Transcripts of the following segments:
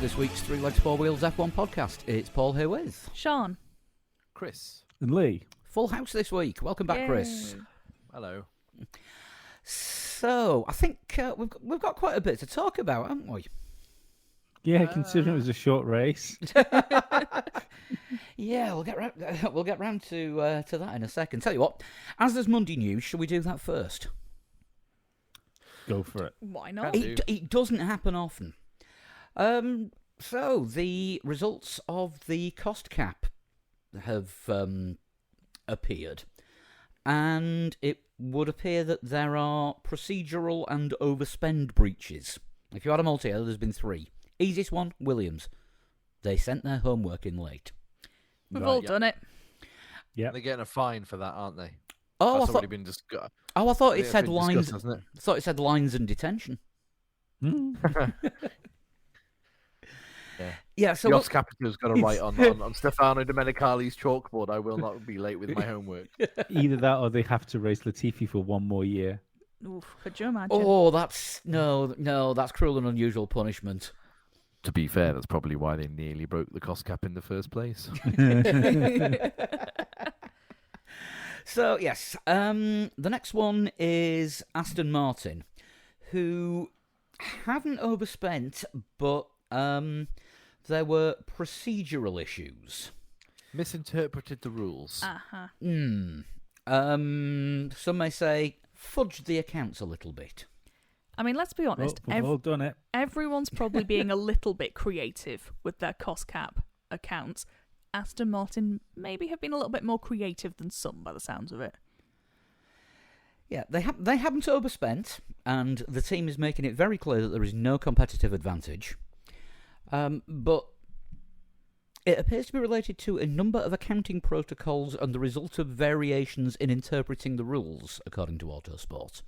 this week's Three Legs, Four Wheels F1 podcast. It's Paul here with Sean, Chris, and Lee. Full house this week. Welcome back, Yay. Chris. hello. So, I think we've got quite a bit to talk about, haven't we? Yeah, considering it was a short race. Yeah, we'll get round to that in a second. Tell you what, as there's Monday news, shall we do that first? Go for it. why not? It doesn't happen often. So the results of the cost cap have appeared, and it would appear that there are procedural and overspend breaches. If you add them all together, there's been 3. Easiest one, Williams. They sent their homework in late. We've all done it. Yeah. They're getting a fine for that, aren't they? Oh, That's I already thought. been discussed. Oh, I thought it It's said been lines. discussed, hasn't I thought it said lines and detention. Yeah. Yeah. So The what, Ops Capita's got to write on Stefano Domenicali's chalkboard, I will not be late with my homework. Either that or they have to race Latifi for one more year. Oof, could you imagine? oh, that's that's cruel and unusual punishment. To be fair, that's probably why they nearly broke the cost cap in the first place. So, yes, the next one is Aston Martin, who haven't overspent, but there were procedural issues. Misinterpreted the rules. Uh-huh. Some may say fudged the accounts a little bit. I mean, let's be honest. We've all done it. Everyone's probably being a little bit creative with their cost cap accounts. Aston Martin maybe have been a little bit more creative than some, by the sounds of it. Yeah, they haven't overspent, and the team is making it very clear that there is no competitive advantage. But it appears to be related to a number of accounting protocols and the result of variations in interpreting the rules, according to Autosport.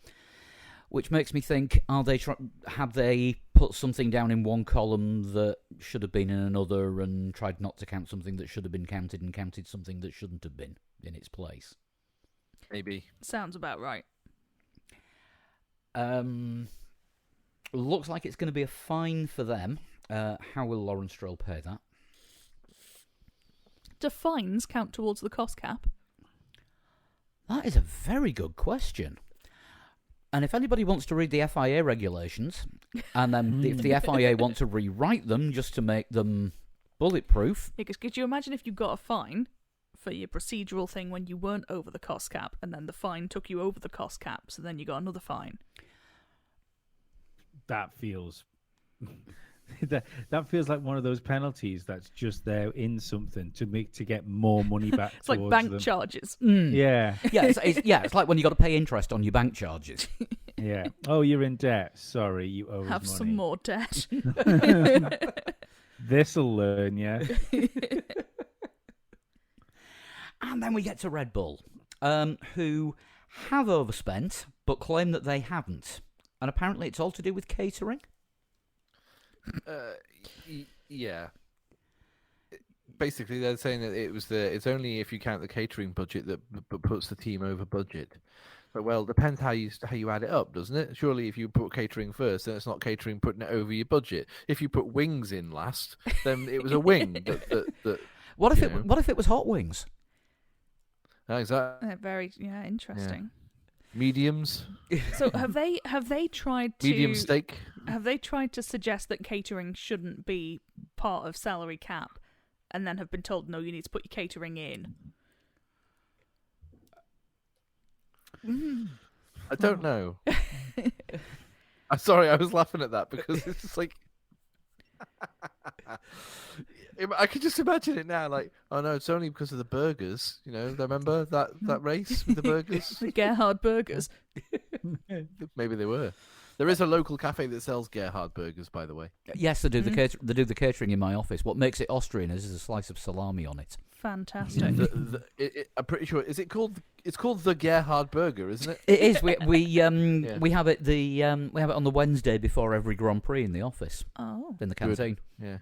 Which makes me think: have they put something down in one column that should have been in another, and tried not to count something that should have been counted, and counted something that shouldn't have been in its place? Maybe. Sounds about right. Looks like it's going to be a fine for them. How will Lawrence Stroll pay that? Do fines count towards the cost cap? That is a very good question. And if anybody wants to read the FIA regulations, and then if the FIA want to rewrite them just to make them bulletproof... Yeah, because could you imagine if you got a fine for your procedural thing when you weren't over the cost cap, and then the fine took you over the cost cap, so then you got another fine? That feels... that feels like one of those penalties that's just there in something to get more money back. It's like bank charges. Yeah. It's like when you got to pay interest on your bank charges. Yeah. Oh, you're in debt. Sorry, you owe us Have money. some more debt. This'll learn you. And then we get to Red Bull, who have overspent, but claim that they haven't. And apparently it's all to do with catering. Yeah. Basically, they're saying that it's only if you count the catering budget that puts the team over budget. But well, it depends how you add it up, doesn't it? Surely, if you put catering first, then it's not catering putting it over your budget. If you put wings in last, then it was a wing. What if it was hot wings? Exactly. Very interesting. Mediums. So have they tried to Medium steak. Have they tried to suggest that catering shouldn't be part of salary cap, and then have been told no, you need to put your catering in? I don't know. I'm sorry, I was laughing at that because it's just like I could just imagine it now. Like, oh no, it's only because of the burgers. You know, remember that race with the burgers? The Gerhard burgers. Maybe they were. There is a local cafe that sells Gerhard burgers, by the way. Yes, they do. They do the catering in my office. What makes it Austrian is a slice of salami on it. Fantastic. I'm pretty sure. It's called the Gerhard burger, isn't it? It is. We have it we have it on the Wednesday before every Grand Prix in the office. Oh, in the canteen. Yeah,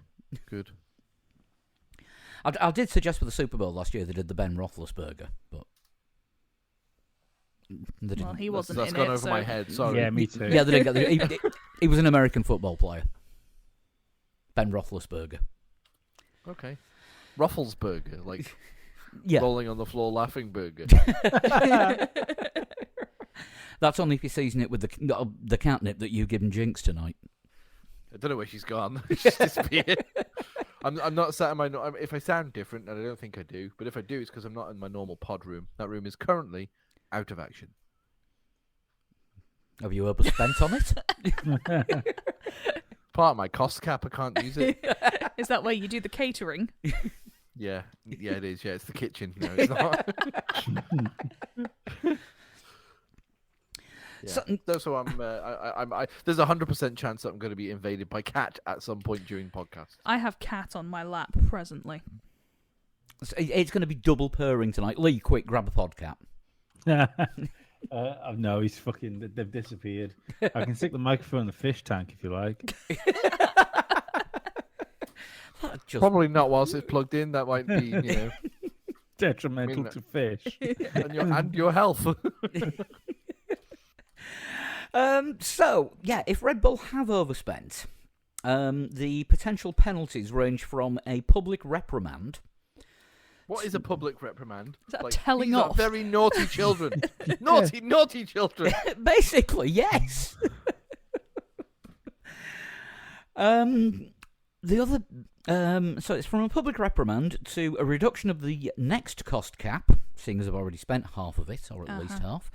good. I did suggest for the Super Bowl last year they did the Ben Roethlisberger, but they didn't. Well, he wasn't That's in gone it. over my head. Sorry. Yeah, me too. Yeah, they didn't get he was an American football player. Ben Roethlisberger. Okay. Rufflesburger, like Yeah, rolling on the floor laughing burger. that's only if you season it with the catnip that you given Jinx tonight. I don't know where she's gone. She's disappeared. I'm not sat in my. If I sound different, and I don't think I do, but if I do, it's because I'm not in my normal pod room. That room is currently out of action. Have you overspent on it? Part of my cost cap. I can't use it. Is that where you do the catering? Yeah, it is. Yeah, it's the kitchen. No, it's not. Yeah. So I'm. There's 100% chance that I'm going to be invaded by cat at some point during podcast. I have cat on my lap presently. It's going to be double purring tonight. Lee, quick, grab a podcast. No, he's fucking. They've disappeared. I can stick the microphone in the fish tank if you like. Probably not whilst it's plugged in. That might be, detrimental to fish and your health. So, yeah, if Red Bull have overspent, the potential penalties range from a public reprimand. What is a public reprimand? Is that telling these off? Are very naughty children. naughty children. Basically, yes. The other, so it's from a public reprimand to a reduction of the next cost cap, seeing as I've already spent half of it, or at least half.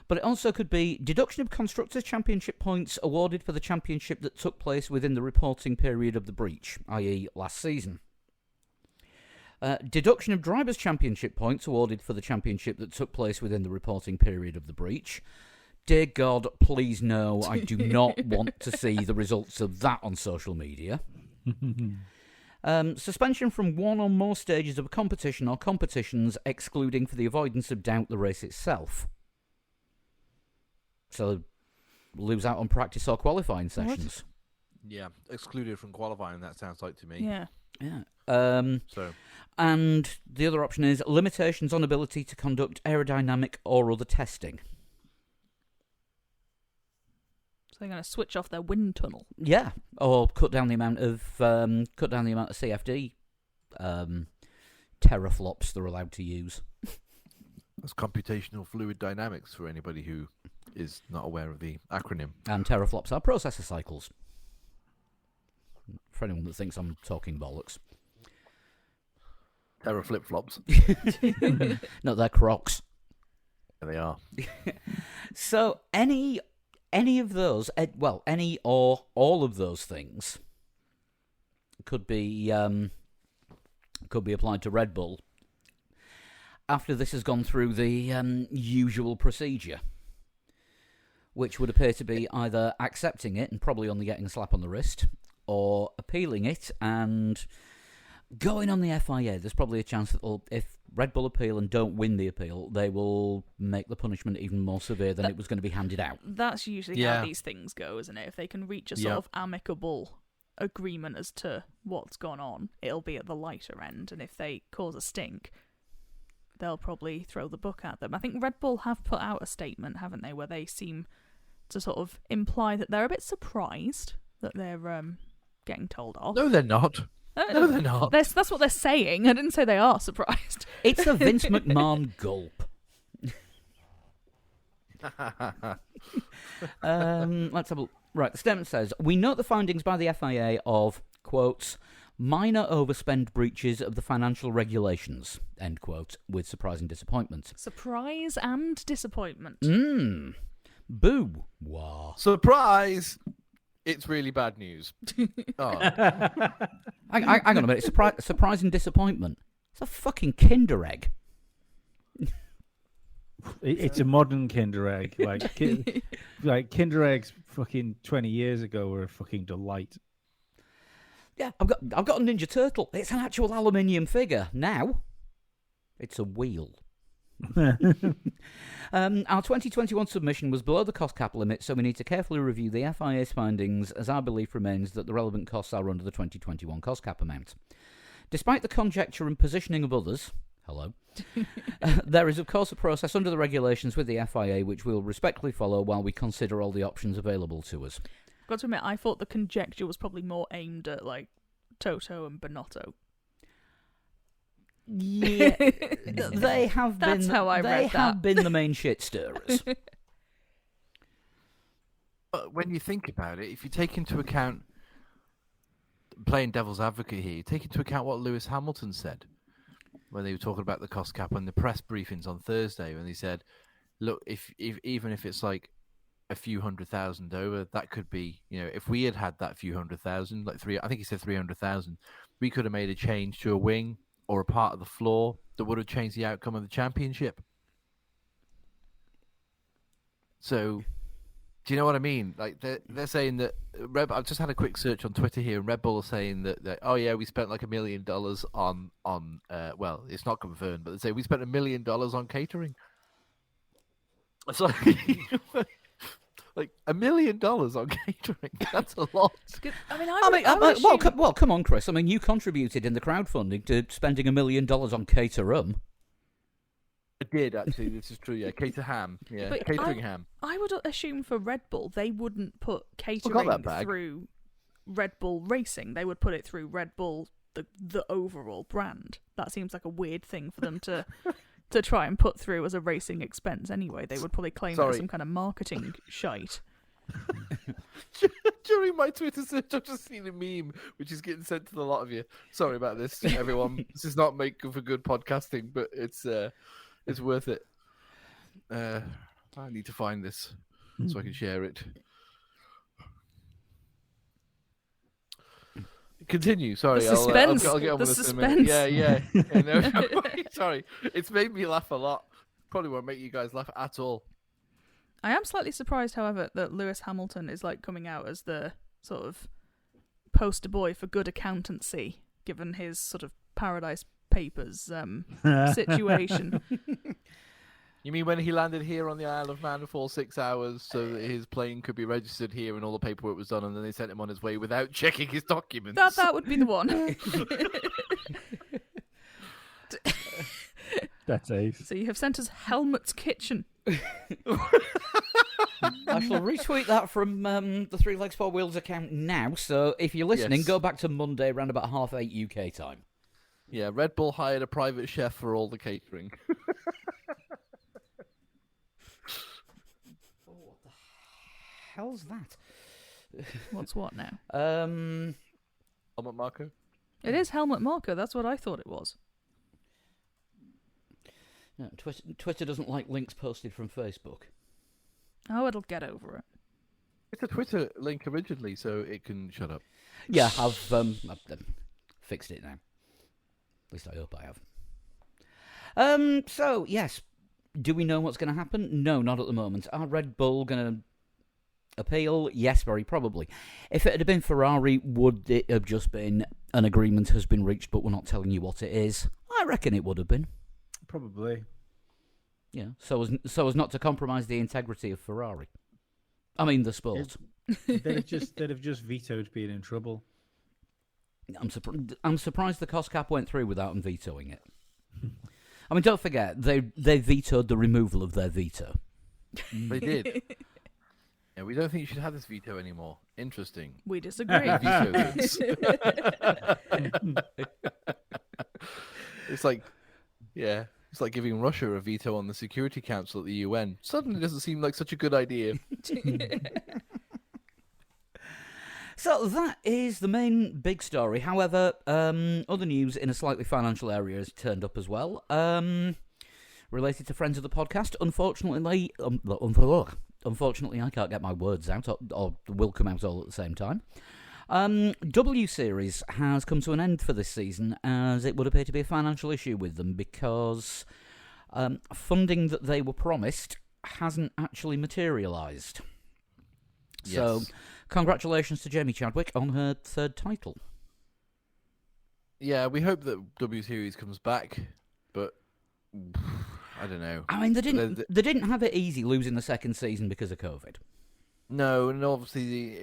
But it also could be deduction of Constructors' Championship points awarded for the championship that took place within the reporting period of the breach, i.e. last season. Deduction of Drivers' Championship points awarded for the championship that took place within the reporting period of the breach. Dear God, please no, I do not want to see the results of that on social media. Suspension from one or more stages of a competition or competitions, excluding for the avoidance of doubt the race itself. So, lose out on practice or qualifying sessions. Yeah, excluded from qualifying, that sounds like to me. Yeah. So, and the other option is limitations on ability to conduct aerodynamic or other testing. So they're going to switch off their wind tunnel. Yeah, or cut down the amount of CFD teraflops they're allowed to use. that's computational fluid dynamics for anybody who is not aware of the acronym. And teraflops are processor cycles. For anyone that thinks I'm talking bollocks. Terra flip flops. No, they're crocs. There they are. So any of those, any or all of those things could be applied to Red Bull after this has gone through the usual procedure, which would appear to be either accepting it and probably only getting a slap on the wrist, or appealing it and going on the FIA. There's probably a chance that if Red Bull appeal and don't win the appeal, they will make the punishment even more severe than it was going to be handed out. That's usually how these things go, isn't it? If they can reach a sort of amicable agreement as to what's gone on, it'll be at the lighter end. And if they cause a stink, they'll probably throw the book at them. I think Red Bull have put out a statement, haven't they, where they seem to sort of imply that they're a bit surprised that they're getting told off. No, they're not. No, they're not. That's what they're saying. I didn't say they are surprised. It's a Vince McMahon gulp. Let's have a look. Right, the statement says, we note the findings by the FIA of, quotes, minor overspend breaches of the financial regulations, end quote, with surprising disappointment. Surprise and disappointment. Boo. Wah. Surprise! It's really bad news. Oh. Hang on a minute. Surprising disappointment. It's a fucking Kinder Egg. It's a modern Kinder Egg. Like Kinder Eggs fucking 20 years ago were a fucking delight. Yeah, I've got a Ninja Turtle. It's an actual aluminium figure. Now, it's a wheel. Our 2021 submission was below the cost cap limit, so we need to carefully review the FIA's findings, as our belief remains that the relevant costs are under the 2021 cost cap amount. Despite the conjecture and positioning of others, there is of course a process under the regulations with the FIA which we will respectfully follow while we consider all the options available to us. Got to admit, I thought the conjecture was probably more aimed at like Toto and Bonotto. Yeah, they have been. That's how I they read have that. been the main shit stirrers. But when you think about it, if you take into account, playing devil's advocate here, you take into account what Lewis Hamilton said when they were talking about the cost cap on the press briefings on Thursday, when he said, look, if even if it's like a few 100,000 over, that could be, if we had that few 100,000, like I think he said 300,000, we could have made a change to a wing or a part of the floor that would have changed the outcome of the championship. So, do you know what I mean? Like they're saying that I've just had a quick search on Twitter here, and Red Bull are saying that oh yeah, we spent like $1 million on well, it's not confirmed, but they say we spent $1 million on catering. It's like like $1 million on catering. That's a lot. Well, come on, Chris. I mean, you contributed in the crowdfunding to spending $1 million on Cater-rum. I did, actually. This is true, yeah. Cater ham. Yeah, But catering ham. I would assume for Red Bull, they wouldn't put got catering that bag. through Red Bull Racing. They would put it through Red Bull, the overall brand. That seems like a weird thing for them to try and put through as a racing expense anyway. They would probably claim it as some kind of marketing shite. During my Twitter search, I've just seen a meme which is getting sent to the lot of you. Sorry about this, everyone. This is not making for good podcasting, but it's worth it. I need to find this so I can share it. Continue. Sorry, The suspense. I'll get on The with this in a suspense. minute. Yeah. No, sorry, it's made me laugh a lot. Probably won't make you guys laugh at all. I am slightly surprised, however, that Lewis Hamilton is like coming out as the sort of poster boy for good accountancy, given his sort of Paradise Papers situation. You mean when he landed here on the Isle of Man for 6 hours so that his plane could be registered here and all the paperwork was done, and then they sent him on his way without checking his documents? That would be the one. That's ace. So you have sent us Helmut's Kitchen. I shall retweet that from the Three Legs Four Wheels account now. So if you're listening, Yes. go back to Monday around about 8:30 UK time. Yeah, Red Bull hired a private chef for all the catering. What the hell's that? What's what now? Helmut Marko? It is Helmut Marko. That's what I thought it was. No, Twitter doesn't like links posted from Facebook. Oh, it'll get over it. It's a Twitter link originally, so it can shut up. Yeah, I've fixed it now. At least I hope I have. So, yes. Do we know what's going to happen? No, not at the moment. Are Red Bull going to appeal? Yes, very probably. If it had been Ferrari, would it have just been an agreement has been reached, but we're not telling you what it is? I reckon it would have been. Probably. Yeah, so as not to compromise the integrity of Ferrari. I mean, the sport. They'd have just vetoed being in trouble. I'm surprised the cost cap went through without them vetoing it. I mean, don't forget, they vetoed the removal of their veto. They did. Yeah, we don't think you should have this veto anymore. Interesting. We disagree. Veto this. It's like, yeah, it's like giving Russia a veto on the Security Council at the UN. Suddenly doesn't seem like such a good idea. So that is the main big story. However, other news in a slightly financial area has turned up as well. Related to friends of the podcast, unfortunately, I can't get my words out, or will come out all at the same time. W Series has come to an end for this season, as it would appear to be a financial issue with them because funding that they were promised hasn't actually materialised. Yes. So, congratulations to Jamie Chadwick on her third title. Yeah, we hope that W Series comes back, but I don't know. I mean, they didn't have it easy losing the second season because of COVID. No, and obviously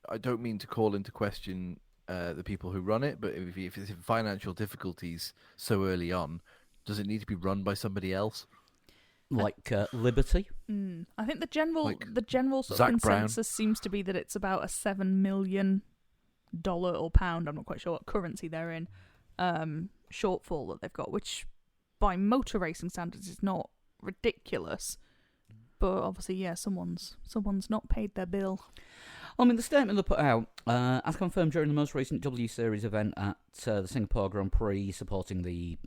I don't mean to call into question the people who run it, but if it's financial difficulties so early on, does it need to be run by somebody else? Like Liberty? I think the general sort of Zach Brown. consensus seems to be that it's about a $7 million dollar or pound, I'm not quite sure what currency they're in, shortfall that they've got, which by motor racing standards is not ridiculous. But obviously, yeah, someone's not paid their bill. I mean, the statement they put out, as confirmed during the most recent W Series event at the Singapore Grand Prix, supporting the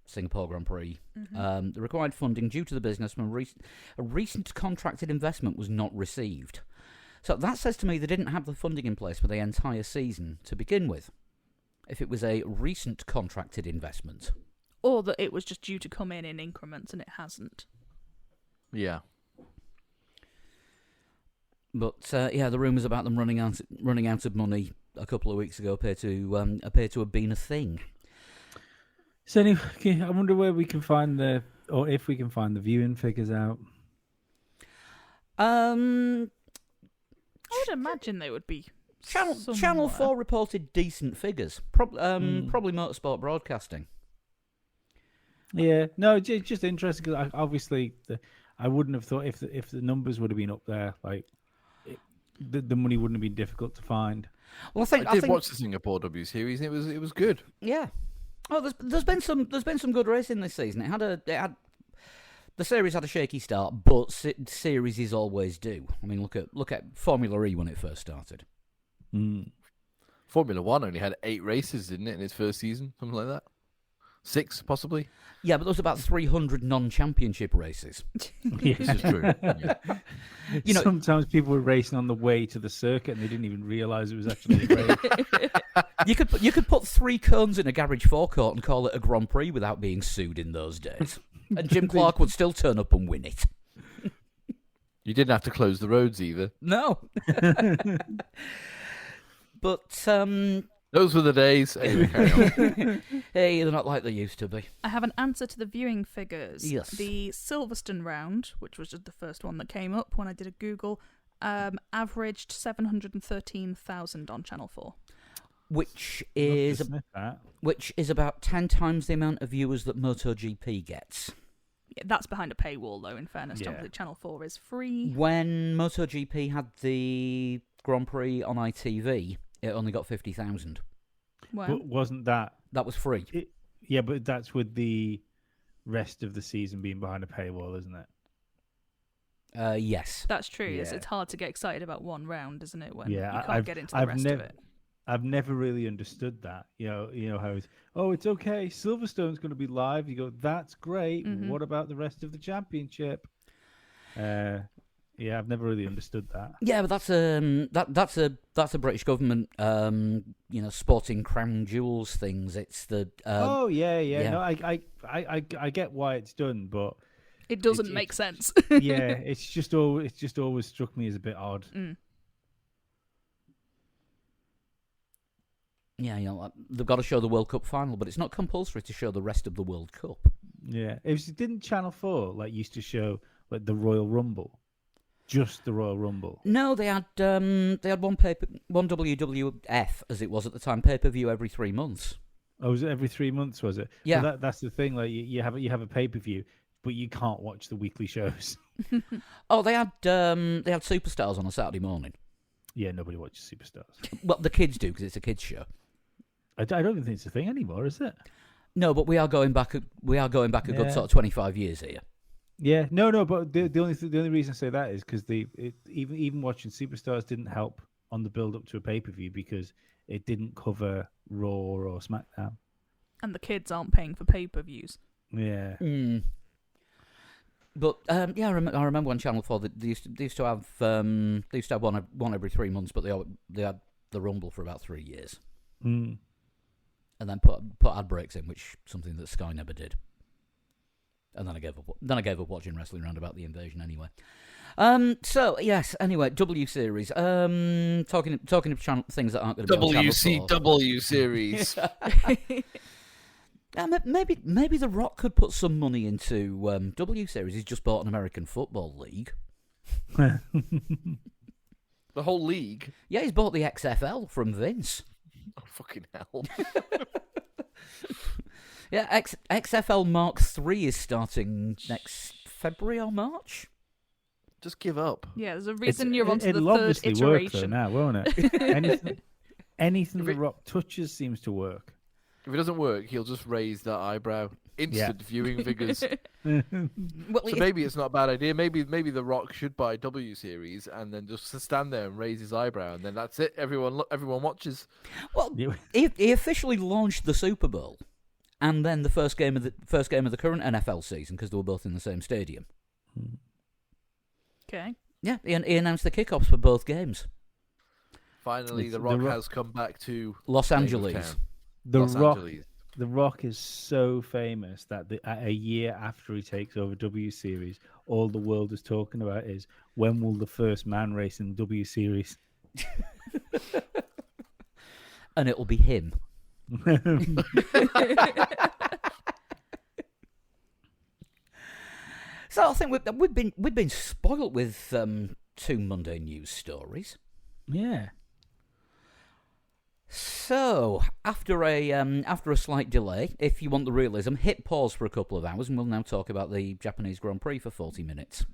Singapore Grand Prix, the required funding due to the business from a recent contracted investment was not received. So that says to me they didn't have the funding in place for the entire season to begin with, if it was a recent contracted investment. Or that it was just due to come in increments and it hasn't. Yeah. But the rumours about them running out of money a couple of weeks ago appear to have been a thing. So anyway, I wonder where we can find if we can find the viewing figures out. I would imagine they would be. Channel 4 reported decent figures. Probably Motorsport Broadcasting. Yeah, no, it's just interesting because obviously I wouldn't have thought if the numbers would have been up there, like the money wouldn't have been difficult to find. Well, I did watch the Singapore W Series, and it was good. Yeah. Oh, there's been some good racing this season. The series had a shaky start, but series always do. I mean, look at Formula E when it first started. Formula One only had 8 races, didn't it, in its first season, something like that. 6, possibly. Yeah, but there was about 300 non-championship races. This is true. Yeah. Sometimes people were racing on the way to the circuit and they didn't even realise it was actually a race. You could put 3 cones in a garage forecourt and call it a Grand Prix without being sued in those days. And Jim Clark would still turn up and win it. You didn't have to close the roads either. No. But those were the days. Anyway, carry on. Hey, they're not like they used to be. I have an answer to the viewing figures. Yes. The Silverstone round, which was just the first one that came up when I did a Google, averaged 713,000 on Channel 4. Which is about 10 times the amount of viewers that MotoGP gets. Yeah, that's behind a paywall, though, in fairness. Yeah. Channel 4 is free. When MotoGP had the Grand Prix on ITV, it only got 50,000. Wow. But wasn't that was free. Yeah, but that's with the rest of the season being behind a paywall, isn't it? Yes. That's true. Yeah. It's hard to get excited about one round, isn't it? When Yeah, you can't get into the rest of it. I've never really understood that. You know how it's okay. Silverstone's going to be live. You go, that's great. Mm-hmm. What about the rest of the championship? Yeah, I've never really understood that. Yeah, but that's a British government, sporting crown jewels things. It's the yeah. No, I get why it's done, but it doesn't make sense. Yeah, it's just always struck me as a bit odd. Mm. Yeah, they've got to show the World Cup final, but it's not compulsory to show the rest of the World Cup. Yeah, didn't Channel 4 used to show the Royal Rumble, just the Royal Rumble? No, they had one WWF as it was at the time, pay-per-view every 3 months. Oh, was it every 3 months? Was it? Yeah, well, that's the thing. You have a pay-per-view, but you can't watch the weekly shows. Oh, they had Superstars on a Saturday morning. Yeah, nobody watches Superstars. Well, the kids do because it's a kids show. I don't even think it's a thing anymore, is it? No, but we are going back a good sort of 25 years here. Yeah, no, but the only reason I say that is because even watching Superstars didn't help on the build up to a pay-per-view because it didn't cover Raw or SmackDown. And the kids aren't paying for pay-per-views. Yeah. Mm. But I remember on Channel 4 that they used to have one every 3 months, but they had the Rumble for about 3 years. Mm. And then put ad breaks in, which something that Sky never did. And then I gave up watching wrestling around about the invasion anyway. So yes, anyway, W Series. Talking of things that aren't going to be on Channel 4. WCW Series. Maybe The Rock could put some money into W Series. He's just bought an American Football League. The whole league? Yeah, he's bought the XFL from Vince. Oh, fucking hell. Yeah, XFL Mark III is starting next February or March. Just give up. Yeah, there's a reason you're onto the it'll third obviously iteration. work though now, won't it? Anything If The it- Rock touches seems to work. If it doesn't work, he'll just raise that eyebrow. Instant viewing figures. So Well, maybe it's not a bad idea. Maybe The Rock should buy W Series and then just stand there and raise his eyebrow, and then that's it. Everyone watches. well, Yeah. he officially launched the Super Bowl, and then the first game of the current NFL season, because they were both in the same stadium. Okay. Yeah, he announced the kickoffs for both games. Finally, It's The The Rock Rock- has come back to Los name of Angeles. town. The Los Angeles. Rock is so famous that a year after he takes over W Series, all the world is talking about is when will the first man race in W Series? And it'll be him. So I think we've been spoiled with 2 Monday news stories. Yeah. So after a slight delay, if you want the realism, hit pause for a couple of hours, and we'll now talk about the Japanese Grand Prix for 40 minutes.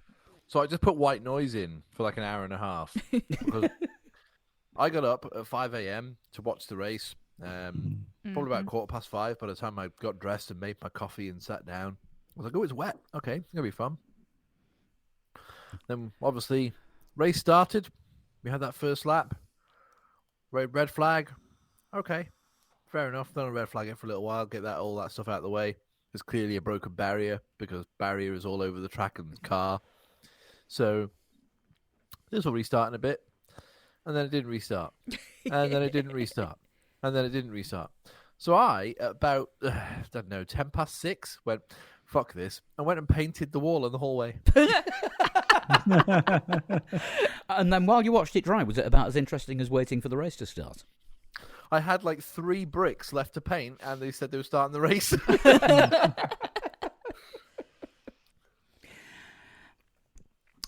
So I just put white noise in for like an hour and a half. Because I got up at 5 a.m. to watch the race. Probably about 5:15 by the time I got dressed and made my coffee and sat down. I was like, oh, it's wet. Okay, it's going to be fun. Then, obviously, race started. We had that first lap. Red flag. Okay, fair enough. Then I'll red flag it for a little while, get all that stuff out of the way. There's clearly a broken barrier because barrier is all over the track and the car. So this will restart in a bit. And then it didn't restart. And then it didn't restart. And then it didn't restart. So I, at about, I don't know, 6:10, went, fuck this, and went and painted the wall in the hallway. And then while you watched it dry, was it about as interesting as waiting for the race to start? I had like 3 bricks left to paint, and they said they were starting the race.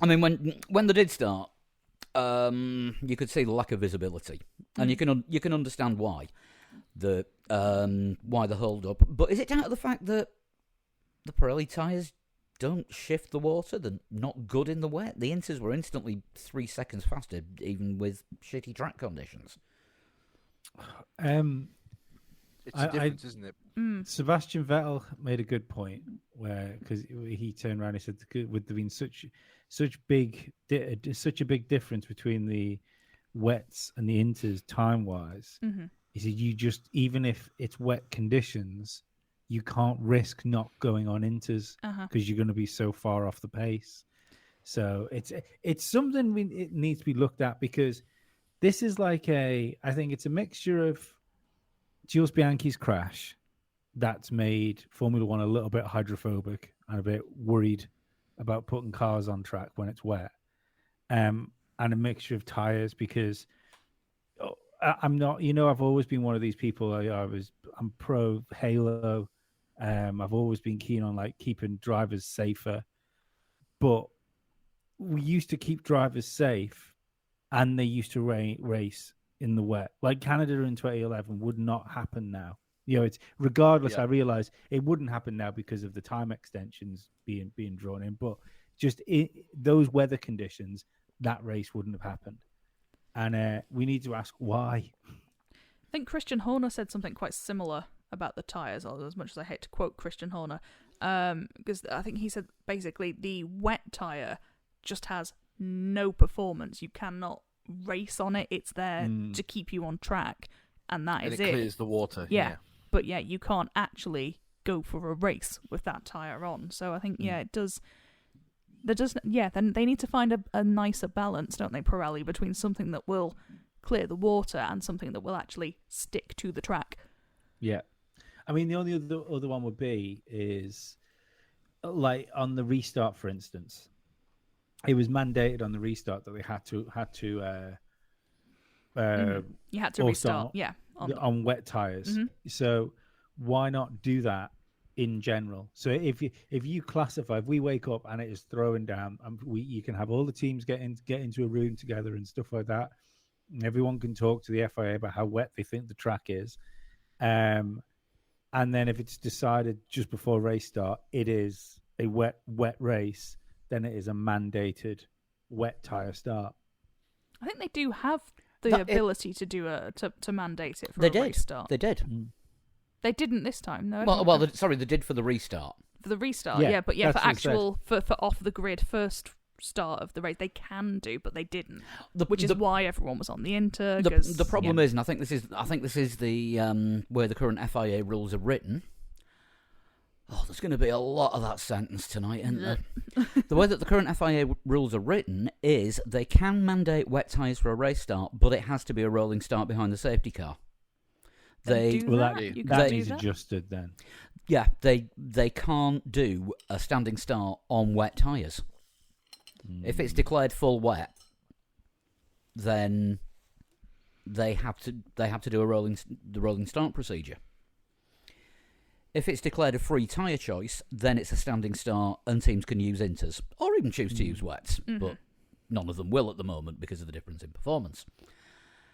I mean, when they did start, you could see the lack of visibility, and you can understand why the hold up. But is it down to the fact that the Pirelli tyres don't shift the water? They're not good in the wet. The Inters were instantly 3 seconds faster, even with shitty track conditions. It's a difference, isn't it? Sebastian Vettel made a good point because he turned around and said with there being such a big difference between the wets and the Inters time wise. He said you just, even if it's wet conditions, you can't risk not going on Inters because you're going to be so far off the pace. So it's something it needs to be looked at, because this is like I think it's a mixture of Jules Bianchi's crash that's made Formula One a little bit hydrophobic and a bit worried about putting cars on track when it's wet, and a mixture of tires, because I'm not, I've always been one of these people. I'm pro Halo. I've always been keen on like keeping drivers safer, but we used to keep drivers safe, and they used to race in the wet. Like Canada in 2011 would not happen now. It's regardless. Yeah. I realize it wouldn't happen now because of the time extensions being drawn in, but just those weather conditions, that race wouldn't have happened. And we need to ask why. I think Christian Horner said something quite similar about the tyres, as much as I hate to quote Christian Horner, because I think he said basically the wet tyre just has no performance. You cannot race on it. It's there to keep you on track, and that is it clears the water. Yeah. But yeah, you can't actually go for a race with that tyre on. So I think, it does. Then they need to find a nicer balance, don't they, Pirelli, between something that will clear the water and something that will actually stick to the track. Yeah. I mean, the only other one would be is like on the restart, for instance. It was mandated on the restart that they had to you had to restart, on wet tires. So why not do that in general? So if you classify, if we wake up and it is throwing down, you can have all the teams get into a room together and stuff like that, and everyone can talk to the FIA about how wet they think the track is, and then if it's decided just before race start it is a wet race, then it is a mandated wet tire start. I think they do have ability to do to mandate it for They a did. restart. They did. They didn't this time. No. They did for the restart. For the restart, Yeah, but for that's what I actual for off the grid first start of the race, they can do, but they didn't. Which is why everyone was on the Inter. The problem is, and I think this is the way the current FIA rules are written. Oh, there's going to be a lot of that sentence tonight, isn't there? The way that the current FIA rules are written is they can mandate wet tyres for a race start, but it has to be a rolling start behind the safety car. That needs adjusted then. Yeah, they can't do a standing start on wet tyres. If it's declared full wet, then they have to do the rolling start procedure. If it's declared a free tyre choice, then it's a standing start and teams can use inters or even choose to use wets, but none of them will at the moment because of the difference in performance.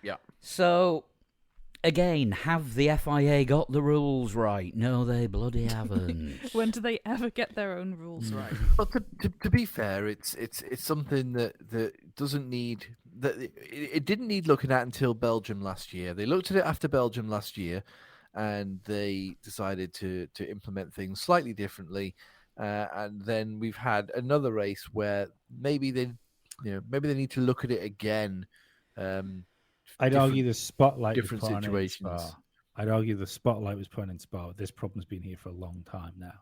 Yeah. So, again, have the FIA got the rules right? No, they bloody haven't. When do they ever get their own rules right? But to be fair, it's something that doesn't need it didn't need looking at until Belgium last year. They looked at it after Belgium last year, and they decided to implement things slightly differently. And then we've had another race where maybe they need to look at it again. I'd argue the spotlight different was put situations. on in Spa. I'd argue the spotlight was put on in Spa. This problem's been here for a long time now.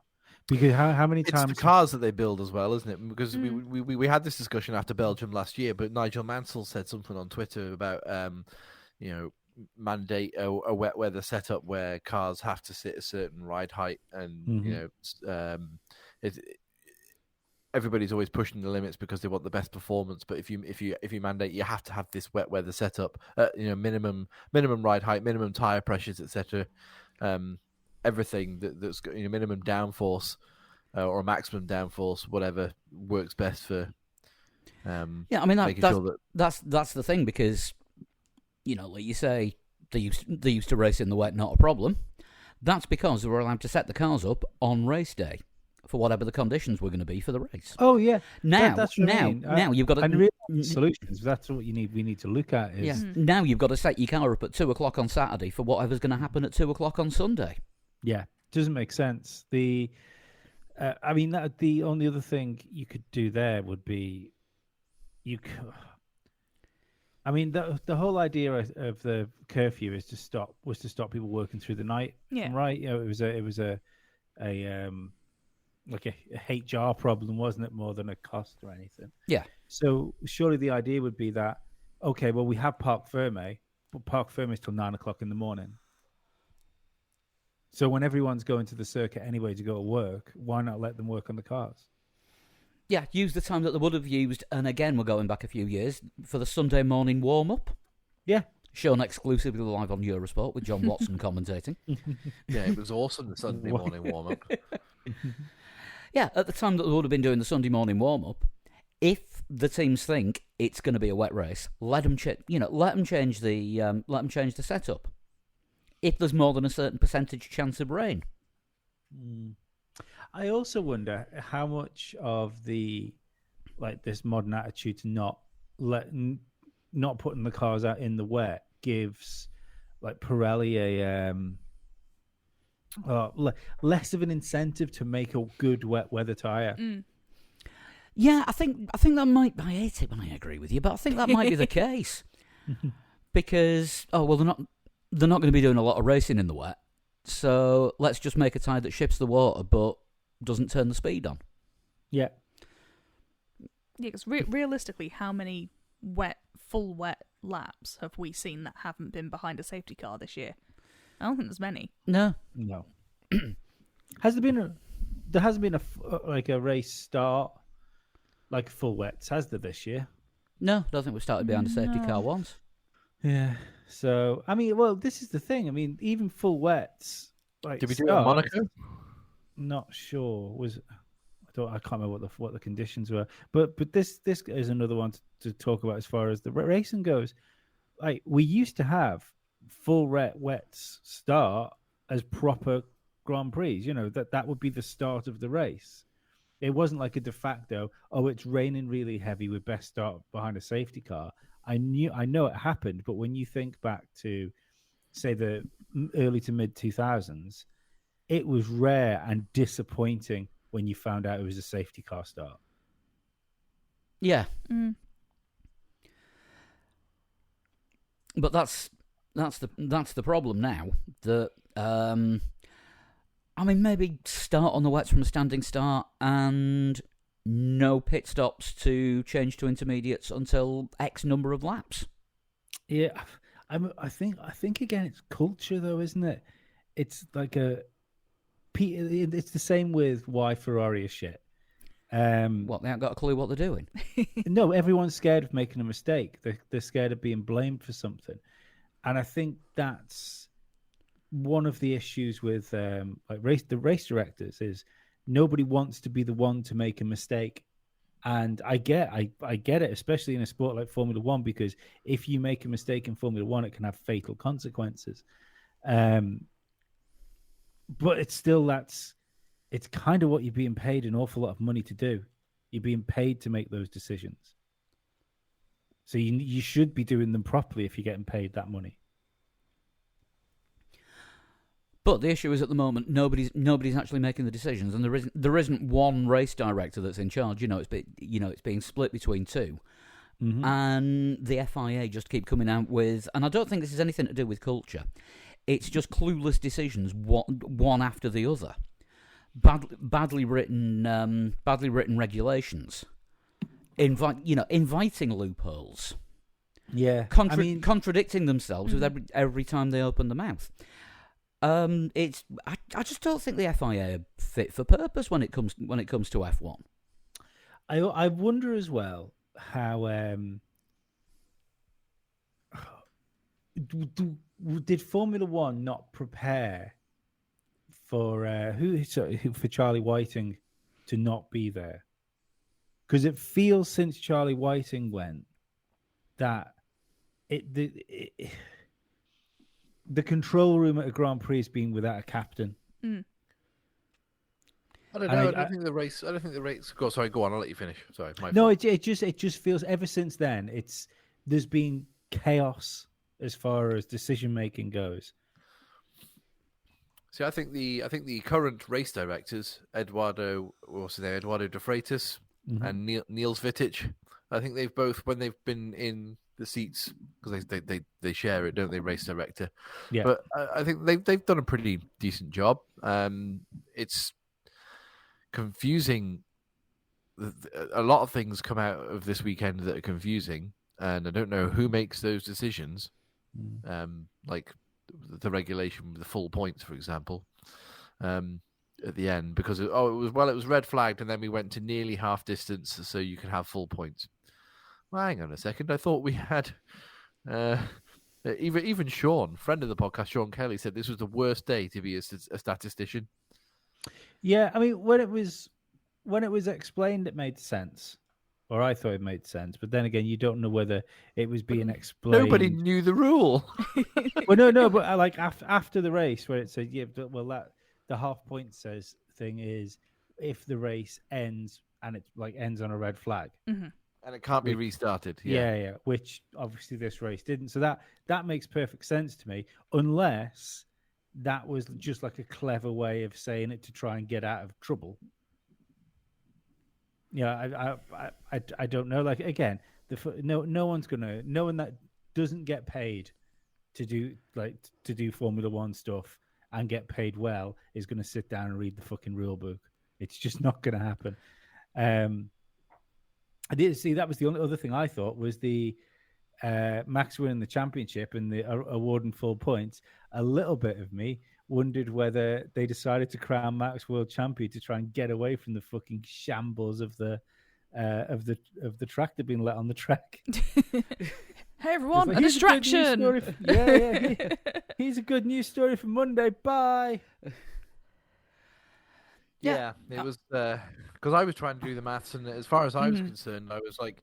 Because how many times... It's the cars that they build as well, isn't it? Because we had this discussion after Belgium last year, but Nigel Mansell said something on Twitter about mandate a wet weather setup where cars have to sit a certain ride height, and everybody's always pushing the limits because they want the best performance. But if you mandate you have to have this wet weather setup, minimum ride height, minimum tire pressures, etc. Everything that's got minimum downforce or maximum downforce, whatever works best for. That's the thing, because like you say, they used to race in the wet, not a problem. That's because they were allowed to set the cars up on race day for whatever the conditions were going to be for the race. Oh yeah, now you've got to solutions. That's what you need. We need to look at. Now you've got to set your car up at 2:00 on Saturday for whatever's going to happen at 2:00 on Sunday. Yeah, doesn't make sense. The only other thing you could do there would be the whole idea of the curfew was to stop people working through the night. Yeah. Right. It was a HR problem, wasn't it, more than a cost or anything? Yeah. So surely the idea would be that, okay, well, we have Parc Fermé, but Parc Fermé is till 9:00 in the morning. So when everyone's going to the circuit anyway to go to work, why not let them work on the cars? Yeah, use the time that they would have used, and again, we're going back a few years, for the Sunday morning warm-up. Yeah. Shown exclusively live on Eurosport with John Watson commentating. Yeah, it was awesome, the Sunday morning warm-up. Yeah, at the time that they would have been doing the Sunday morning warm-up, if the teams think it's going to be a wet race, let them change the setup. If there's more than a certain percentage chance of rain. I also wonder how much of this modern attitude to not putting the cars out in the wet gives Pirelli less of an incentive to make a good wet weather tire. Yeah, I think that might. I hate it when I agree with you, but I think that might be the case because they're not going to be doing a lot of racing in the wet, so let's just make a tyre that ships the water but doesn't turn the speed on. Yeah. Yeah, because realistically, how many full wet laps have we seen that haven't been behind a safety car this year? I don't think there's many. No. There hasn't been a race start like full wets, has there, this year? No, I don't think we've started behind a safety car once. Yeah. So this is the thing. Even full wets. Did we do it in Monaco? Not sure. I can't remember what the conditions were. But this is another one to talk about as far as the racing goes. We used to have full wets start as proper Grand Prix. That would be the start of the race. It wasn't like a de facto, it's raining really heavy, we best start behind a safety car. I know it happened, but when you think back to, say, the early to mid 2000s, it was rare and disappointing when you found out it was a safety car start. Yeah. Mm. But that's the problem now. That maybe start on the wets from a standing start and no pit stops to change to intermediates until X number of laps. Yeah, I think again it's culture though, isn't it? It's like it's the same with why Ferrari is shit. They haven't got a clue what they're doing. No, everyone's scared of making a mistake. They're scared of being blamed for something, and I think that's one of the issues with the race directors is nobody wants to be the one to make a mistake. And I get it, especially in a sport like Formula One, because if you make a mistake in Formula One, it can have fatal consequences. But it's still it's kind of what you're being paid an awful lot of money to do. You're being paid to make those decisions. So you should be doing them properly if you're getting paid that money. But the issue is at the moment nobody's actually making the decisions, and there isn't one race director that's in charge. It's being split between two, and the FIA just keep coming out with, and I don't think this has anything to do with culture. It's just clueless decisions, one after the other. Badly written regulations, inviting loopholes. Yeah, contradicting themselves with every time they open the mouth. I just don't think the FIA are fit for purpose when it comes to F1. I wonder as well how did Formula One not prepare for for Charlie Whiting to not be there? Because it feels since Charlie Whiting went that the control room at a Grand Prix has been without a captain. Mm. I don't know. I don't think the race. Go on. I'll let you finish. Sorry. It just feels ever since then there's been chaos as far as decision making goes. See, I think the current race directors, Eduardo De Freitas and Niels Vittich, I think they've both, when they've been in the seats, because they share it, don't they, race director? Yeah. But I think they've done a pretty decent job. It's confusing. A lot of things come out of this weekend that are confusing, and I don't know who makes those decisions. Like the regulation with the full points, for example, at the end, because it was red flagged, and then we went to nearly half distance, so you can have full points. Well, hang on a second. I thought we had even Sean, friend of the podcast, Sean Kelly, said this was the worst day to be a statistician. Yeah, I mean, when it was explained, it made sense, or I thought it made sense. But then again, you don't know whether it was being explained. Nobody knew the rule. Well, no, but like after the race, where it said, yeah, well, that the half point says thing is if the race ends and it ends on a red flag. Mm-hmm. And it can't be restarted. Yeah, which obviously this race didn't. So that makes perfect sense to me, unless that was just like a clever way of saying it to try and get out of trouble. Yeah, I don't know. Like, again, no one's gonna, no one that doesn't get paid to do Formula One stuff and get paid well is gonna sit down and read the fucking rule book. It's just not gonna happen. I did see that was the only other thing I thought was the Max winning the championship and the awarding full points. A little bit of me wondered whether they decided to crown Max world champion to try and get away from the fucking shambles of the track they've been let on the track. Hey everyone, a distraction. Yeah. Here's a good news story for Monday. Bye. Yeah, it was because I was trying to do the maths, and as far as I was concerned, I was like,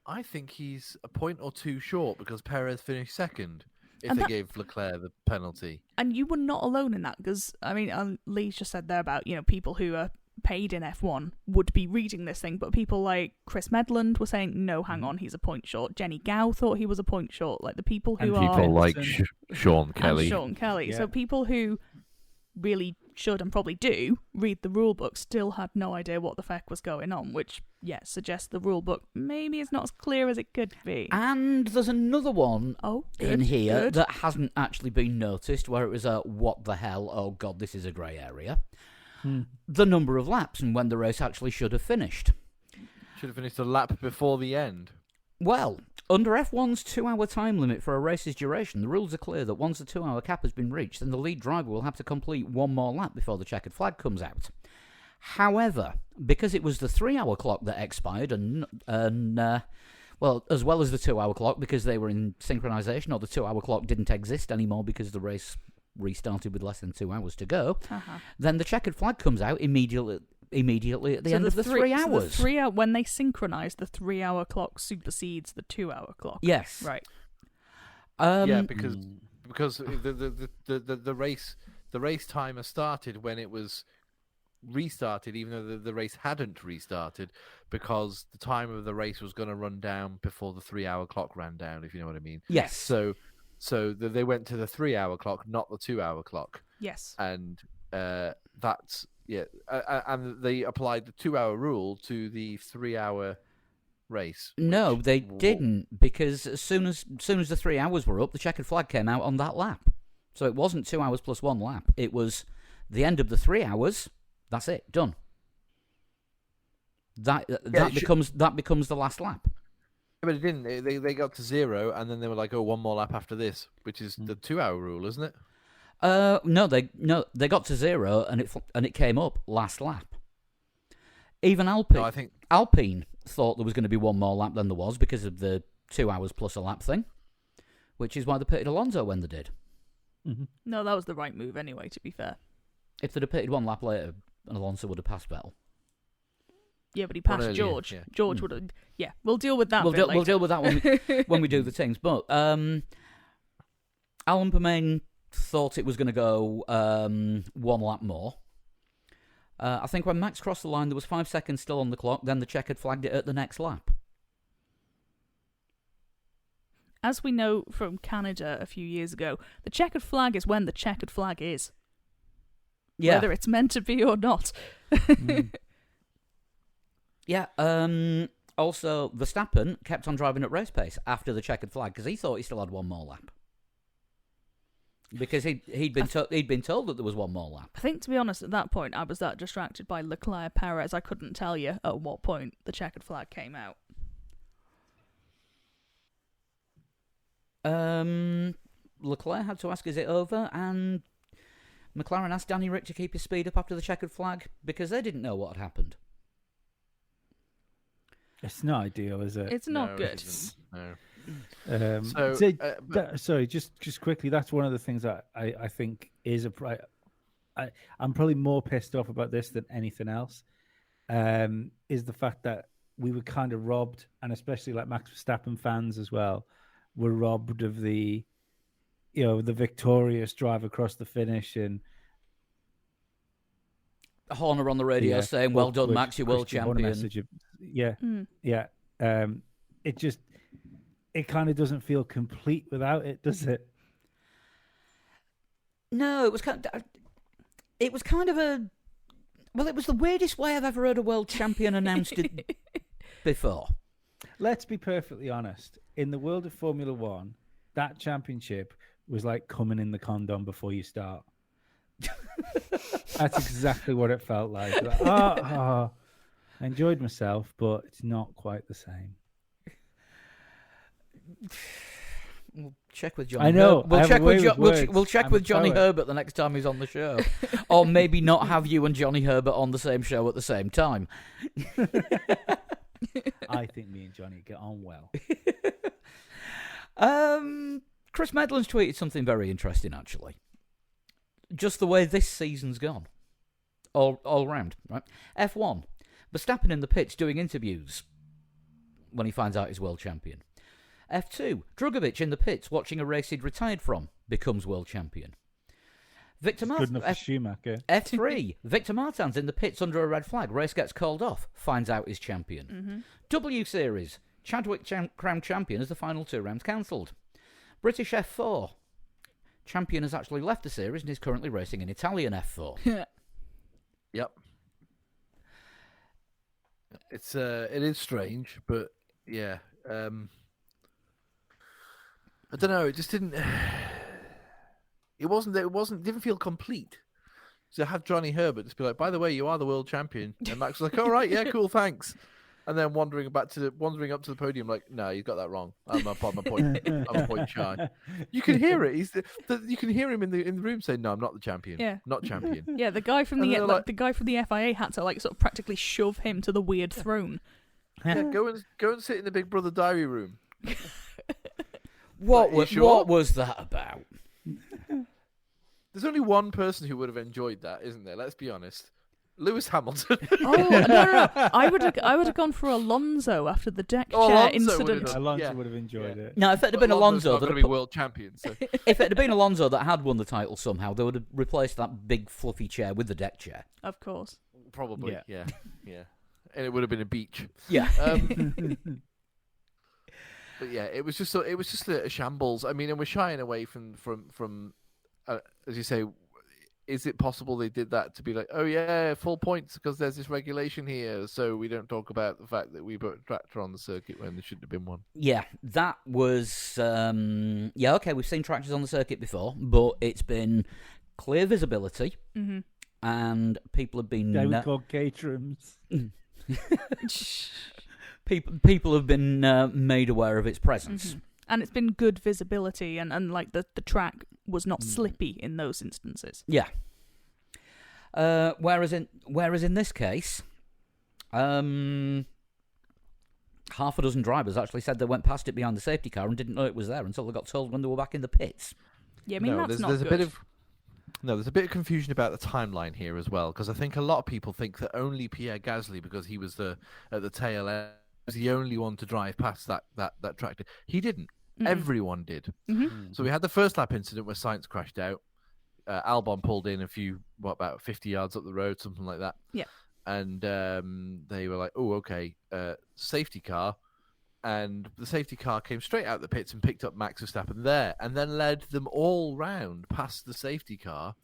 I think he's a point or two short because Perez finished second. If they gave Leclerc the penalty, and you were not alone in that, because I mean, Lee just said there about people who are paid in F1 would be reading this thing, but people like Chris Medland were saying, no, hang on, he's a point short. Jenny Gow thought he was a point short. Like the people who And are... People like Anderson. Sean Kelly. And Sean Kelly. Yeah. So people who really should and probably do read the rule book still had no idea what the feck was going on, which, suggests the rule book maybe is not as clear as it could be. And there's another one Good, in here good. that hasn't actually been noticed, where it was a what the hell, oh god, this is a grey area. The number of laps and when the race actually should have finished. Should have finished a lap before the end. Well, under F1's 2-hour time limit for a race's duration, the rules are clear that once the 2-hour cap has been reached, then the lead driver will have to complete one more lap before the checkered flag comes out. However, because it was the 3-hour clock that expired, and well, as well as the 2-hour clock, because they were in synchronisation, or the 2-hour clock didn't exist anymore because the race restarted with less than 2 hours to go, then the checkered flag comes out immediately at the end of the 3 hours. So when they synchronise, the 3-hour clock supersedes the 2-hour clock. Yes. Right. Because the race timer started when it was restarted, even though the race hadn't restarted, because the time of the race was going to run down before the 3-hour clock ran down, if you know what I mean. Yes. So they went to the 3-hour clock, not the 2-hour clock. Yes. And that's and they applied the 2-hour rule to the 3-hour race. No, they didn't, because as soon as the 3 hours were up, the checkered flag came out on that lap. So it wasn't 2 hours plus 1 lap. It was the end of the 3 hours. That's it, done. That becomes the last lap. But it didn't. They got to 0, and then they were like, "Oh, one more lap after this," which is the 2-hour rule, isn't it? No, they got to 0, and it came up last lap. Even Alpine, No, I think Alpine thought there was going to be one more lap than there was because of the 2 hours plus a lap thing, which is why they pitted Alonso when they did. Mm-hmm. No, that was the right move anyway, to be fair. If they'd have pitted 1 lap later, Alonso would have passed Vettel. Yeah, but he passed earlier, George. yeah. George would have... Yeah, we'll deal with that We'll later. deal with that when we do the things. But Alan Permain thought it was going to go 1 lap more. I think when Max crossed the line, there was 5 seconds still on the clock. Then the checker flagged it at the next lap. As we know from Canada a few years ago, the checkered flag is when the checkered flag is. Yeah. Whether it's meant to be or not. Yeah. Also, Verstappen kept on driving at race pace after the checkered flag because he thought he still had 1 more lap. Because he'd been told that there was 1 more lap. I think, to be honest, at that point, I was that distracted by Leclerc Perez, I couldn't tell you at what point the checkered flag came out. Leclerc had to ask, is it over? And McLaren asked Danny Rick to keep his speed up after the checkered flag because they didn't know what had happened. It's not ideal, is it? It's not No, good. it isn't. No. Sorry, just quickly. That's one of the things that I think is I'm probably more pissed off about this than anything else. Is the fact that we were kind of robbed, and especially like Max Verstappen fans as well, were robbed of the victorious drive across the finish and Horner on the radio saying, "Well done, Max, you're world champion." It kind of doesn't feel complete without it, does it? No, it was kind of it was the weirdest way I've ever heard a world champion announced it before. Let's be perfectly honest. In the world of Formula One, that championship was like coming in the condom before you start. That's exactly what it felt like. I enjoyed myself, but it's not quite the same. We'll check with Johnny. I know. We'll check We'll with Johnny Herbert the next time he's on the show, or maybe not have you and Johnny Herbert on the same show at the same time. I think me and Johnny get on well. Chris Medland's tweeted something very interesting, actually. Just the way this season's gone, all round, right? F1, Verstappen in the pits doing interviews when he finds out he's world champion. F2, Drugovich in the pits watching a race he'd retired from, becomes world champion. Victor Good enough Martin, for Schumacher. F3. Victor Martin's in the pits under a red flag. Race gets called off. Finds out he's champion. W Series. Chadwick crowned champion as the final 2 rounds cancelled. British F4. Champion has actually left the series and is currently racing in Italian F4. Yep. It is strange, but yeah. I don't know. It just didn't. It didn't feel complete. So have Johnny Herbert just be like, by the way, you are the world champion, and Max was like, all right, yeah, cool, thanks. And then wandering up to the podium, like, no, you got that wrong. I'm a point. I'm a point shy. You can hear it. You can hear him in the room saying, "No, I'm not the champion. Yeah. Not champion." Yeah, the guy from And they're like- the guy from the FIA had to like sort of practically shove him to the weird throne. Yeah, go and sit in the Big Brother diary room. What Are you sure? was that about? There's only one person who would have enjoyed that, isn't there? Let's be honest. Lewis Hamilton. Oh no! I would have gone for Alonso after the deck chair Alonso incident. would've done. Alonso Yeah. would have enjoyed Yeah. it. No, if it had But been Alonso's Alonso, not that going to be world champion. So if it had been Alonso that had won the title somehow, they would have replaced that big fluffy chair with the deck chair. Of course. probably, Yeah. yeah. And it would have been a beach. Yeah. But yeah, it was just a shambles. I mean, and we're shying away from as you say. Is it possible they did that to be like, oh yeah, full points because there's this regulation here, so we don't talk about the fact that we put a tractor on the circuit when there shouldn't have been one? Yeah, that was... okay, we've seen tractors on the circuit before, but it's been clear visibility, and people have been... They were called caterums. people have been made aware of its presence. And it's been good visibility, and like the track was not slippy in those instances. Yeah. Whereas in this case, half a dozen drivers actually said they went past it behind the safety car and didn't know it was there until they got told when they were back in the pits. Yeah, I mean that's not there's good. There's a bit of confusion about the timeline here as well, because I think a lot of people think that only Pierre Gasly, because he was at the tail end, was the only one to drive past that tractor. He didn't. Everyone did. So we had the first lap incident where Sainz crashed out. Albon pulled in about 50 yards up the road, something like that. Yeah. And they were like, oh, okay, safety car. And the safety car came straight out the pits and picked up Max Verstappen there and then led them all round past the safety car.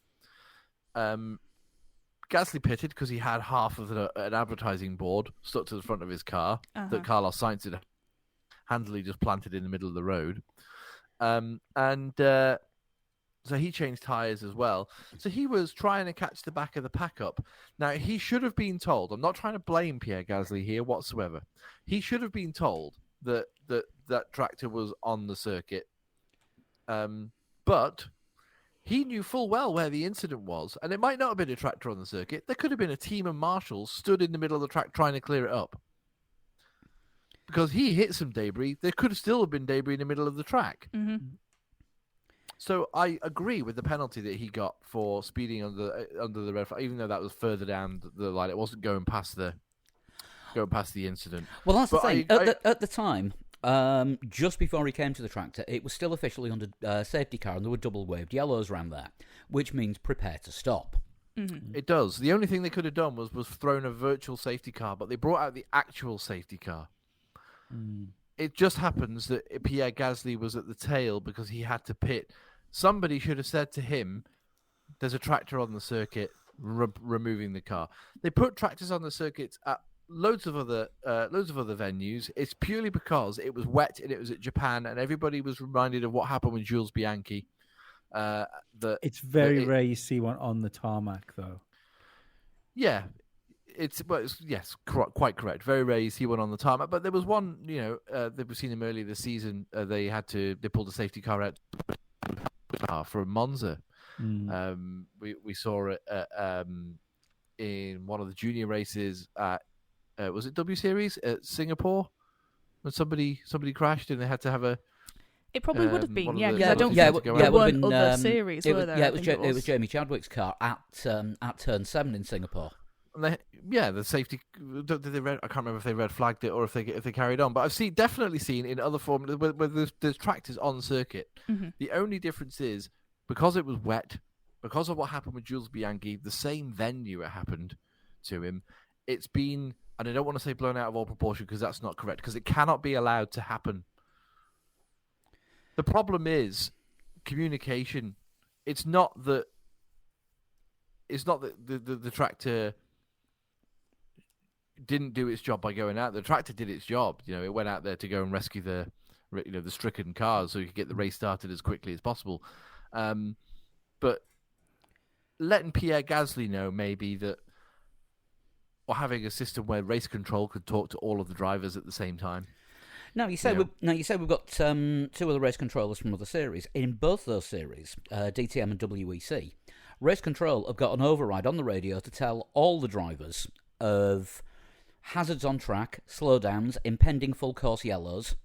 Gasly pitted because he had half of an advertising board stuck to the front of his car that Carlos Sainz had handily just planted in the middle of the road. So he changed tyres as well. So he was trying to catch the back of the pack up. Now, he should have been told, I'm not trying to blame Pierre Gasly here whatsoever. He should have been told that tractor was on the circuit. But he knew full well where the incident was. And it might not have been a tractor on the circuit. There could have been a team of marshals stood in the middle of the track trying to clear it up. Because he hit some debris, there could have still been debris in the middle of the track. So I agree with the penalty that he got for speeding under the red flag, even though that was further down the line. It wasn't going past the incident. Well, that's But the thing. I- At the time, just before he came to the tractor, it was still officially under safety car, and there were double waved yellows around there, which means prepare to stop. It does. The only thing they could have done was thrown a virtual safety car, but they brought out the actual safety car. It just happens that Pierre Gasly was at the tail because he had to pit. Somebody should have said to him, there's a tractor on the circuit, removing the car. They put tractors on the circuits at loads of other venues. It's purely because it was wet and it was at Japan, and everybody was reminded of what happened with Jules Bianchi. It's very rare you see one on the tarmac, though. Yeah. Yes, quite correct. Very rare you see one on the tarmac, but there was one. We've seen him earlier this season. They pulled a safety car out for Monza. We saw it in one of the junior races at was it W Series at Singapore when somebody crashed and they had to have a. It probably would have been, one of yeah. the- Because I don't yeah, think it there would weren't other series, were there? Yeah, I it think was Jamie Chadwick's car at turn 7 in Singapore. And the safety. Did they I can't remember if they red flagged it or if they carried on. But I've definitely seen in other formulas where there's tractors on circuit. The only difference is because it was wet, because of what happened with Jules Bianchi, the same venue it happened to him, it's been, and I don't want to say blown out of all proportion because that's not correct, because it cannot be allowed to happen. The problem is communication. It's not that the tractor didn't do its job by going out. The tractor did its job. It went out there to go and rescue the stricken cars so you could get the race started as quickly as possible. But letting Pierre Gasly know maybe that, or having a system where race control could talk to all of the drivers at the same time. Now you say we've got two other race controllers from other series. In both those series, DTM and WEC, race control have got an override on the radio to tell all the drivers of hazards on track, slowdowns, impending full course yellows,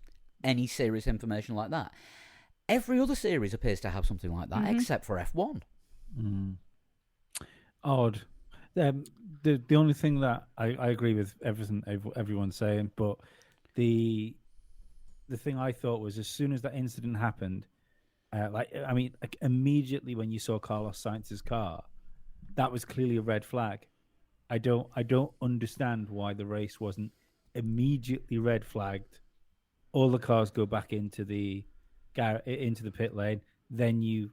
any serious information like that. Every other series appears to have something like that, except for F1. Odd. The only thing that I agree with everything everyone's saying, but the thing I thought was, as soon as that incident happened, immediately when you saw Carlos Sainz's car, that was clearly a red flag. I don't understand why the race wasn't immediately red flagged. All the cars go back into the pit lane. Then you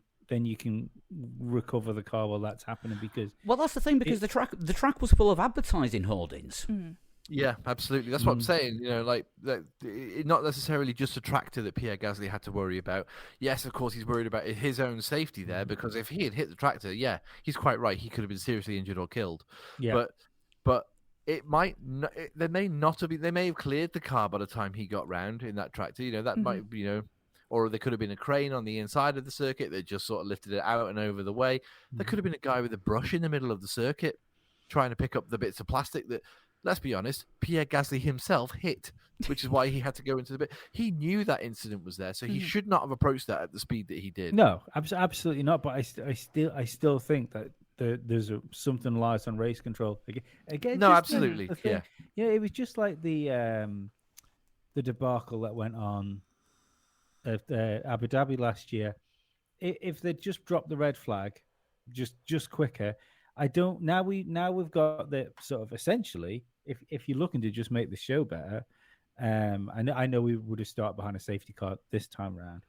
can recover the car while that's happening, because that's the thing, because the track was full of advertising hoardings. Yeah, absolutely. That's what I'm saying. Not necessarily just a tractor that Pierre Gasly had to worry about. Yes, of course, he's worried about his own safety there, because if he had hit the tractor, yeah, he's quite right. He could have been seriously injured or killed. Yeah. But it might. They may not have been. They may have cleared the car by the time he got round in that tractor. That might. Or there could have been a crane on the inside of the circuit that just sort of lifted it out and over the way. There could have been a guy with a brush in the middle of the circuit trying to pick up the bits of plastic that, let's be honest, Pierre Gasly himself hit, which is why he had to go into the bit. He knew that incident was there, so he should not have approached that at the speed that he did. No, absolutely not. But I still think that there's something lies on race control. Again, no, absolutely. Yeah, it was just like the debacle that went on at Abu Dhabi last year. If they just dropped the red flag, just quicker. Now we've got the sort of, essentially, if you're looking to just make the show better, I know we would have started behind a safety car this time around,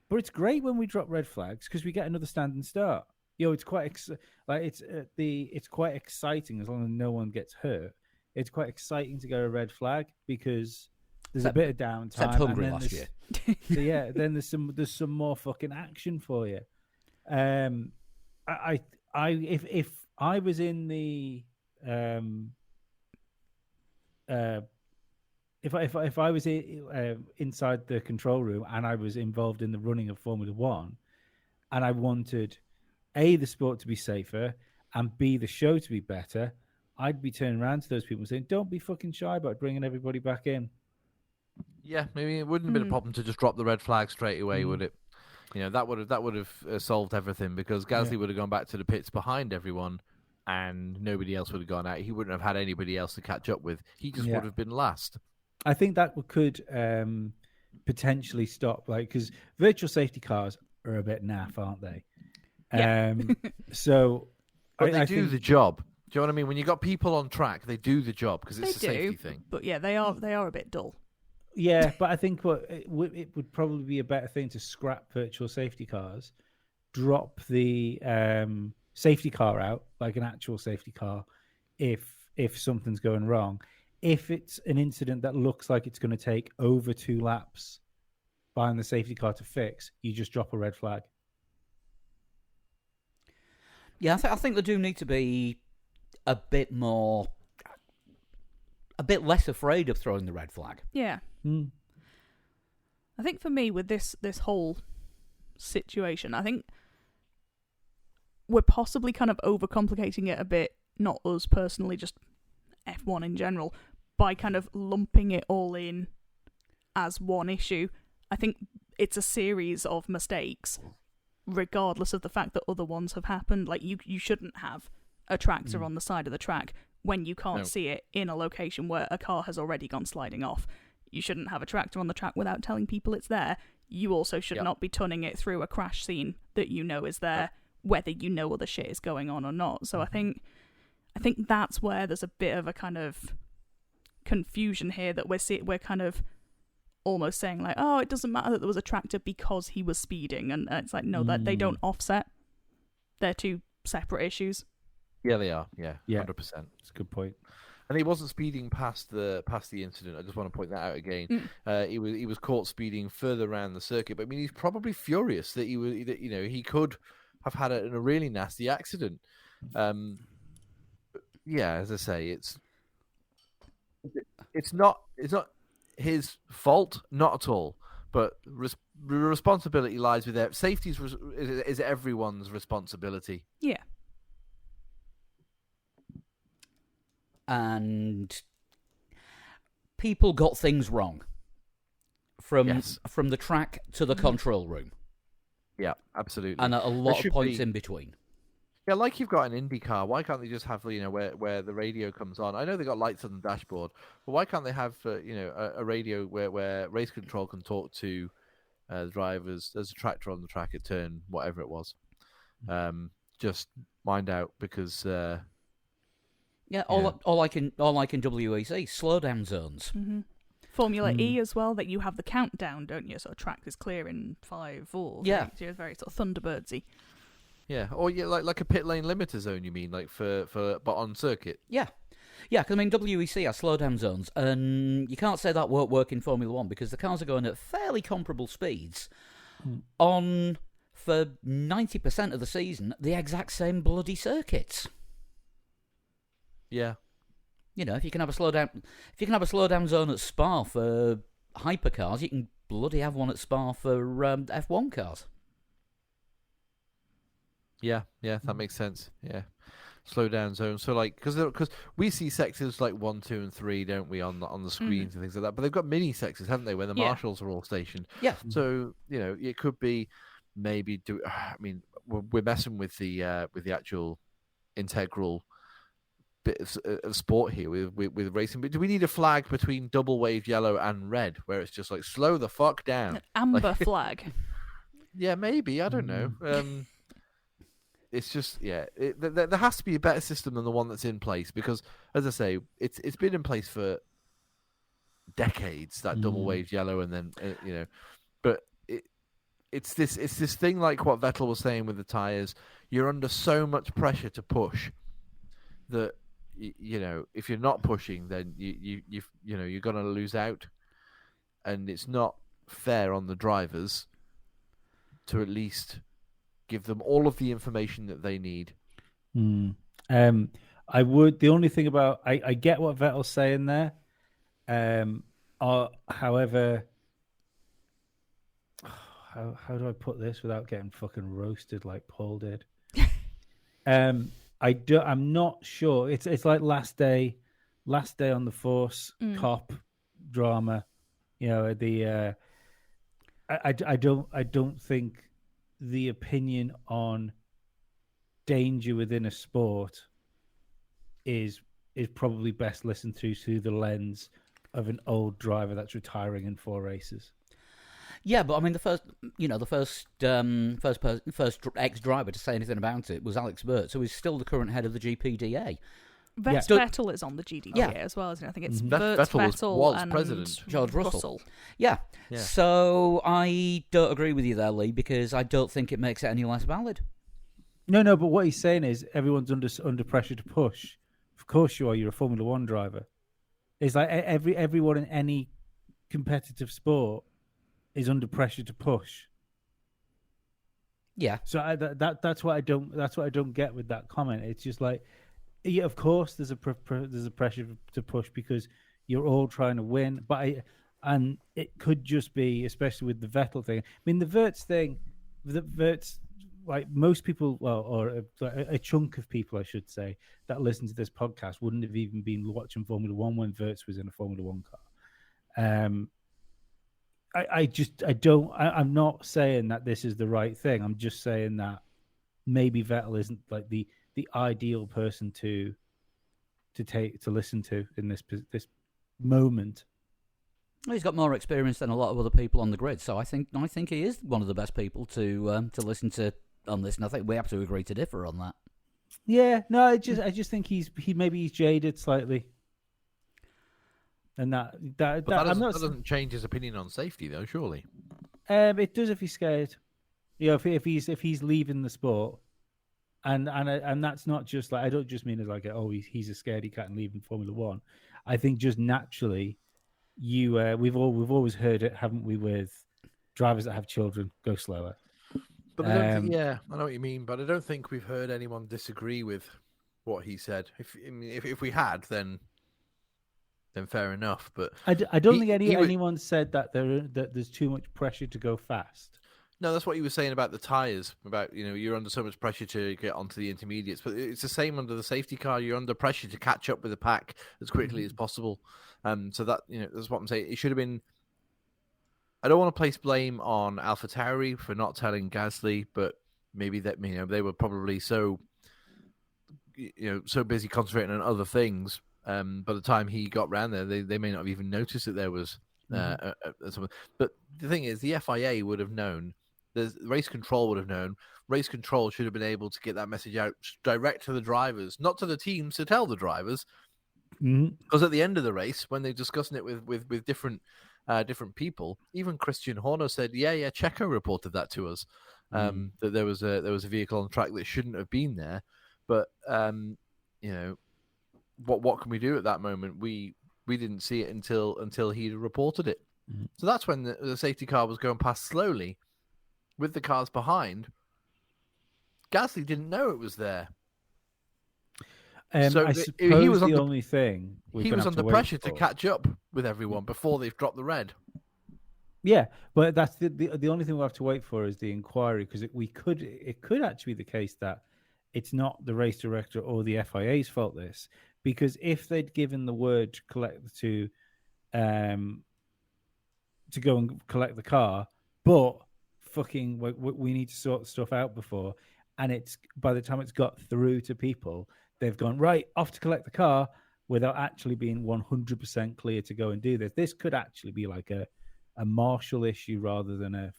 but it's great when we drop red flags because we get another standing start. It's quite it's quite exciting as long as no one gets hurt. It's quite exciting to get a red flag because there's a bit of downtime. Except Hungary last year. So yeah, then there's some more fucking action for you. If I was in the if I was inside the control room and I was involved in the running of Formula One, and I wanted A, the sport to be safer, and B, the show to be better, I'd be turning around to those people and saying, "Don't be fucking shy about bringing everybody back in." Yeah, maybe it wouldn't have been a problem to just drop the red flag straight away, would it? That would have solved everything, because Gasly would have gone back to the pits behind everyone, and nobody else would have gone out. He wouldn't have had anybody else to catch up with. He just would have been last. I think that could potentially stop, because virtual safety cars are a bit naff, aren't they? Yeah. So, but they do the job. Do you know what I mean? When you got people on track, they do the job because it's a safety thing. But yeah, they are a bit dull. Yeah, but I think it would probably be a better thing to scrap virtual safety cars, drop the safety car out, like an actual safety car, if something's going wrong. If it's an incident that looks like it's going to take over 2 laps behind the safety car to fix, you just drop a red flag. Yeah, I think they do need to be a bit less afraid of throwing the red flag. Yeah. I think for me, with this whole situation, I think we're possibly kind of overcomplicating it a bit, not us personally, just F1 in general, by kind of lumping it all in as one issue. I think it's a series of mistakes, regardless of the fact that other ones have happened. Like, you shouldn't have a tractor on the side of the track when you can't see it in a location where a car has already gone sliding off. You shouldn't have a tractor on the track without telling people it's there. You also should not be tunning it through a crash scene that you know is there whether you know other shit is going on or not. So I think that's where there's a bit of a kind of confusion here, that we're kind of almost saying like, oh, it doesn't matter that there was a tractor because he was speeding, and it's like, no, that they don't offset. They're two separate issues. Yeah, they are. Yeah, Yeah. 100%. That's a good point. And he wasn't speeding past the incident. I just want to point that out again. He was caught speeding further around the circuit. But I mean, he's probably furious that he could have had a really nasty accident. Yeah, as I say, it's not his fault, not at all. But responsibility lies with it. Safety is everyone's responsibility. Yeah. And people got things wrong from the track to the control room. Yeah, absolutely. And at a lot of points in between. Yeah, like you've got an Indy car. Why can't they just have where the radio comes on? I know they got lights on the dashboard, but why can't they have a radio where race control can talk to the drivers? There's a tractor on the track at turn whatever it was. Just mind out because. All I can WEC slowdown zones. Mm-hmm. Formula E as well, that you have the countdown, don't you? Sort of track is clear in 5, 4. Yeah, so you're very sort of Thunderbirdsy. Yeah, or like a pit lane limiter zone. You mean like but on circuit? Yeah. Because I mean WEC has slowdown zones, and you can't say that won't work in Formula One because the cars are going at fairly comparable speeds on, for 90% of the season, the exact same bloody Yeah. If you can have a slowdown zone at Spa for hypercars, you can bloody have one at Spa for F1 cars. Yeah, that makes sense. Yeah, slow down zone. So like, because we see sectors like 1, 2, and 3, don't we, on the screens and things like that. But they've got mini sectors, haven't they, where the marshals are all stationed? Yeah. So it could be maybe we're messing with the actual integral bit of sport here with racing. But do we need a flag between double wave yellow and red, where it's just like slow the fuck down? An amber flag. Yeah, maybe. I don't know. It's just there has to be a better system than the one that's in place because, as I say, it's been in place for decades. That double wave yellow, and then but it's this thing like what Vettel was saying with the tires. You're under so much pressure to push that if you're not pushing, then you're gonna lose out, and it's not fair on the drivers to at least give them all of the information that they need. I would. The only thing about I get what Vettel's saying there. However, how do I put this without getting fucking roasted like Paul did? I'm not sure. It's like last day on the Force cop drama. I don't think the opinion on danger within a sport is probably best listened to through the lens of an old driver that's retiring in 4 races. Yeah, but I mean, the first ex-driver to say anything about it was Alex Burt, who is still the current head of the GPDA. Vettel is on the GDDA as well, isn't it? I think it's Vettel was and president. George Russell. Yeah. So I don't agree with you there, Lee, because I don't think it makes it any less valid. No, but what he's saying is everyone's under pressure to push. Of course you are. You're a Formula One driver. It's like everyone in any competitive sport is under pressure to push. Yeah. So that's what I don't get with that comment. It's just like, yeah, of course there's a pressure to push because you're all trying to win, and it could just be, especially with the Vettel thing. I mean, the Wirtz thing, like most people, or a chunk of people, I should say, that listen to this podcast wouldn't have even been watching Formula One when Wirtz was in a Formula One car. I'm not saying that this is the right thing. I'm just saying that maybe Vettel isn't like the ideal person to listen to in this moment. Well, he's got more experience than a lot of other people on the grid, so I think he is one of the best people to listen to on this, and I think we have to agree to differ on that. Yeah, no, I just think he's jaded slightly, and that doesn't change his opinion on safety, though. Surely, it does if he's scared. If he's leaving the sport, and that's not just like, I don't just mean as like, oh, he's a scaredy cat and leaving Formula One. I think just naturally, we've always heard it, haven't we, with drivers that have children, go slower. But I know what you mean. But I don't think we've heard anyone disagree with what he said. If we had, then fair enough. But I don't think anyone said that there's too much pressure to go fast. No, that's what he was saying about the tyres. About, you're under so much pressure to get onto the intermediates. But it's the same under the safety car. You're under pressure to catch up with the pack as quickly as possible. So that that's what I'm saying. It should have been. I don't want to place blame on AlphaTauri for not telling Gasly, but maybe that they were probably so busy concentrating on other things. By the time he got round there, they may not have even noticed that there was something. But the thing is, the FIA would have known. The race control would have known. Race control should have been able to get that message out direct to the drivers, not to the teams to tell the drivers. Because at the end of the race, when they're discussing it with different people, even Christian Horner said, "Yeah, Checo reported that to us, that there was a vehicle on the track that shouldn't have been there." But what can we do at that moment? We didn't see it until he reported it. So that's when the safety car was going past slowly, with the cars behind. Gasly didn't know it was there. So I suppose he was the only thing he was under pressure to catch up with everyone before they've dropped the red. Yeah, but that's the only thing we'll have to wait for is the inquiry, because it could actually be the case that it's not the race director or the FIA's fault. This, because if they'd given the word to go and collect the car, but fucking we need to sort stuff out before, and it's by the time it's got through to people, they've gone right off to collect the car without actually being 100% clear to go and do this. This could actually be like a marshal issue rather than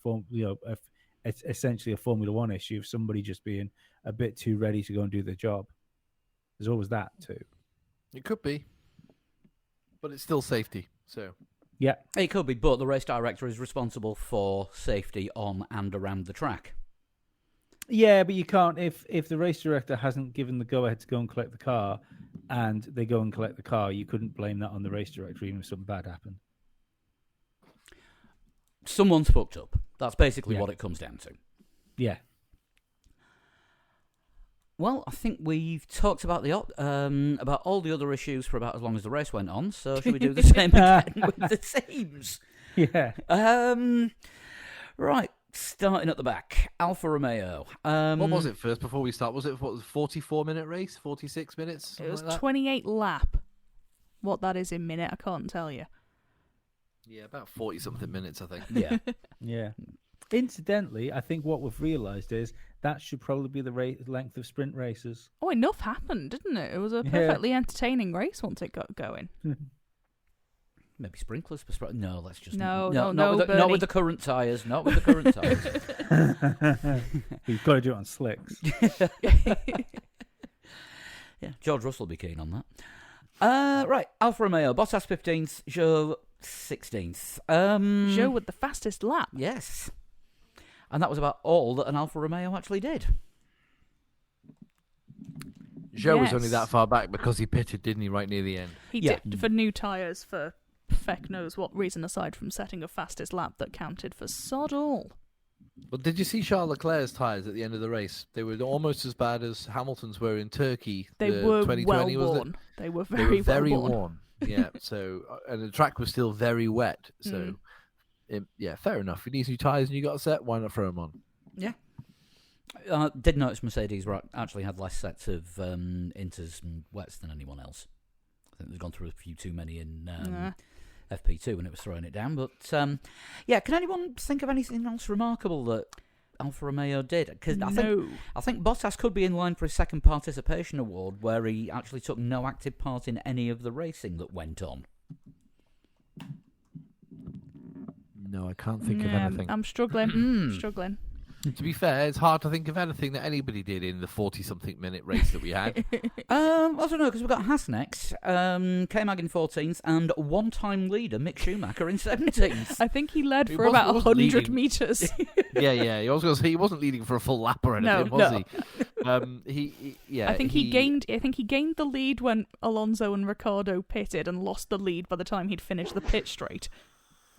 it's essentially a Formula One issue of somebody just being a bit too ready to go and do the job. There's always that too. It could be, but it's still safety. So yeah, it could be. But the race director is responsible for safety on and around the track. Yeah, but you can't if the race director hasn't given the go ahead to go and collect the car, and they go and collect the car, you couldn't blame that on the race director even if something bad happened. Someone's fucked up. That's basically what it comes down to. Yeah. Well, I think we've talked about about all the other issues for about as long as the race went on. So should we do the same again with the teams? Yeah. Right. Starting at the back, Alfa Romeo. What was it first before we start? Was it 44-minute race? 46 minutes? It was like 28 lap. What that is in minute, I can't tell you. Yeah, about 40-something minutes, I think. Yeah. Yeah. Incidentally, I think what we've realised is that should probably be the length of sprint races. Oh, enough happened, didn't it? It was a perfectly entertaining race once it got going. Maybe sprinklers. No, let's just not with the current tyres. Not with the current tyres. You've got to do it on slicks. Yeah, George Russell will be keen on that. Right, Alfa Romeo, Bottas 15th, Zhou 16th. Zhou with the fastest lap. Yes, and that was about all that an Alfa Romeo actually did. Zhou was only that far back because he pitted, didn't he, right near the end? He did, for new tyres for feck knows what reason, aside from setting a fastest lap that counted for sod all. Well, did you see Charles Leclerc's tyres at the end of the race? They were almost as bad as Hamilton's were in Turkey. They were 2020, well worn. They were very well worn. Yeah, so and the track was still very wet. So, fair enough. If you need new tyres and you got a set, why not throw them on? Yeah. Did notice Mercedes actually had less sets of inters and wets than anyone else. I think they've gone through a few too many in FP2 when it was throwing it down. But, can anyone think of anything else remarkable that Alfa Romeo did? Because I think Bottas could be in line for his second participation award, where he actually took no active part in any of the racing that went on. No, I can't think of anything. I'm struggling. Struggling. To be fair, it's hard to think of anything that anybody did in the 40-something minute race that we had. I don't know, because we've got Haas next, K-Mag in 14th, and one-time leader Mick Schumacher in 17th. I think he led He for wasn't- about wasn't 100 leading. metres. Yeah. I was going to say he wasn't leading for a full lap or anything, No, was no. he? I think he gained the lead when Alonso and Ricciardo pitted and lost the lead by the time he'd finished the pit straight.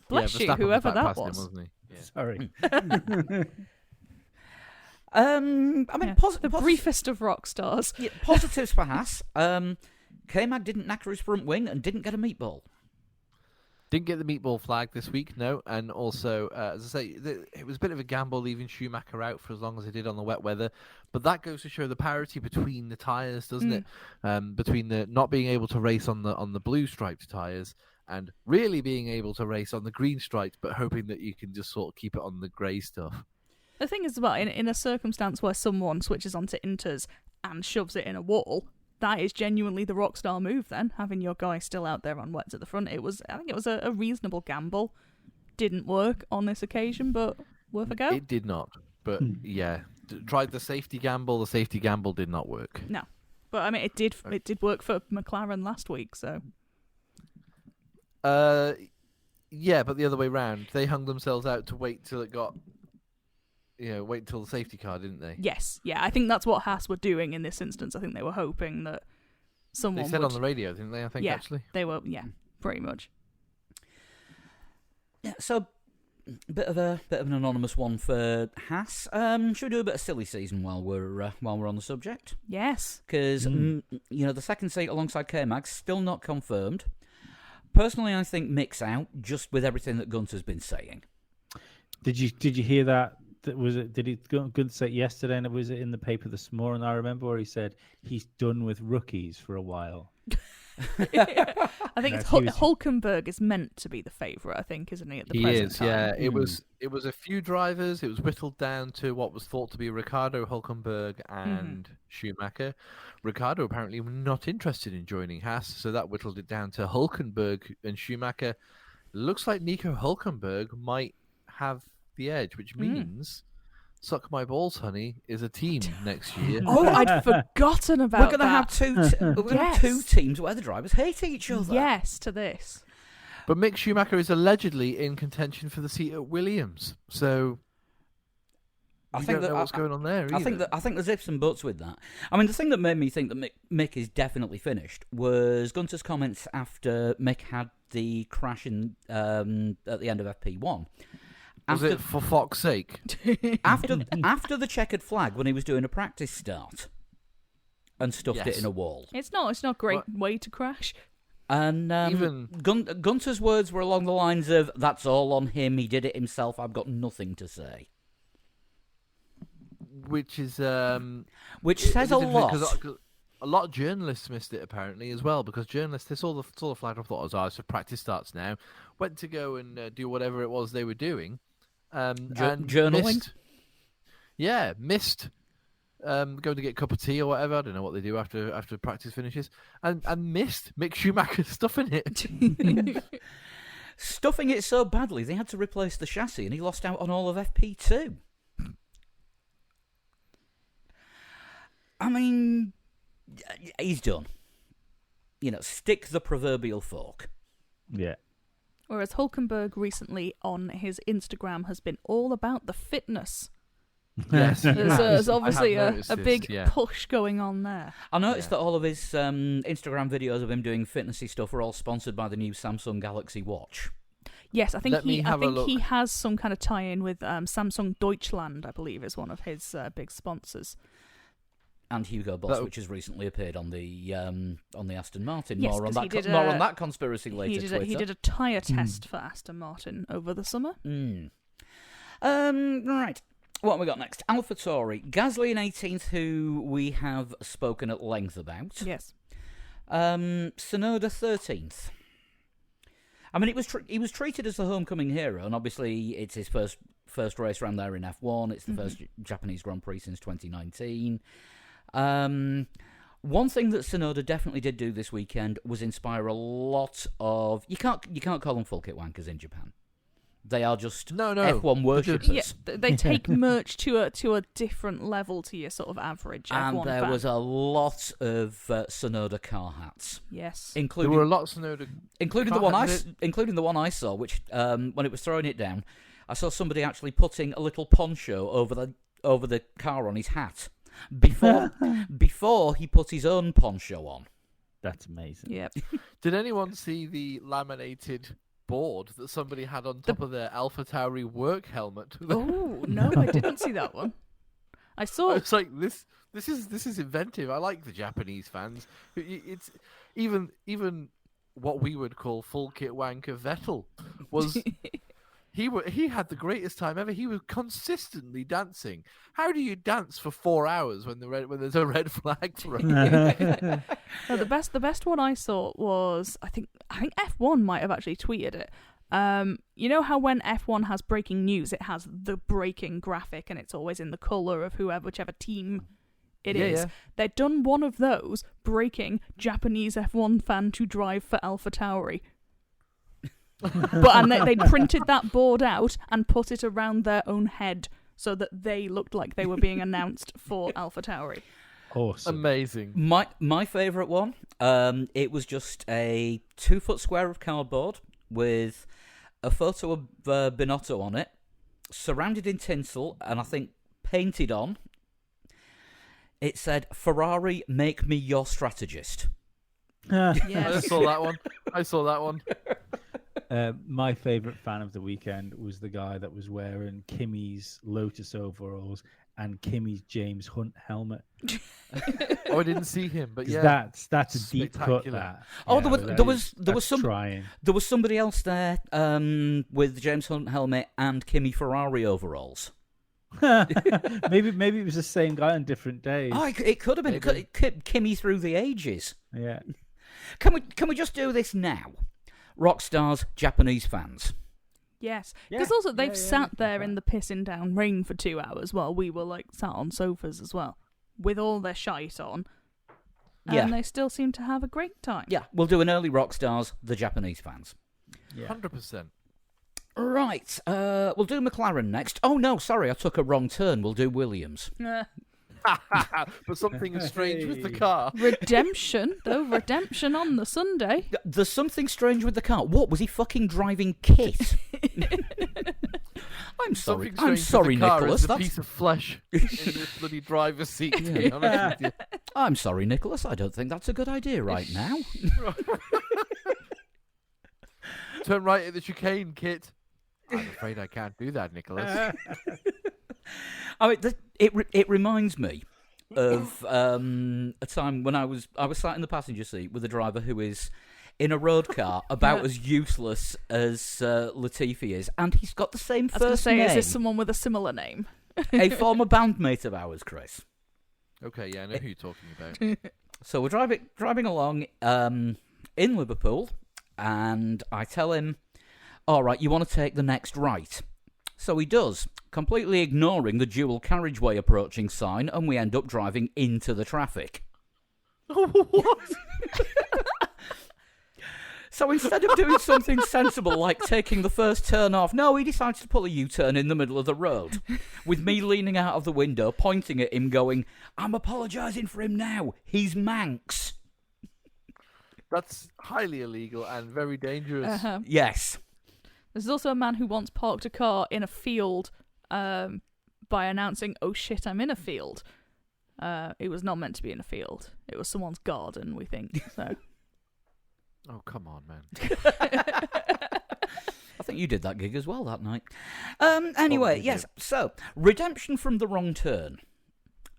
Bless you, Verstappen whoever back that past him, was. wasn't he? Yeah. Sorry. I mean, Yeah, the posi- briefest of rock stars. yeah, positives for Haas. K-Mag didn't knacker his front wing and didn't get a meatball. Didn't get the meatball flag this week, no. And also, as I say, it was a bit of a gamble leaving Schumacher out for as long as he did on the wet weather. But that goes to show the parity between the tyres, doesn't it? Between the not being able to race on the blue striped tyres and really being able to race on the green striped, but hoping that you can just sort of keep it on the grey stuff. The thing is, well, in a circumstance where someone switches onto Inters and shoves it in a wall, that is genuinely the rockstar move. Then having your guy still out there on wets at the front, I think it was a reasonable gamble. Didn't work on this occasion, but worth a go. It did not. But yeah, tried the safety gamble. The safety gamble did not work. No, but I mean, it did work for McLaren last week. So Yeah, but the other way round. They hung themselves out to wait till it got. Wait till the safety car, didn't they? yes, yeah, I think that's what Haas were doing in this instance. I think they were hoping that someone They said would... on the radio, didn't they? I think Yeah. actually. They were, pretty much. Yeah, so bit of an anonymous one for Haas. Should we do a bit of silly season while we're on the subject? Yes. Because the second seat alongside K-Mag still not confirmed. Personally, I think Mick's out just with everything that Gunter's been saying. Did you hear that? Was it? Did he good say yesterday? And was it in the paper this morning? I remember where he said he's done with rookies for a while. I think it's he was- Hulkenberg is meant to be the favourite, I think, isn't he, at the He present is, time? yeah. It was a few drivers. It was whittled down to what was thought to be Ricardo, Hulkenberg, and Schumacher. Ricardo apparently not interested in joining Haas, so that whittled it down to Hulkenberg and Schumacher. Looks like Nico Hulkenberg might have the edge, which means Suck My Balls, Honey is a team next year. Oh, I'd forgotten about We're going to that. have two teams where the drivers hate each other. Yes, to this. But Mick Schumacher is allegedly in contention for the seat at Williams, so I you think don't that know what's going on there either. I think there's ifs and buts with that. I mean, the thing that made me think that Mick is definitely finished was Gunter's comments after Mick had the crash at the end of FP1. Was it for fuck's sake? after the checkered flag when he was doing a practice start and stuffed it Yes. in a wall. It's not a great way to crash. And Gunter's words were along the lines of, "That's all on him. He did it himself. I've got nothing to say." Which is Which says a lot. because a lot of journalists missed it apparently as well, because journalists, they saw the flag and thought, "Oh, so practice starts now." Went to go and do whatever it was they were doing, and journaling? missed going to get a cup of tea or whatever. I don't know what they do after practice finishes, and missed Mick Schumacher stuffing it. Stuffing it so badly, they had to replace the chassis, and he lost out on all of FP2. I mean, he's done. Stick the proverbial fork. Yeah. Whereas Hulkenberg recently on his Instagram has been all about the fitness. Yes, There's obviously I have a noticed big this, yeah. push going on there. I noticed that all of his Instagram videos of him doing fitnessy stuff are all sponsored by the new Samsung Galaxy Watch. Yes, I think Let me have a look. he has some kind of tie-in with Samsung Deutschland, I believe, is one of his big sponsors. And Hugo Boss, which has recently appeared on the Aston Martin. Yes, More on 'cause that. More on that conspiracy later. He did a tyre test for Aston Martin over the summer. Right. What have we got next? AlphaTauri. Gasly in 18th, who we have spoken at length about. Yes. Tsunoda 13th. I mean, he was treated as the homecoming hero, and obviously it's his first race round there in F1. It's the first Japanese Grand Prix since 2019. One thing that Tsunoda definitely did do this weekend was inspire a lot of... You can't call them full kit wankers in Japan. They are just No. F1 worshippers. Yeah, they take merch to a different level to your sort of average And F1 there fan. was a lot of Sonoda car hats, Yes. There including were a lot of Sonoda. including car the one hats. including the one I saw, which when it was throwing it down, I saw somebody actually putting a little poncho over the car on his hat before he put his own poncho on. That's amazing. Yep. Did anyone see the laminated board that somebody had on top of their AlphaTauri work helmet? Oh no, I didn't see that one. I saw. It's like this is inventive. I like the Japanese fans. It's even what we would call full kit wanker Vettel was. He had the greatest time ever. He was consistently dancing. How do you dance for 4 hours when there's a red flag thrown? No, the best one I saw was I think F1 might have actually tweeted it. You know how when F1 has breaking news, it has the breaking graphic and it's always in the colour of whichever team it is. Yeah. They'd done one of those breaking Japanese F1 fan to drive for AlphaTauri. And they printed that board out and put it around their own head so that they looked like they were being announced for AlphaTauri. Awesome. Amazing. My favourite one, it was just a 2-foot square of cardboard with a photo of Binotto on it, surrounded in tinsel, and I think painted on. It said, "Ferrari, make me your strategist." I Yes. saw that one. My favourite fan of the weekend was the guy that was wearing Kimmy's Lotus overalls and Kimmy's James Hunt helmet. Oh, I didn't see him, but 'Cause yeah, that's a deep cut. Spectacular. That. Oh, You know, there was some trying. there was somebody else there with the James Hunt helmet and Kimi Ferrari overalls. maybe it was the same guy on different days. Oh, it could have been. It could Kimi through the ages. Yeah. Can we just do this now? Rockstars, Japanese fans. Yes, Yeah. because also they've Yeah, sat there in the pissing down rain for 2 hours while we were like sat on sofas as well, with all their shite on, and Yeah. they still seem to have a great time. Yeah, we'll do an early Rockstars, the Japanese fans. Yeah. 100%. Right, we'll do McLaren next. Oh no, sorry, I took a wrong turn. We'll do Williams. But something is strange with the Hey. car. Redemption on the Sunday. There's something strange with the car. What was he fucking driving? Kit. I'm sorry. Something I'm strange sorry, with the car Nicholas. is a piece of flesh in this bloody driver's seat. To be honest with you. I'm sorry, Nicholas. I don't think that's a good idea right now. Turn right at the chicane, Kit. I'm afraid I can't do that, Nicholas. I mean, it reminds me of a time when I was sat in the passenger seat with a driver who is in a road car about as useless as Latifi is, and he's got the same I was going to first say, name. is this someone with a similar name? A former bandmate of ours, Chris. Okay, yeah, I know who you're talking about. So we're driving along in Liverpool, and I tell him, "All right, you want to take the next right." So he does, completely ignoring the dual carriageway approaching sign, and we end up driving into the traffic. What? So instead of doing something sensible like taking the first turn off, no, he decides to pull a U-turn in the middle of the road, with me leaning out of the window, pointing at him, going, "I'm apologising for him now. He's Manx." That's highly illegal and very dangerous. Uh-huh. Yes. There's also a man who once parked a car in a field by announcing, "Oh shit, I'm in a field." It was not meant to be in a field. It was someone's garden, we think. So. Oh, come on, man. I think you did that gig as well that night. Anyway, Probably yes. So, redemption from the wrong turn.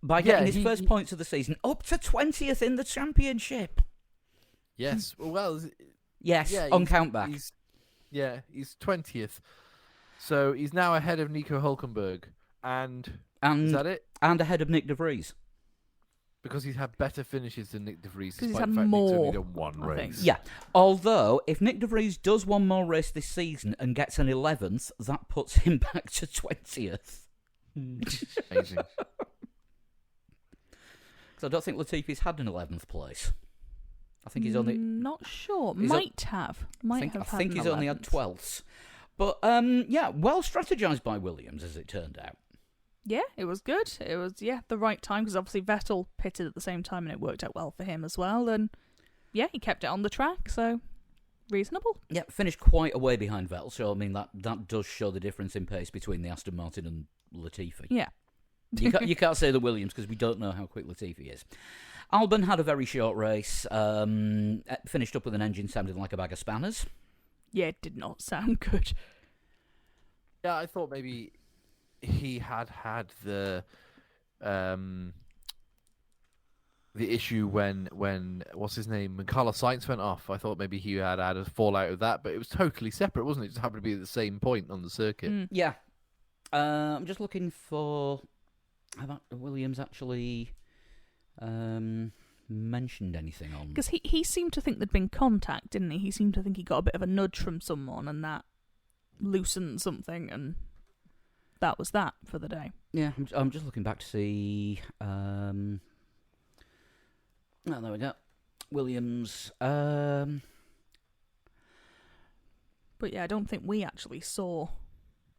By getting his first points of the season, up to 20th in the championship. Yes. Well, Yes, yeah, on countback. He's 20th. So he's now ahead of Nico Hulkenberg. And is And, that it? and ahead of Nick de Vries. Because he's had better finishes than Nick de Vries, 'Cause he's despite had the fact Nick's more, only done one I think. race. Yeah. Although, if Nick de Vries does one more race this season and gets an 11th, that puts him back to 20th. Amazing. Because I don't think Latifi's had an 11th place. I think he's only... Not sure. He's Might have. I think he's only had 12ths. But yeah, well strategized by Williams, as it turned out. Yeah, it was good. It was, the right time, because obviously Vettel pitted at the same time and it worked out well for him as well. And yeah, he kept it on the track, so reasonable. Yeah, finished quite a way behind Vettel, so I mean that does show the difference in pace between the Aston Martin and Latifi. Yeah. You can't say the Williams because we don't know how quick Latifi is. Albon had a very short race, finished up with an engine sounding like a bag of spanners. Yeah, it did not sound good. Yeah, I thought maybe he had the issue when what's his name, when Carlos Sainz went off. I thought maybe he had a fallout of that, but it was totally separate, wasn't it? It just happened to be at the same point on the circuit. Yeah. I'm just looking for... Have Williams actually mentioned anything on... Because he seemed to think there'd been contact, didn't he? He seemed to think he got a bit of a nudge from someone and that loosened something, and that was that for the day. Yeah, I'm just looking back to see... Oh, there we go. Williams... But yeah, I don't think we actually saw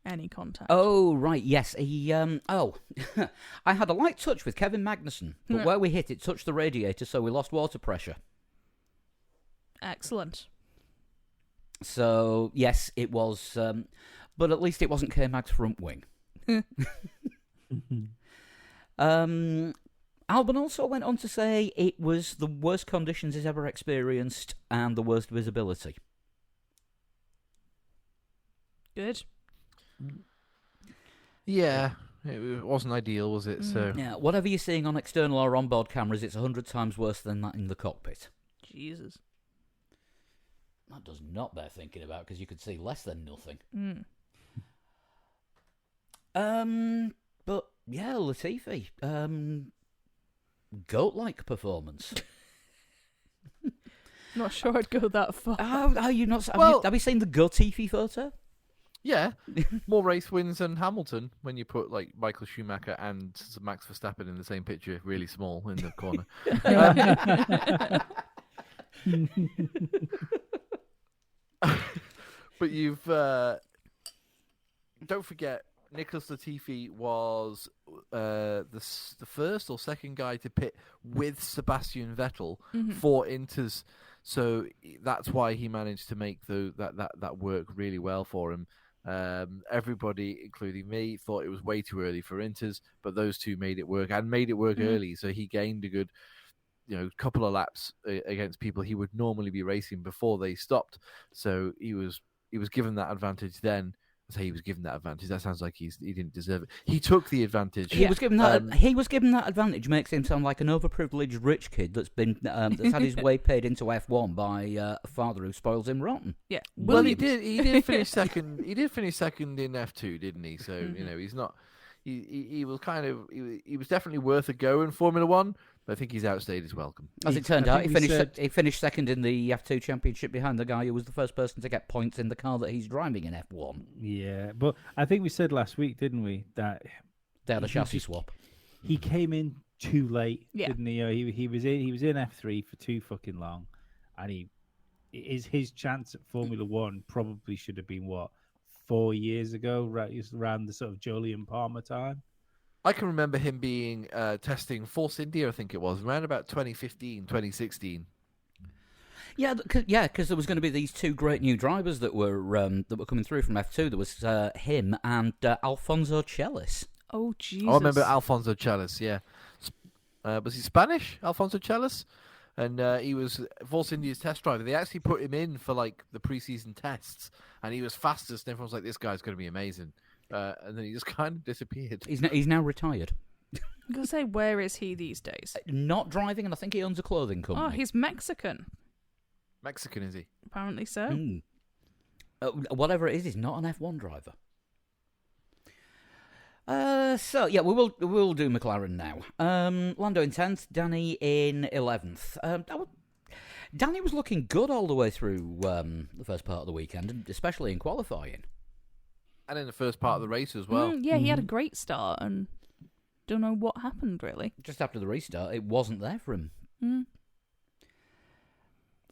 any contact. Oh, right, yes. He, I had a light touch with Kevin Magnussen, but where we hit, it touched the radiator, so we lost water pressure. Excellent. So, yes, it was, but at least it wasn't K-Mag's front wing. Albon also went on to say it was the worst conditions he's ever experienced and the worst visibility. Good. Yeah, it wasn't ideal, was it? So Yeah, whatever you're seeing on external or onboard cameras, it's 100 times worse than that in the cockpit. Jesus. That does not bear thinking about, because you could see less than nothing. But yeah, Latifi, goat-like performance. Not sure I'd go that far. How you not? Have you seen the Goatifi photo? yeah, more race wins than Hamilton when you put like Michael Schumacher and Max Verstappen in the same picture, really small in the corner. But you've don't forget, Nicholas Latifi was the first or second guy to pit with Sebastian Vettel for Inters, so that's why he managed to make that work really well for him. Everybody, including me, thought it was way too early for Inters, but those two made it work and made it work early. So he gained a good, couple of laps against people he would normally be racing before they stopped. So he was given that advantage then. I say he was given that advantage. That sounds like he didn't deserve it. He took the advantage. He was given that. He was given that advantage. Makes him sound like an overprivileged rich kid that's been that's had his way paid into F1 by a father who spoils him rotten. Yeah. Well, he did. He did finish second. He did finish second in F2, didn't he? So he's not. He was he was definitely worth a go in Formula One. But I think he's outstayed his welcome. As it turned out, he finished second in the F2 championship behind the guy who was the first person to get points in the car that he's driving in F1. Yeah, but I think we said last week, didn't we, that they had a chassis swap. He came in too late, Yeah. didn't he? He was in F3 for too fucking long, and his chance at Formula One probably should have been 4 years ago, right? Around the sort of Jolyon Palmer time. I can remember him being testing Force India, I think it was, around about 2015, 2016. Yeah, because there was going to be these two great new drivers that were coming through from F2. There was him and Alfonso Celis. Oh, Jesus. I remember Alfonso Celis, yeah. Was he Spanish, Alfonso Celis? And he was Force India's test driver. They actually put him in for like the preseason tests, and he was fastest, and everyone was like, this guy's going to be amazing. And then he just kind of disappeared. He's now retired. I was going to say, where is he these days? Not driving, and I think he owns a clothing company. Oh, he's Mexican. Mexican, is he? Apparently so. Whatever it is, he's not an F1 driver. So yeah, we will do McLaren now. Lando in 10th, Danny in 11th. Danny was looking good all the way through the first part of the weekend, and especially in qualifying. And in the first part of the race as well. Yeah, he had a great start, and don't know what happened, really. Just after the restart, it wasn't there for him. Mm.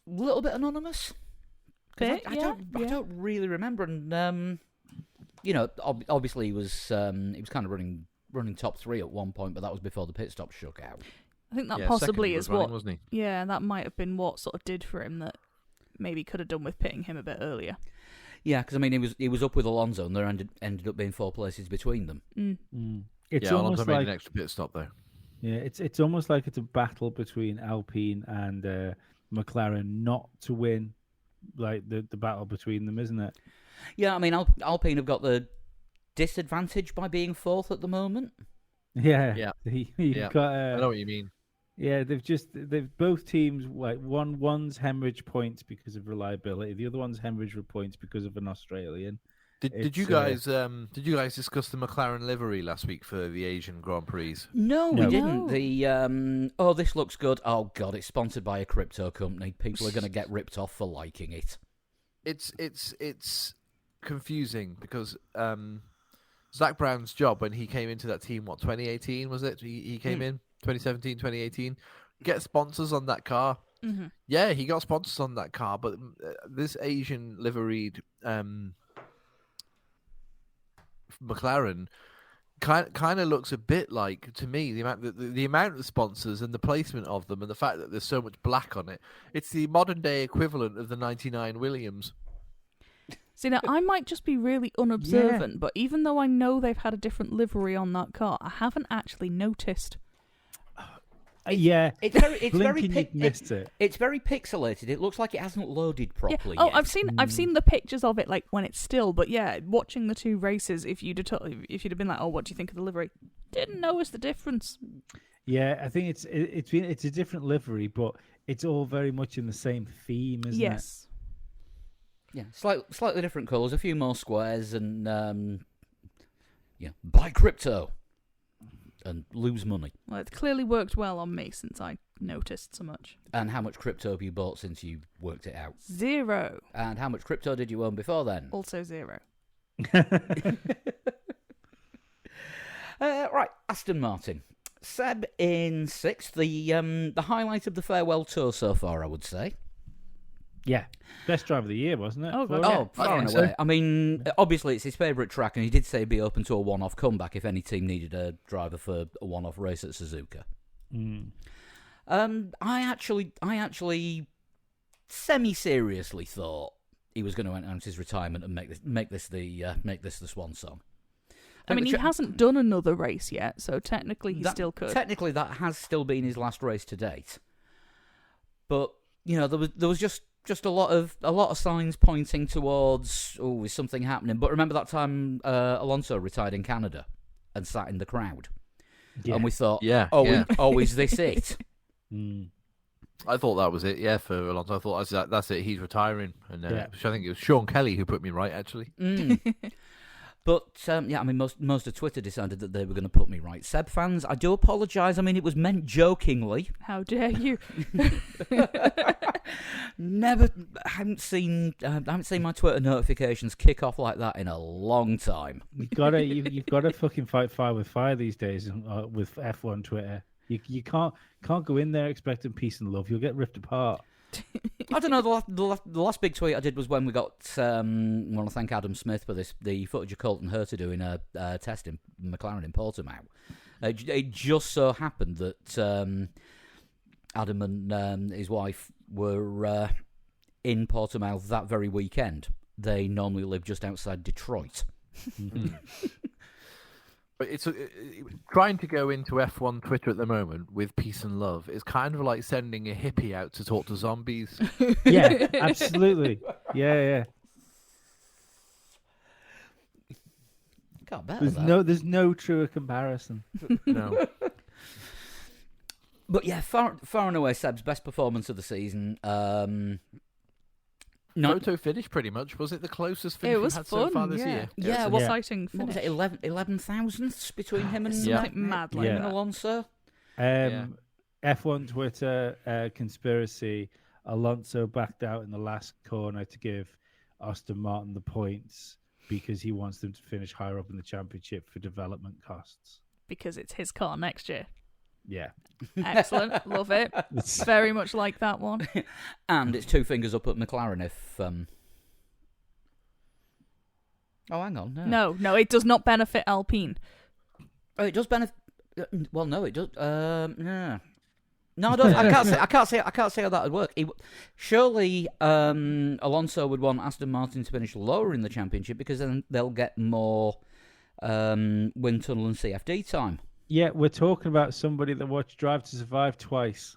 A little bit anonymous. bit. I don't really remember, and obviously he was kind of running top 3 at one point, but that was before the pit stop shook out. I think that Yeah, possibly second is was running, what. wasn't he? Yeah, that might have been what sort of did for him that maybe could have done with pitting him a bit earlier. Yeah, because I mean he was up with Alonso, and there ended up being 4 places between them. It's Alonso almost made like an extra pit stop though. yeah, it's almost like it's a battle between Alpine and McLaren not to win, like the battle between them, isn't it? Yeah, I mean Alpine have got the disadvantage by being 4th at the moment. Yeah, Yeah. You've got. I know what you mean. Yeah, they've both teams like one's hemorrhage points because of reliability, the other one's hemorrhage points because of an Australian. Did you guys discuss the McLaren livery last week for the Asian Grand Prix? No, we No. didn't. The this looks good. Oh god, it's sponsored by a crypto company. People are going to get ripped off for liking it. It's confusing because Zach Brown's job when he came into that team, 2018 was it? He came in 2017, 2018. Get sponsors on that car. Mm-hmm. Yeah, he got sponsors on that car, but this Asian liveried McLaren kind of looks a bit like, to me, the amount of sponsors and the placement of them and the fact that there's so much black on it. It's the modern day equivalent of the 99 Williams. See, now, I might just be really unobservant, but even though I know they've had a different livery on that car, I haven't actually noticed. Yeah, It's very blinking, you'd missed it. It's very pixelated. It looks like it hasn't loaded properly. Yeah. Oh, yet. I've seen the pictures of it like when it's still, but yeah, watching the two races, if you'd have been like, oh, what do you think of the livery? Didn't notice the difference. Yeah, I think it's a different livery, but it's all very much in the same theme, isn't it? Yes. Yeah, slightly different colours, a few more squares, and buy crypto and lose money. Well, it's clearly worked well on me since I noticed so much. And how much crypto have you bought since you worked it out? 0. And how much crypto did you own before then? Also 0. Right, Aston Martin. Seb in 6th. The highlight of the farewell tour so far, I would say. Yeah, best driver of the year, wasn't it? Oh, For God, him? Oh, far and away. I mean, obviously it's his favourite track, and he did say he'd be open to a one-off comeback if any team needed a driver for a one-off race at Suzuka. I actually semi-seriously thought he was going to announce his retirement and make this the swan song. I mean, he hasn't done another race yet, so technically he still could. Technically, that has still been his last race to date. But there was just a lot of signs pointing towards is something happening. But remember that time Alonso retired in Canada and sat in the crowd, and we thought, is this it? I thought that was it. Yeah, for Alonso, I thought that's it. He's retiring, and which I think it was Sean Kelly who put me right actually. But I mean, most of Twitter decided that they were going to put me right. Seb fans, I do apologise. I mean, it was meant jokingly. How dare you? Never, I haven't seen my Twitter notifications kick off like that in a long time. You've got to fucking fight fire with fire these days with F1 Twitter. You can't go in there expecting peace and love. You'll get ripped apart. I don't know. The last big tweet I did was when we got. I want to thank Adam Smith for the footage of Colton Herta doing a test in McLaren in Portimao. It just so happened that Adam and his wife were in Portimao that very weekend. They normally live just outside Detroit. But it's trying to go into F1 Twitter at the moment with peace and love is kind of like sending a hippie out to talk to zombies. Yeah, absolutely. Yeah. Can't better There's no truer comparison. No. But yeah, far and away Seb's best performance of the season. Photo finish, pretty much. Was it the closest finish It was we've had fun, so far this year? Yeah, what exciting What was finish. it, 11 thousandths between him and Something mad like him that. and Alonso? F1 Twitter conspiracy. Alonso backed out in the last corner to give Aston Martin the points because he wants them to finish higher up in the championship for development costs. Because it's his car next year. Yeah. Excellent. Love it. Very much like that one. And it's 2 fingers up at McLaren Oh, hang on. No, it does not benefit Alpine. Oh, it does benefit. Well, no, it does. No. No, I don't. I can't say how that would work. Surely, Alonso would want Aston Martin to finish lower in the championship because then they'll get more wind tunnel and CFD time. Yeah, we're talking about somebody that watched Drive to Survive twice.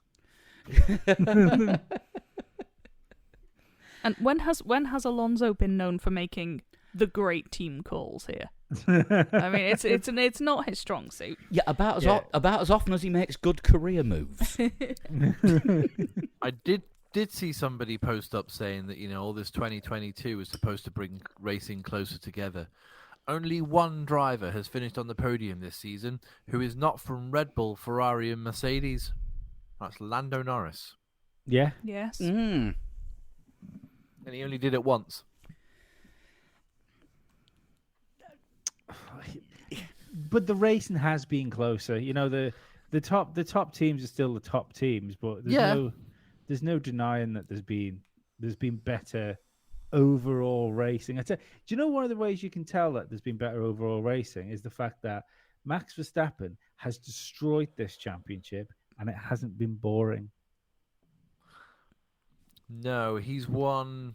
And when has Alonso been known for making the great team calls here? I mean, it's not his strong suit. Yeah, about as often as he makes good career moves. I did see somebody post up saying that all this 2022 is supposed to bring racing closer together. Only one driver has finished on the podium this season who is not from Red Bull, Ferrari, and Mercedes. That's Lando Norris. Yeah. Yes. Mm. And he only did it once. But the racing has been closer. The top teams are still the top teams, but there's no denying that there's been better overall racing. Do you know one of the ways you can tell that there's been better overall racing is the fact that Max Verstappen has destroyed this championship and it hasn't been boring. No, he's won.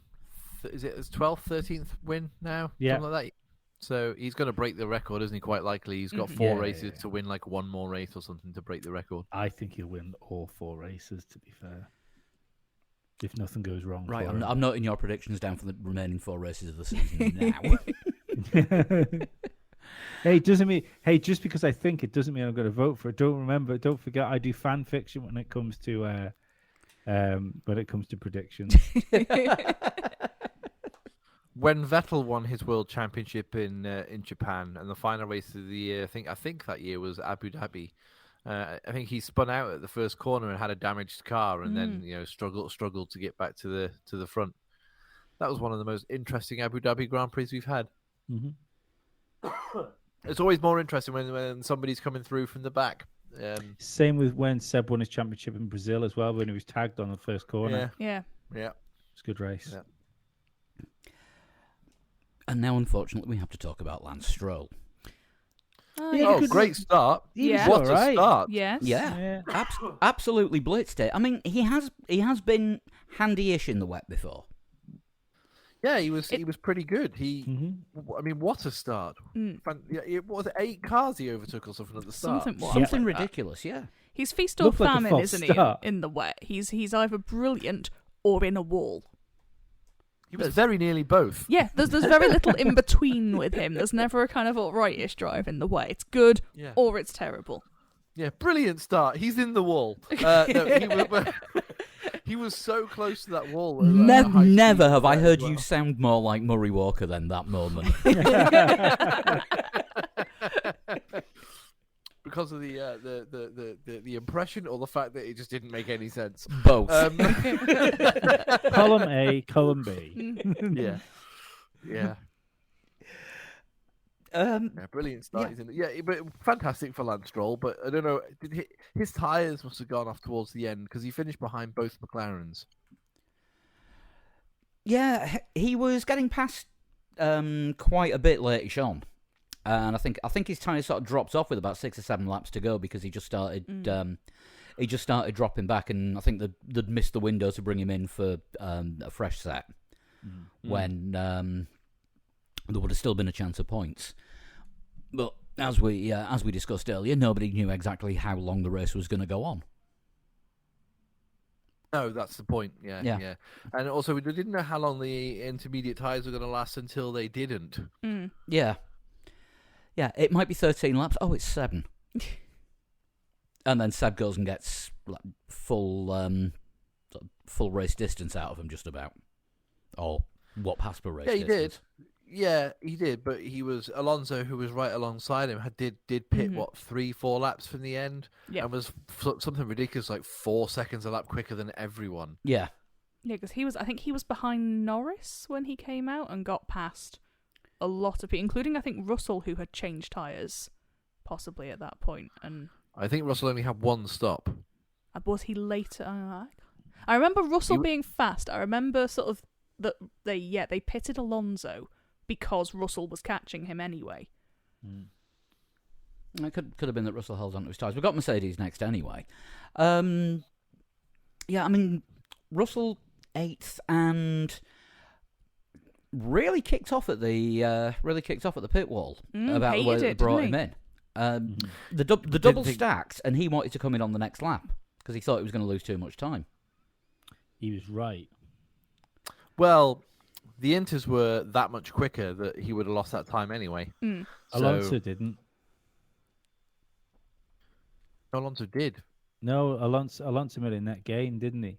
Is it his 12th, 13th win now? Yeah. Something like that. So he's going to break the record, isn't he? Quite likely. He's got four races to win, like one more race or something to break the record. I think he'll win all 4 races, to be fair. If nothing goes wrong. Right, for him. I'm noting your predictions down for the remaining 4 races of the season now. Hey, just because I think it doesn't mean I'm going to vote for it. Don't forget, I do fan fiction when it comes to predictions. When Vettel won his world championship in Japan, and the final race of the year, I think that year was Abu Dhabi. I think he spun out at the first corner and had a damaged car, and then struggled to get back to the front. That was one of the most interesting Abu Dhabi Grand Prix we've had. Mm-hmm. It's always more interesting when somebody's coming through from the back. Same with when Seb won his championship in Brazil as well, when he was tagged on the first corner. Yeah. It's a good race. Yeah. And now, unfortunately, we have to talk about Lance Stroll. Great start. Yeah. What a start. Yes. Yeah. Absolutely blitzed it. I mean, he has been handy-ish in the wet before. Yeah, he was pretty good. I mean, what a start! It was 8 cars he overtook or something at the start. Something ridiculous. Yeah. He's feast or famine, false isn't start. he? In the wet, he's either brilliant or in a wall. He was very nearly both. Yeah, there's very little in between with him. There's never a kind of alright-ish drive in the wet. It's good or it's terrible. Yeah, brilliant start. He's in the wall. He was so close to that wall. Never have I heard you sound more like Murray Walker than that moment. Because of the impression or the fact that it just didn't make any sense. Both. Column A, column B. Yeah. Brilliant start. But fantastic for Lance Stroll. But I don't know, his tyres must have gone off towards the end because he finished behind both McLarens. Yeah, he was getting past quite a bit late on, and I think his tyres sort of dropped off with about 6 or 7 laps to go because he just started dropping back, and I think they'd missed the window to bring him in for a fresh set when there would have still been a chance of points. But as we discussed earlier, nobody knew exactly how long the race was going to go on. No, that's the point. Yeah. And also, we didn't know how long the intermediate tyres were going to last until they didn't. Yeah, it might be 13 laps. Oh, it's 7. And then Seb goes and gets full race distance out of him, just about. Or what passed per race distance. He did. Yeah, he did, but he was Alonso, who was right alongside him, did pit 3-4 laps from the end, and was something ridiculous, like 4 seconds a lap quicker than everyone. Yeah, because I think he was behind Norris when he came out and got past a lot of people, including I think Russell, who had changed tyres, possibly at that point. And I think Russell only had 1 stop. Was he later? I remember Russell being fast. I remember sort of that they pitted Alonso because Russell was catching him anyway. It could have been that Russell held on to his tyres. We've got Mercedes next anyway. Yeah, I mean, Russell 8th and really kicked off at the pit wall about the way that they brought him in. The double stacked, and he wanted to come in on the next lap because he thought he was going to lose too much time. He was right. Well, the Inters were that much quicker that he would have lost that time anyway. Alonso didn't. Alonso did. No, Alonso made a net gain, didn't he?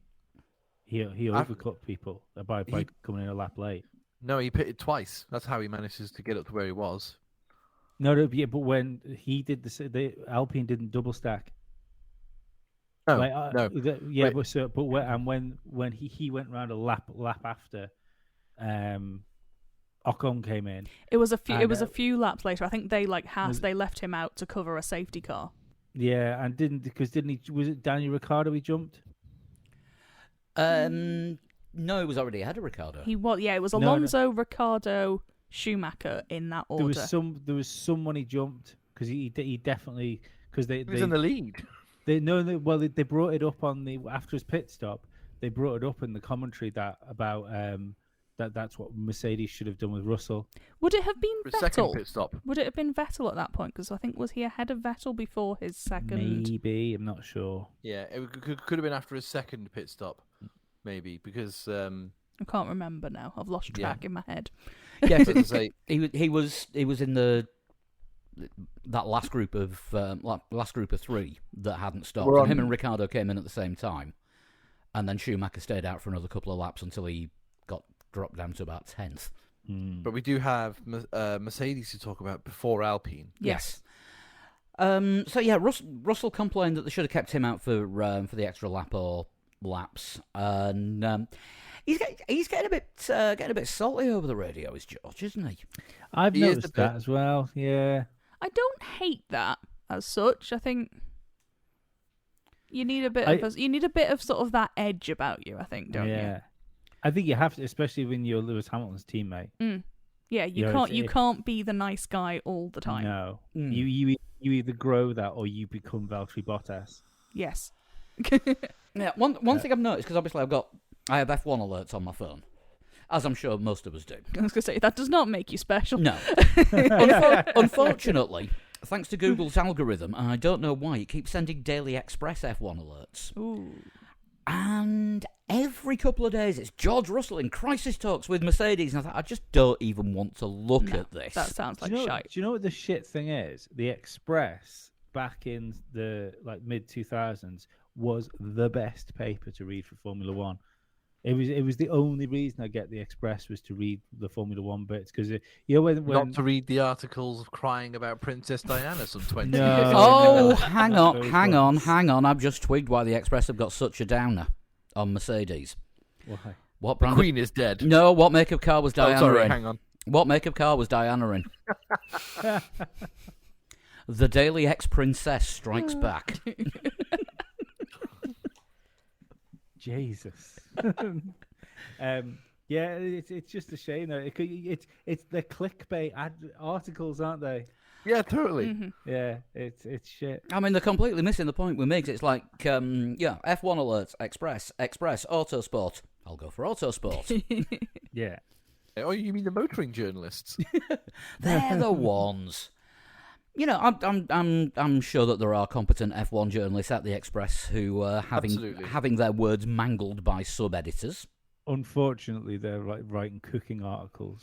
He overcut people by coming in a lap late. No, he pitted twice. That's how he manages to get up to where he was. No, but when he did the Alpine didn't double stack. No, no. Yeah, Wait. but when he went round a lap after, Ocon came in. It was a few laps later. I think they they left him out to cover a safety car. Yeah, and didn't he? Was it Daniel Ricciardo he jumped? No, he was already ahead of Ricciardo. It was Alonso, Ricciardo, Schumacher in that order. There was someone he jumped because he definitely because he was in the lead. They brought it up after his pit stop. They brought it up in the commentary that's what Mercedes should have done with Russell. Would it have been For Vettel? Second pit stop. Would it have been Vettel at that point? Because I think was he ahead of Vettel before his second? Maybe, I'm not sure. Yeah, it could have been after his second pit stop, maybe because I can't remember now. I've lost track in my head. Yeah, he was in that last group of 3 that hadn't stopped. And him and Ricciardo came in at the same time, and then Schumacher stayed out for another couple of laps until he got dropped down to about 10th. But we do have Mercedes to talk about before Alpine. Yes. So yeah, Russell complained that they should have kept him out for the extra lap or laps, and he's getting a bit salty over the radio, is George, isn't he? I've noticed that as well. Yeah, I don't hate that as such. I think you need a bit of sort of that edge about you. I think, don't you? Yeah, I think you have to, especially when you're Lewis Hamilton's teammate. Yeah, you can't be the nice guy all the time. No, you either grow that or you become Valtteri Bottas. Yes. Yeah, one thing I've noticed, because obviously I have F1 alerts on my phone, as I'm sure most of us do. I was going to say, that does not make you special. No. Unfortunately, thanks to Google's algorithm, I don't know why, it keeps sending Daily Express F1 alerts. Ooh. And every couple of days, it's George Russell in crisis talks with Mercedes, and I thought, I just don't even want to look at this. That sounds like shite. Do you know what the shit thing is? The Express, back in the mid-2000s, was the best paper to read for Formula One. It was the only reason I get the Express was to read the Formula One bits because when not to read the articles crying about Princess Diana some 20 years ago. Oh, hang on! I've just twigged why the Express have got such a downer on Mercedes. Why? What brand? The Queen is dead. No, what make of car was Diana in? Hang on. What make of car was Diana in? The Daily X Princess strikes back. Jesus. Yeah, it's just a shame though. It's the clickbait articles, aren't they? Yeah, totally. Mm-hmm. Yeah, it's shit. I mean, they're completely missing the point with Migs. It's like, F1 alerts, Express, Autosport. I'll go for Autosport. Yeah. Oh, you mean the motoring journalists? They're the ones. You know, I'm sure that there are competent F1 journalists at the Express who are having their words mangled by sub-editors. Unfortunately, they're writing cooking articles.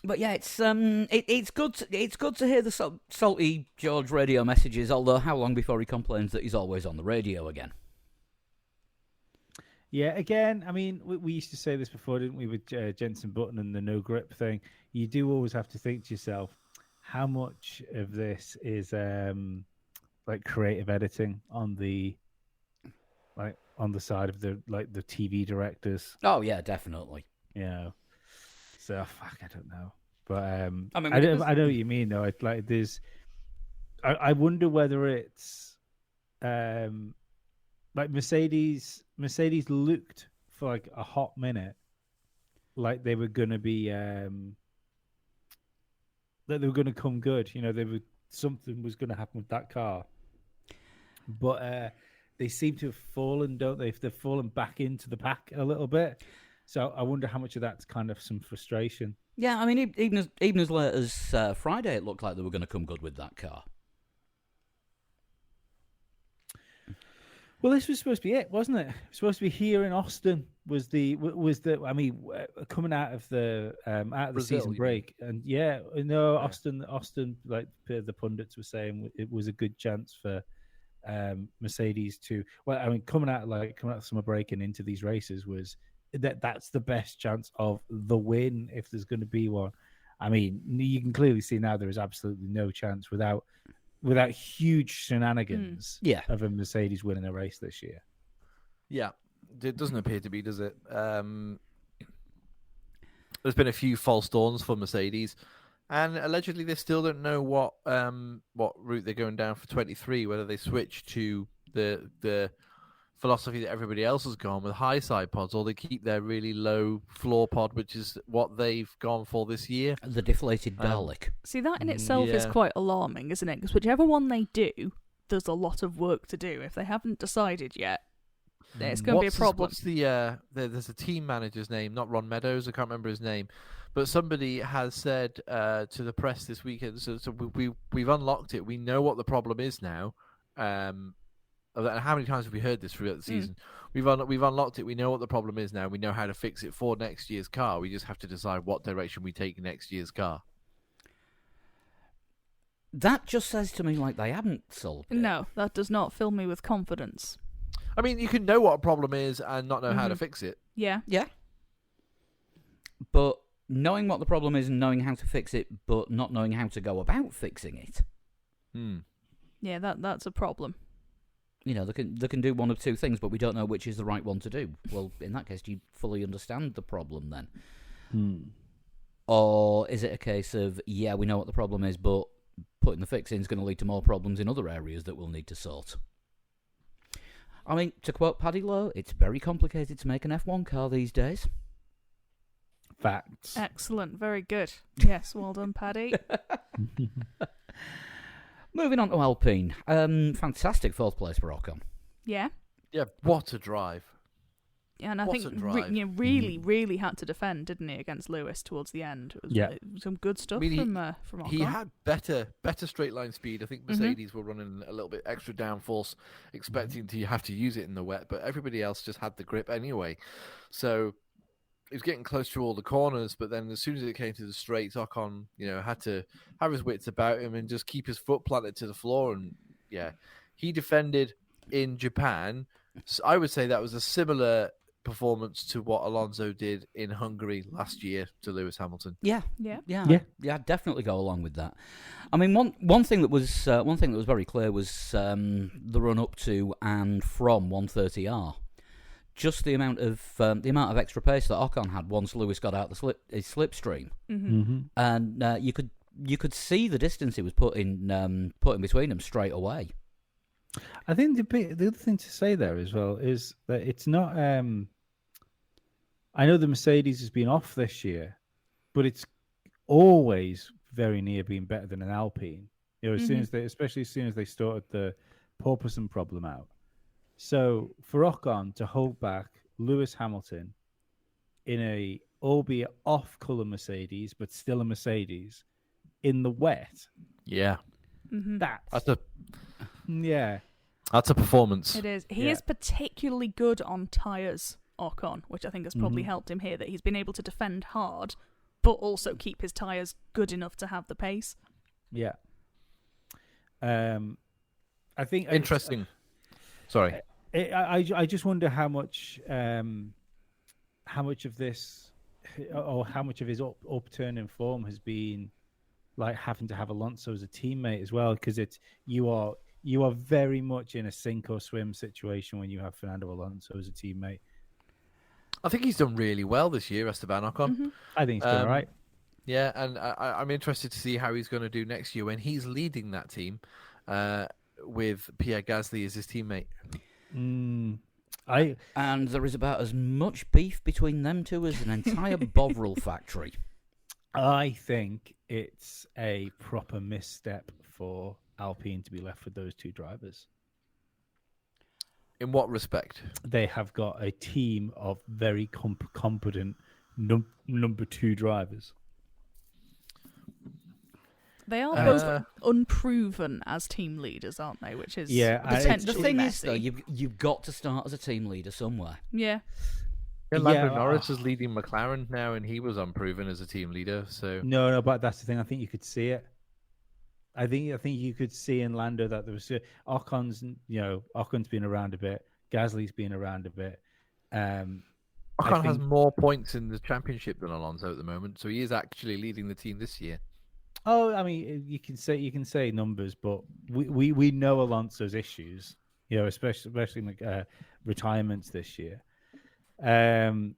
But yeah, it's good. It's good to hear the salty George radio messages. Although, how long before he complains that he's always on the radio again? Yeah, again, I mean, we used to say this before, didn't we, with Jenson Button and the no grip thing. You do always have to think to yourself, how much of this is creative editing on the side of the TV directors? Oh yeah, definitely. Yeah. So fuck, I don't know, but I mean, I know what you mean though. It's like there's, I wonder whether it's Mercedes looked for like a hot minute like they were going to be that they were going to come good. Something was going to happen with that car, but they seem to have fallen, don't they? If they've fallen back into the pack a little bit, so I wonder how much of that's kind of some frustration. Yeah, I mean, even as late as Friday, it looked like they were going to come good with that car. Well, this was supposed to be it, wasn't it? It was supposed to be here in Austin. Was the I mean, coming out of the Brazil, season you break, and Austin, like the pundits were saying, it was a good chance for Mercedes to. Well, I mean, coming out of summer break and into these races was that's the best chance of the win if there's going to be one. I mean, you can clearly see now there is absolutely no chance without huge shenanigans of a Mercedes winning a race this year. Yeah, it doesn't appear to be, does it? There's been a few false dawns for Mercedes, and allegedly they still don't know what route they're going down for 23, whether they switch to the philosophy that everybody else has gone with high side pods, or they keep their really low floor pod, which is what they've gone for this year. The deflated Dalek. See, that in itself is quite alarming, isn't it? Because whichever one they do, there's a lot of work to do. If they haven't decided yet, it's going to be a problem. What's there's a team manager's name, not Ron Meadows, I can't remember his name, but somebody has said to the press this weekend, so we've unlocked it. We know what the problem is now. And how many times have we heard this throughout the season? We've unlocked it. We know what the problem is now. We know how to fix it for next year's car. We just have to decide what direction we take next year's car. That just says to me like they haven't solved it. No, that does not fill me with confidence. I mean, you can know what a problem is and not know how to fix it. Yeah. Yeah. But knowing what the problem is and knowing how to fix it, but not knowing how to go about fixing it. Yeah, that's a problem. They can do one of two things, but we don't know which is the right one to do. Well, in that case, do you fully understand the problem then? Or is it a case of, we know what the problem is, but putting the fix in is going to lead to more problems in other areas that we'll need to sort? I mean, to quote Paddy Lowe, it's very complicated to make an F1 car these days. Facts. Excellent. Very good. Yes, well done, Paddy. Moving on to Alpine. Fantastic fourth place for Ocon. Yeah. Yeah, what a drive. Yeah, and I What think a drive. really had to defend, didn't he, against Lewis towards the end? It was some good stuff from Ocon. He had better straight line speed. I think Mercedes were running a little bit extra downforce, expecting to have to use it in the wet, but everybody else just had the grip anyway. So he was getting close to all the corners, but then as soon as it came to the straights, Ocon, had to have his wits about him and just keep his foot planted to the floor. And he defended in Japan. So I would say that was a similar performance to what Alonso did in Hungary last year to Lewis Hamilton. Yeah, I'd definitely go along with that. I mean, one thing that was very clear was the run up to and from 130R. Just the amount of extra pace that Ocon had once Lewis got out his slipstream, and you could see the distance he was putting between them straight away. I think the other thing to say there as well is that it's not. I know the Mercedes has been off this year, but it's always very near being better than an Alpine. Especially as soon as they sorted the porpoising problem out. So for Ocon to hold back Lewis Hamilton in a albeit off-color Mercedes, but still a Mercedes in the wet, that's a performance. It is. He is particularly good on tyres, Ocon, which I think has probably helped him here. That he's been able to defend hard, but also keep his tyres good enough to have the pace. Yeah. I think Interesting. Sorry. I just wonder how much of this, or how much of his upturn in form has been like having to have Alonso as a teammate as well, because you are very much in a sink or swim situation when you have Fernando Alonso as a teammate. I think he's done really well this year, Esteban Ocon. I think he's done all right. Yeah, and I'm interested to see how he's going to do next year when he's leading that team with Pierre Gasly as his teammate. And there is about as much beef between them two as an entire Bovril factory. I think it's a proper misstep for Alpine to be left with those two drivers. In what respect? They have got a team of very competent number two drivers. They are both unproven as team leaders, aren't they? Which is potentially the thing messy. is, though, you've got to start as a team leader somewhere. Yeah. Lando Norris is leading McLaren now, and he was unproven as a team leader. So no, but that's the thing. I think you could see it. I think you could see in Lando that there was Ocon's been around a bit, Gasly's been around a bit. Ocon has more points in the championship than Alonso at the moment, so he is actually leading the team this year. Oh, I mean, you can say numbers, but we know Alonso's issues, especially like retirements this year. I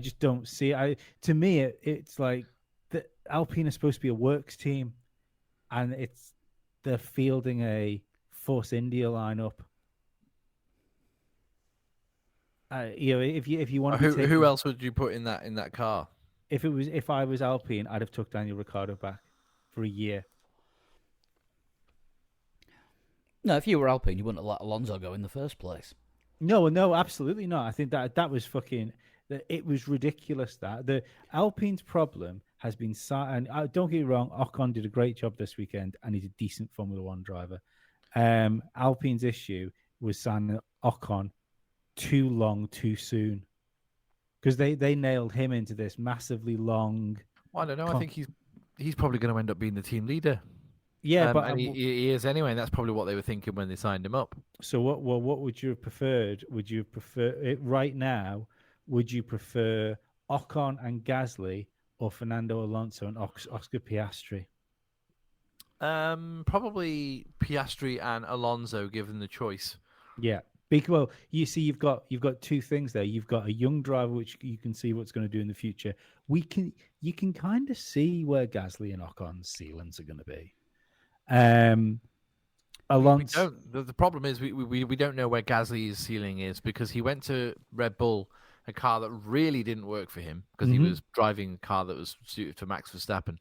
just don't see it. To me, it's like the Alpine is supposed to be a works team, and they're fielding a Force India lineup. If you want to, who else would you put in that car? If I was Alpine, I'd have took Daniel Ricciardo back for a year. No, if you were Alpine, you wouldn't have let Alonso go in the first place. No, absolutely not. I think that was fucking. It was ridiculous. That the Alpine's problem has been, and don't get me wrong, Ocon did a great job this weekend, and he's a decent Formula One driver. Alpine's issue was signing Ocon too long, too soon. Because they nailed him into this massively long. Well, I don't know. I think he's probably going to end up being the team leader. Yeah, but and he is anyway. And that's probably what they were thinking when they signed him up. So what would you have preferred? Would you prefer it right now? Would you prefer Ocon and Gasly or Fernando Alonso and Oscar Piastri? Probably Piastri and Alonso, given the choice. Yeah. Well, you see, you've got two things there. You've got a young driver, which you can see what's going to do in the future. You can kind of see where Gasly and Ocon's ceilings are going to be. Alonso. The problem is we don't know where Gasly's ceiling is because he went to Red Bull, a car that really didn't work for him because he was driving a car that was suited for Max Verstappen.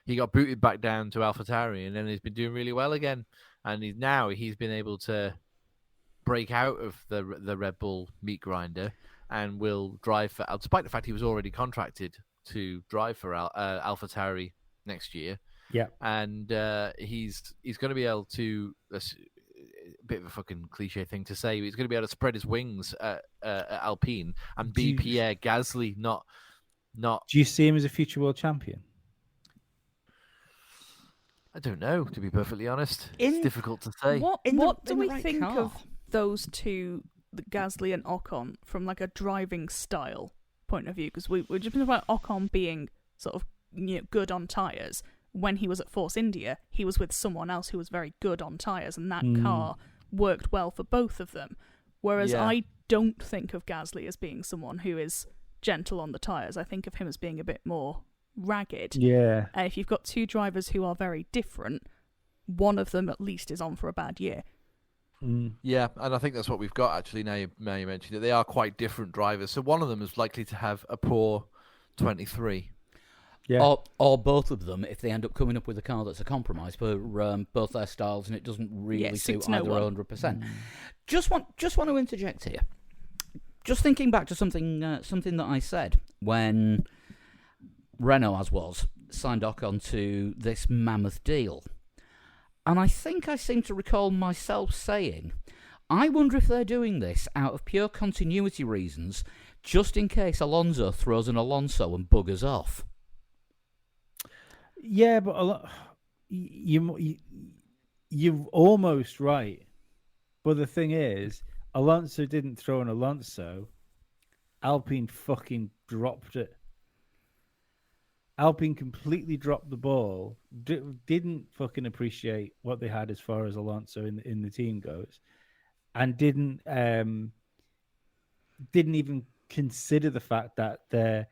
He got booted back down to AlphaTauri, and then he's been doing really well again. And he's been able to break out of the Red Bull meat grinder and will drive for, despite the fact he was already contracted to drive for AlphaTauri next year. Yeah, and he's going to be able to. A bit of a fucking cliche thing to say, but he's going to be able to spread his wings at Alpine and be Pierre Gasly. Not. Do you see him as a future world champion? I don't know, to be perfectly honest. It's difficult to say. What do we think of those two, Gasly and Ocon, from like a driving style point of view? Because we're just talking about Ocon being sort of good on tyres. When he was at Force India, he was with someone else who was very good on tyres, and that car worked well for both of them. Whereas I don't think of Gasly as being someone who is gentle on the tyres. I think of him as being a bit more ragged. Yeah. And if you've got two drivers who are very different, one of them at least is on for a bad year. Yeah, and I think that's what we've got, actually, now you mentioned it. They are quite different drivers. So one of them is likely to have a poor 23. Yeah. Or both of them, if they end up coming up with a car that's a compromise for both their styles and it doesn't really suit either 100%. Just want to interject here. Just thinking back to something that I said when Renault, signed Ocon to this mammoth deal. And I think I seem to recall myself saying, I wonder if they're doing this out of pure continuity reasons, just in case Alonso throws an Alonso and buggers off. Yeah, but you're almost right. But the thing is, Alonso didn't throw an Alonso. Alpine fucking dropped it. Alpine completely dropped the ball. Didn't fucking appreciate what they had as far as Alonso in the team goes, and didn't even consider the fact that the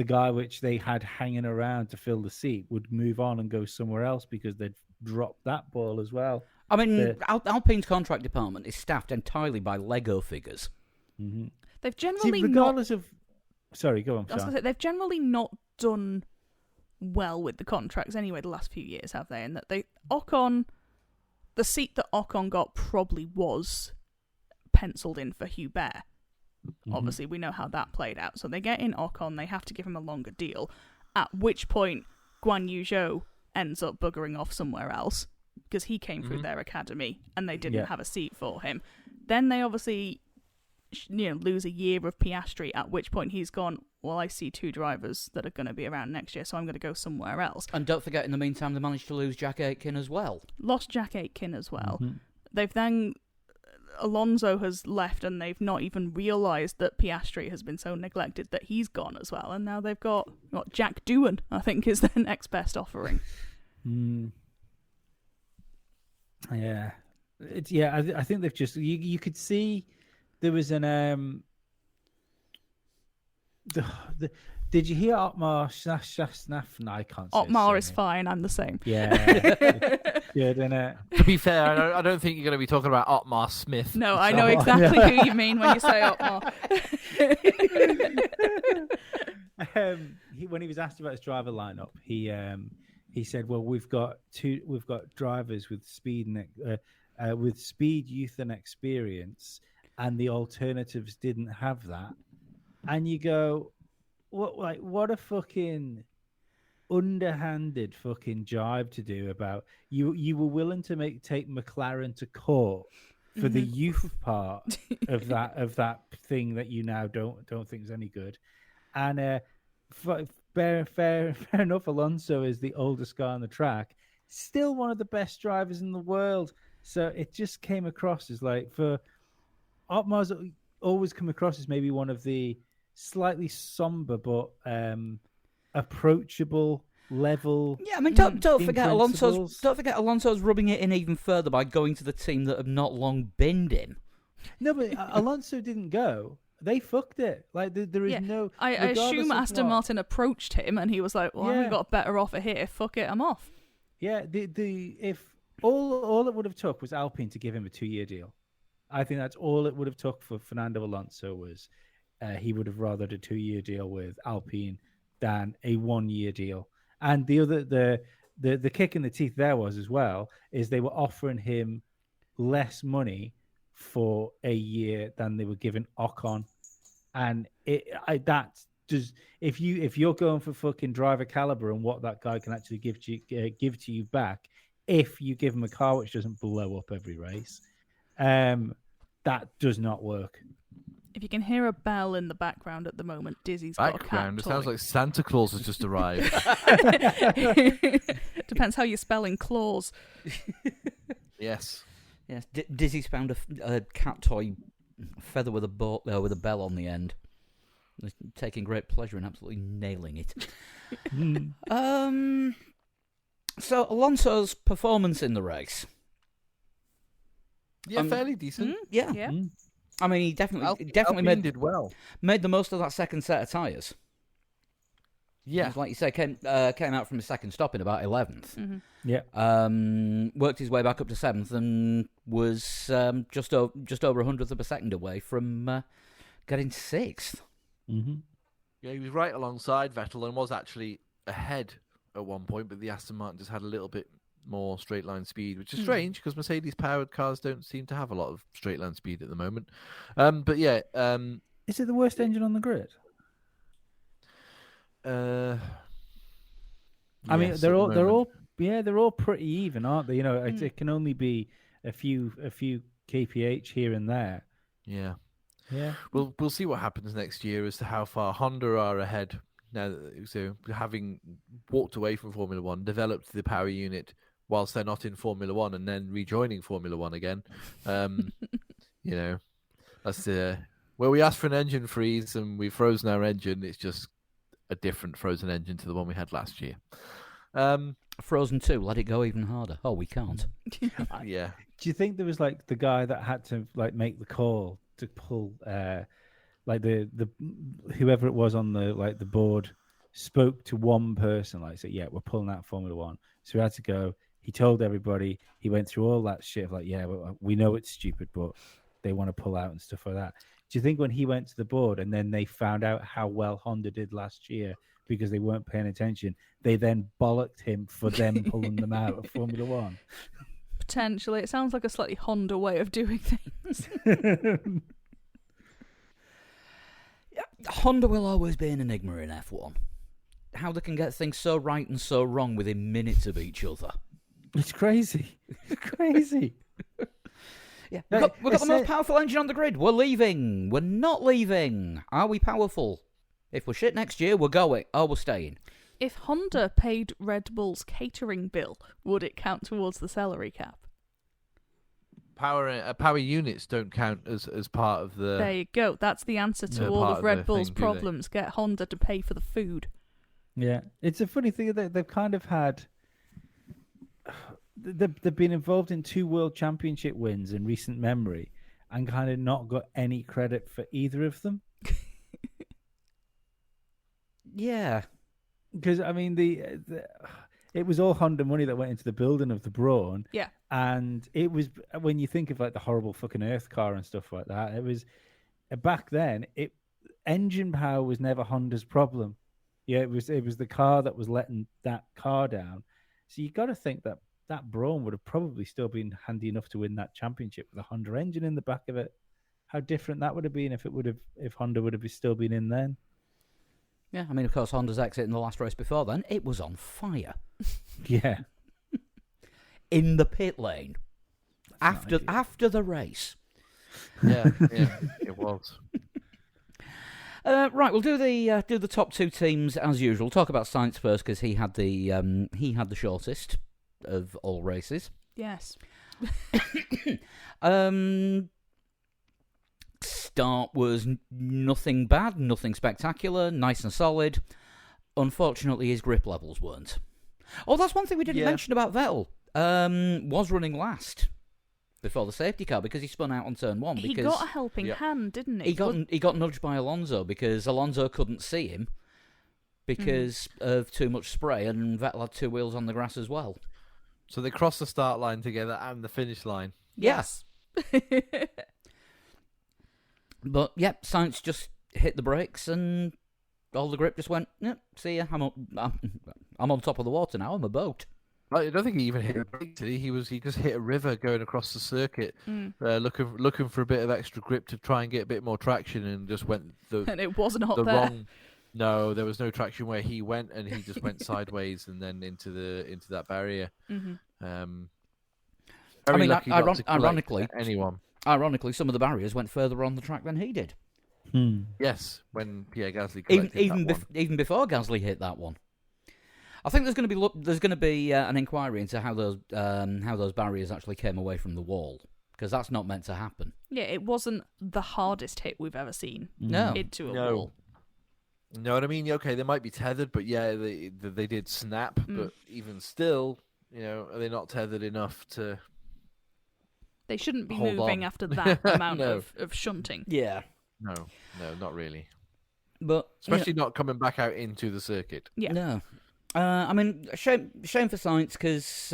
guy which they had hanging around to fill the seat would move on and go somewhere else because they'd dropped that ball as well. I mean, Alpine's contract department is staffed entirely by Lego figures. Mm-hmm. They've generally Sorry, go on. I was going to say, they've generally not done well with the contracts anyway the last few years, have they? And that the seat that Ocon got probably was penciled in for Hubert. Mm-hmm. Obviously, we know how that played out. So they get in Ocon, they have to give him a longer deal, at which point Guan Yu Zhou ends up buggering off somewhere else because he came through their academy and they didn't have a seat for him. Then they obviously lose a year of Piastri, at which point he's gone, well, I see 2 drivers that are going to be around next year, so I'm going to go somewhere else. And don't forget, in the meantime, they managed to lose Jack Aitken as well. Lost Jack Aitken as well. Mm-hmm. They've then... Alonso has left and they've not even realised that Piastri has been so neglected that he's gone as well. And now they've got Jack Doohan, I think, is their next best offering. Yeah. I think they've just... You could see there was an... Did you hear Otmar Shasnaf? No, I can't say Otmar is fine, I'm the same. Yeah. Good, innit? To be fair, I don't think you're going to be talking about Otmar Smith. No, I know exactly who you mean when you say Otmar. When he was asked about his driver lineup, he said, "Well, we've got drivers with speed and youth, and experience, and the alternatives didn't have that." And you go, what a fucking underhanded fucking jibe to do about you were willing to take McLaren to court for the youth part of that thing that you now don't think is any good. And fair enough, Alonso is the oldest guy on the track, still one of the best drivers in the world. So it just came across as for Otmar's always come across as maybe one of the slightly somber but approachable level. Yeah, I mean, don't forget Alonso's rubbing it in even further by going to the team that have not long binned him. No, but Alonso didn't go. They fucked it. There is no. I assume Aston Martin approached him and he was like, "Well, I've got a better offer here. Fuck it, I'm off." Yeah, if all it would have took was Alpine to give him a 2-year deal. I think that's all it would have took for Fernando Alonso was. He would have rather a 2-year deal with Alpine than a 1-year deal. And the kick in the teeth there was as well is they were offering him less money for a year than they were giving Ocon, and if you're going for fucking driver caliber and what that guy can actually give to you back, if you give him a car which doesn't blow up every race, that does not work. If you can hear a bell in the background at the moment, Dizzy's got a cat It toy. sounds like Santa Claus has just arrived. Depends how you're spelling claws. Yes. Yes, Dizzy's found a cat toy feather with a bell on the end. He's taking great pleasure in absolutely nailing it. So Alonso's performance in the race. Yeah, fairly decent. Yeah. I mean, he definitely did well. Made the most of that second set of tyres. Yeah, like you say, came out from his second stop in about 11th. Mm-hmm. Yeah, worked his way back up to 7th and was just over 100th of a second away from getting 6th. Mm-hmm. Yeah, he was right alongside Vettel and was actually ahead at one point, but the Aston Martin just had a little bit more straight line speed, which is strange because Mercedes powered cars don't seem to have a lot of straight line speed at the moment. But yeah, is it the worst engine on the grid? I mean, they're all pretty even, aren't they? You know, it can only be a few kph here and there. Yeah. Yeah. We'll see what happens next year as to how far Honda are ahead now. So having walked away from Formula One, developed the power unit whilst they're not in Formula One, and then rejoining Formula One again. You know, that's where we asked for an engine freeze and we've frozen our engine. It's just a different frozen engine to the one we had last year. Frozen 2, let it go even harder. Oh, we can't. Yeah. Do you think there was like the guy that had to like make the call to pull like the whoever it was on the board spoke to one person, like said, yeah, we're pulling out Formula One. So he had to go, He told everybody. He went through all that shit of like, yeah, we know it's stupid, but they want to pull out and stuff like that. Do you think when he went to the board and then they found out how well Honda did last year because they weren't paying attention, they then bollocked him for them pulling them out of Formula One? Potentially. It sounds like a slightly Honda way of doing things. Honda will always be an enigma in F1. How they can get things so right and so wrong within minutes of each other. It's crazy. It's crazy. Yeah, we've got the most powerful engine on the grid. We're leaving. We're not leaving. Are we powerful? If we're shit next year, we're going. Oh, we're staying. If Honda paid Red Bull's catering bill, would it count towards the salary cap? Power units don't count as part of the. There you go. That's the answer to all of Red Bull's problems. Get Honda to pay for the food. Yeah, it's a funny thing that they've kind of had. They've been involved in 2 World Championship wins in recent memory, and kind of not got any credit for either of them. Yeah, because I mean it was all Honda money that went into the building of the Brawn. Yeah, and it was when you think of like the horrible fucking Earth car and stuff like that. It was back then. Engine power was never Honda's problem. Yeah, it was the car that was letting that car down. So you got to think that Brawn would have probably still been handy enough to win that championship with a Honda engine in the back of it. How different that would have been if Honda would have still been in then. Yeah, I mean, of course, Honda's exit in the last race before then, it was on fire. Yeah. In the pit lane. After the race. Yeah, it was. Right, we'll do the top 2 teams as usual. Talk about Sainz first because he had the shortest of all races. Yes. Start was nothing bad, nothing spectacular, nice and solid. Unfortunately, his grip levels weren't. Oh, that's one thing we didn't mention about Vettel. Was running last before the safety car because he spun out on turn 1. He got a helping hand, didn't he? He got nudged by Alonso because Alonso couldn't see him because of too much spray, and Vettel had 2 wheels on the grass as well. So they crossed the start line together and the finish line. Yes. But Sainz just hit the brakes and all the grip just went. Yep, see ya. I'm on top of the water now. I'm a boat. I don't think he even hit a brake, did he? He just hit a river going across the circuit, looking for a bit of extra grip to try and get a bit more traction, and just went and it wasn't the there. Wrong. No, there was no traction where he went, and he just went sideways and then into that barrier. Mm-hmm. Very lucky not to ironically, anyone. Ironically, some of the barriers went further on the track than he did. Yes, when Pierre Gasly collected even before Gasly hit that one. I think there's going to be an inquiry into how those barriers actually came away from the wall, because that's not meant to happen. Yeah, it wasn't the hardest hit we've ever seen into a wall. You know what I mean? Okay, they might be tethered, but they did snap. But even still, are they not tethered enough to? They shouldn't be moving after that amount of shunting. Yeah. No, not really. But especially not coming back out into the circuit. Yeah. No. I mean, shame for Sainz because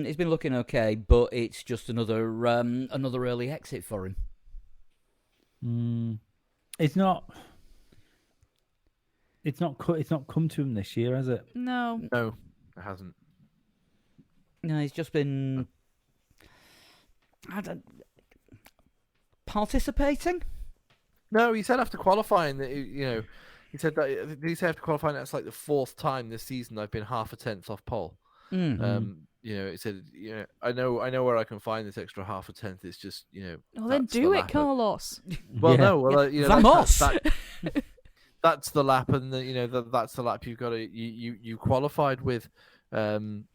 he's been looking okay, but it's just another early exit for him. It's not come to him this year, has it? No, it hasn't. No, he's just been participating. No, he said after qualifying that he said after qualifying that's like the 4th time this season I've been half a tenth off pole. Mm-hmm. He said, I know where I can find this extra half a tenth. It's just, Well, then do it, Carlos. Well, Yeah. no, well, Vamos! that's the lap, and that's the lap you've got to you qualified with. Even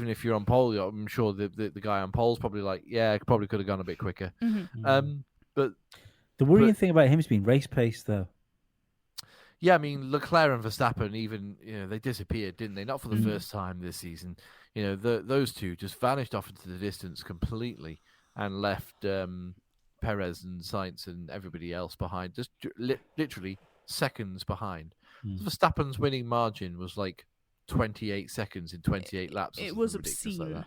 if you're on pole, I'm sure the guy on pole's probably like, I probably could have gone a bit quicker. Mm-hmm. But the worrying thing about him has been race pace, though. Yeah, I mean, Leclerc and Verstappen, even they disappeared, didn't they? Not for the first time this season. Those two just vanished off into the distance completely and left Perez and Sainz and everybody else behind, just literally seconds behind. Verstappen's winning margin was like 28 seconds in 28 laps. Or It something was ridiculous like obscene. that.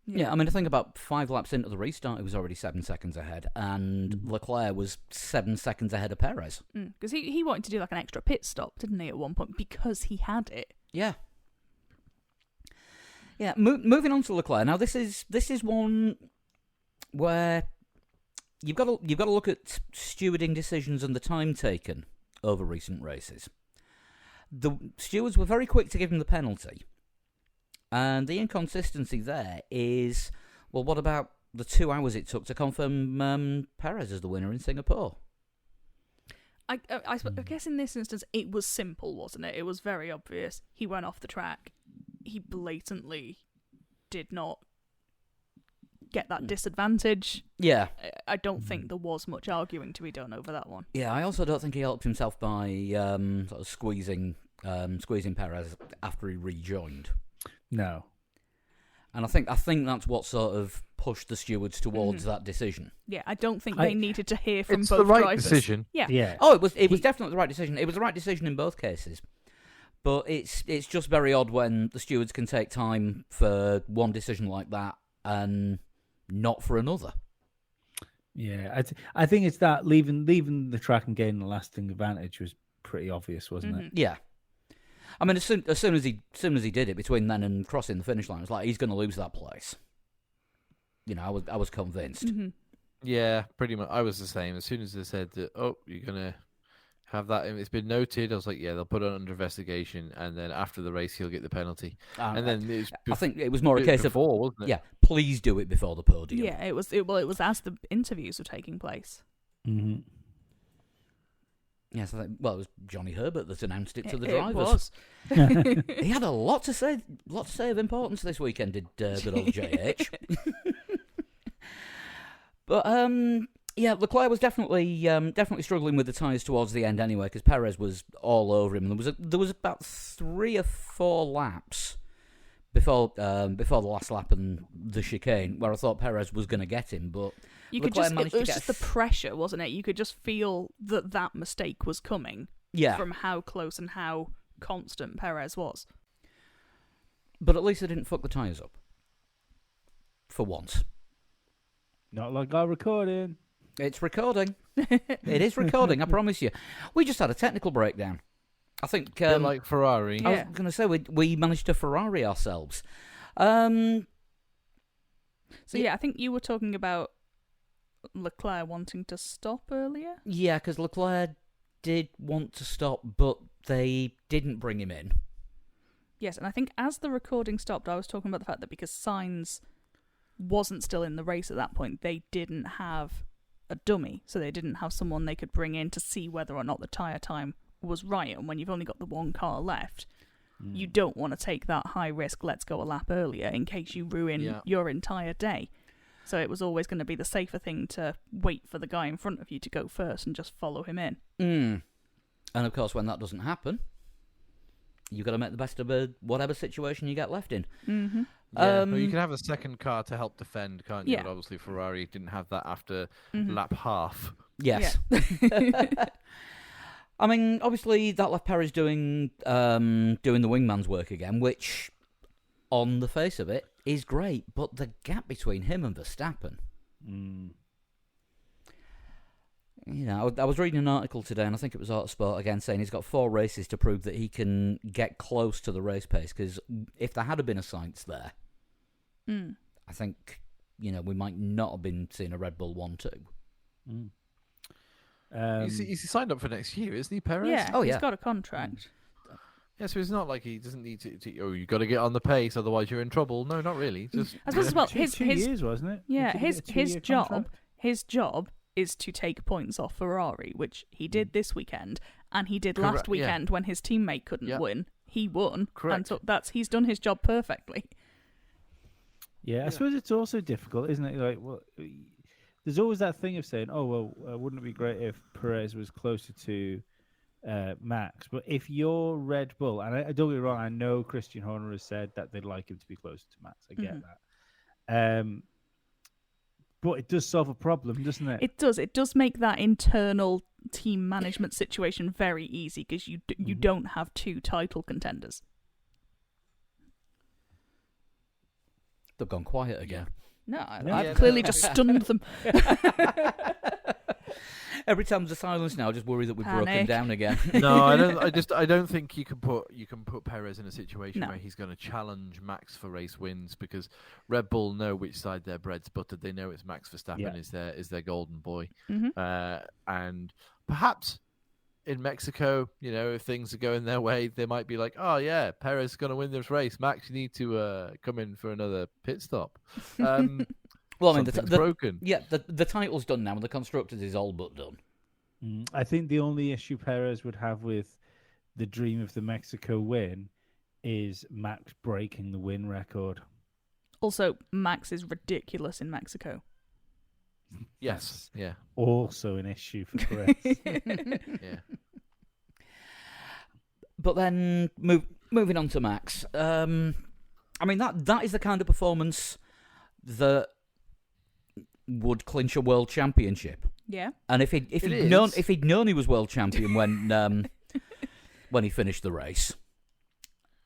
Yeah, I mean, I think about 5 laps into the restart, it was already 7 seconds ahead, and Leclerc was 7 seconds ahead of Perez. Because he wanted to do like an extra pit stop, didn't he, at one point, because he had it. Yeah. Yeah, moving on to Leclerc. Now, this is one where you've got to look at stewarding decisions and the time taken over recent races. The stewards were very quick to give him the penalty. And the inconsistency there is, well, what about the 2 hours it took to confirm Perez as the winner in Singapore? I guess in this instance, it was simple, wasn't it? It was very obvious. He went off the track. He blatantly did not get that disadvantage. Yeah. I don't think there was much arguing to be done over that one. Yeah, I also don't think he helped himself by sort of squeezing Perez after he rejoined. No. And I think that's what sort of pushed the stewards towards that decision. Yeah, I don't think they needed to hear from It's both the right drivers. decision. Yeah. Oh, it was definitely the right decision. It was the right decision in both cases. But it's just very odd when the stewards can take time for one decision like that and not for another. Yeah, I think it's that leaving the track and gaining a lasting advantage was pretty obvious, wasn't it? Yeah. I mean, as soon as he did it, between then and crossing the finish line, it was like he's going to lose that place. You know, I was convinced. Mm-hmm. Yeah, pretty much. I was the same. As soon as they said that, oh, you're gonna have that, it's been noted. I was like, yeah, they'll put it under investigation, and then after the race, he'll get the penalty. And then it was I think it was more a case before, of, wasn't it? yeah, please do it before the podium. Yeah, it was as the interviews were taking place. Mm-hmm. Yes, I think, well, it was Johnny Herbert that announced it to the It drivers. was. He had a lot to say of importance this weekend, did good old JH. But yeah, Leclerc was definitely struggling with the tyres towards the end anyway, because Perez was all over him. There was about 3 or 4 laps before the last lap and the chicane where I thought Perez was going to get him, but It was just the pressure, wasn't it? You could just feel that mistake was coming. Yeah. From how close and how constant Perez was. But at least they didn't fuck the tyres up. For once. Not like our recording. It's recording. It is recording, I promise you. We just had a technical breakdown. I think... Bit like Ferrari. I was going to say, we managed to Ferrari ourselves. So yeah, I think you were talking about Leclerc wanting to stop earlier? Yeah, because Leclerc did want to stop, but they didn't bring him in. Yes, and I think as the recording stopped, I was talking about the fact that because Sainz wasn't still in the race at that point, they didn't have a dummy, so they didn't have someone they could bring in to see whether or not the tyre time was right. And when you've only got the one car left, you don't want to take that high risk, let's go a lap earlier, in case you ruin your entire day. So it was always going to be the safer thing to wait for the guy in front of you to go first and just follow him in. And of course, when that doesn't happen, you've got to make the best of whatever situation you get left in. Mm-hmm. Yeah, well, you can have a second car to help defend, can't you? Yeah. But obviously Ferrari didn't have that after lap half. Yes. Yeah. I mean, obviously that left Perez doing the wingman's work again, which, on the face of it, is great. But the gap between him and Verstappen... You know, I was reading an article today, and I think it was Autosport again, saying he's got 4 races to prove that he can get close to the race pace, because if there had been a Sainz there, I think, you know, we might not have been seeing a Red Bull 1-2. He's signed up for next year, isn't he, Perez? Yeah, he's got a contract. Yeah, so it's not like he doesn't need to you got to get on the pace, otherwise you're in trouble. No, not really. Just I suppose as well, two years, wasn't it? Yeah, his job contract? his job is to take points off Ferrari, which he did this weekend, and he did last weekend when his teammate couldn't win. He won, Correct. and so he's done his job perfectly. Yeah, I suppose it's also difficult, isn't it? Like, well, there's always that thing of saying, "Oh, well, wouldn't it be great if Perez was closer to Max?" But if you're Red Bull, and I don't get me wrong, I know Christian Horner has said that they'd like him to be closer to Max. I get that. But it does solve a problem, doesn't it? It does. It does make that internal team management situation very easy because you don't have two title contenders. They've gone quiet again. No, I've clearly just stunned them. Every time there's a silence now, I just worry that we've broken down again. No, I don't. I don't think you can put Perez in a situation where he's going to challenge Max for race wins, because Red Bull know which side their bread's buttered. They know it's Max Verstappen is their golden boy, and perhaps in Mexico, if things are going their way, they might be like, "Oh yeah, Perez is going to win this race. Max, you need to come in for another pit stop." Well, I mean, broken. Yeah, the title's done now, and the constructors is all but done. I think the only issue Perez would have with the dream of the Mexico win is Max breaking the win record. Also, Max is ridiculous in Mexico. Yes, yeah. Also an issue for Perez. Yeah. But then, moving on to Max, I mean, that is the kind of performance that would clinch a world championship. Yeah. And if he'd known he was world champion when he finished the race,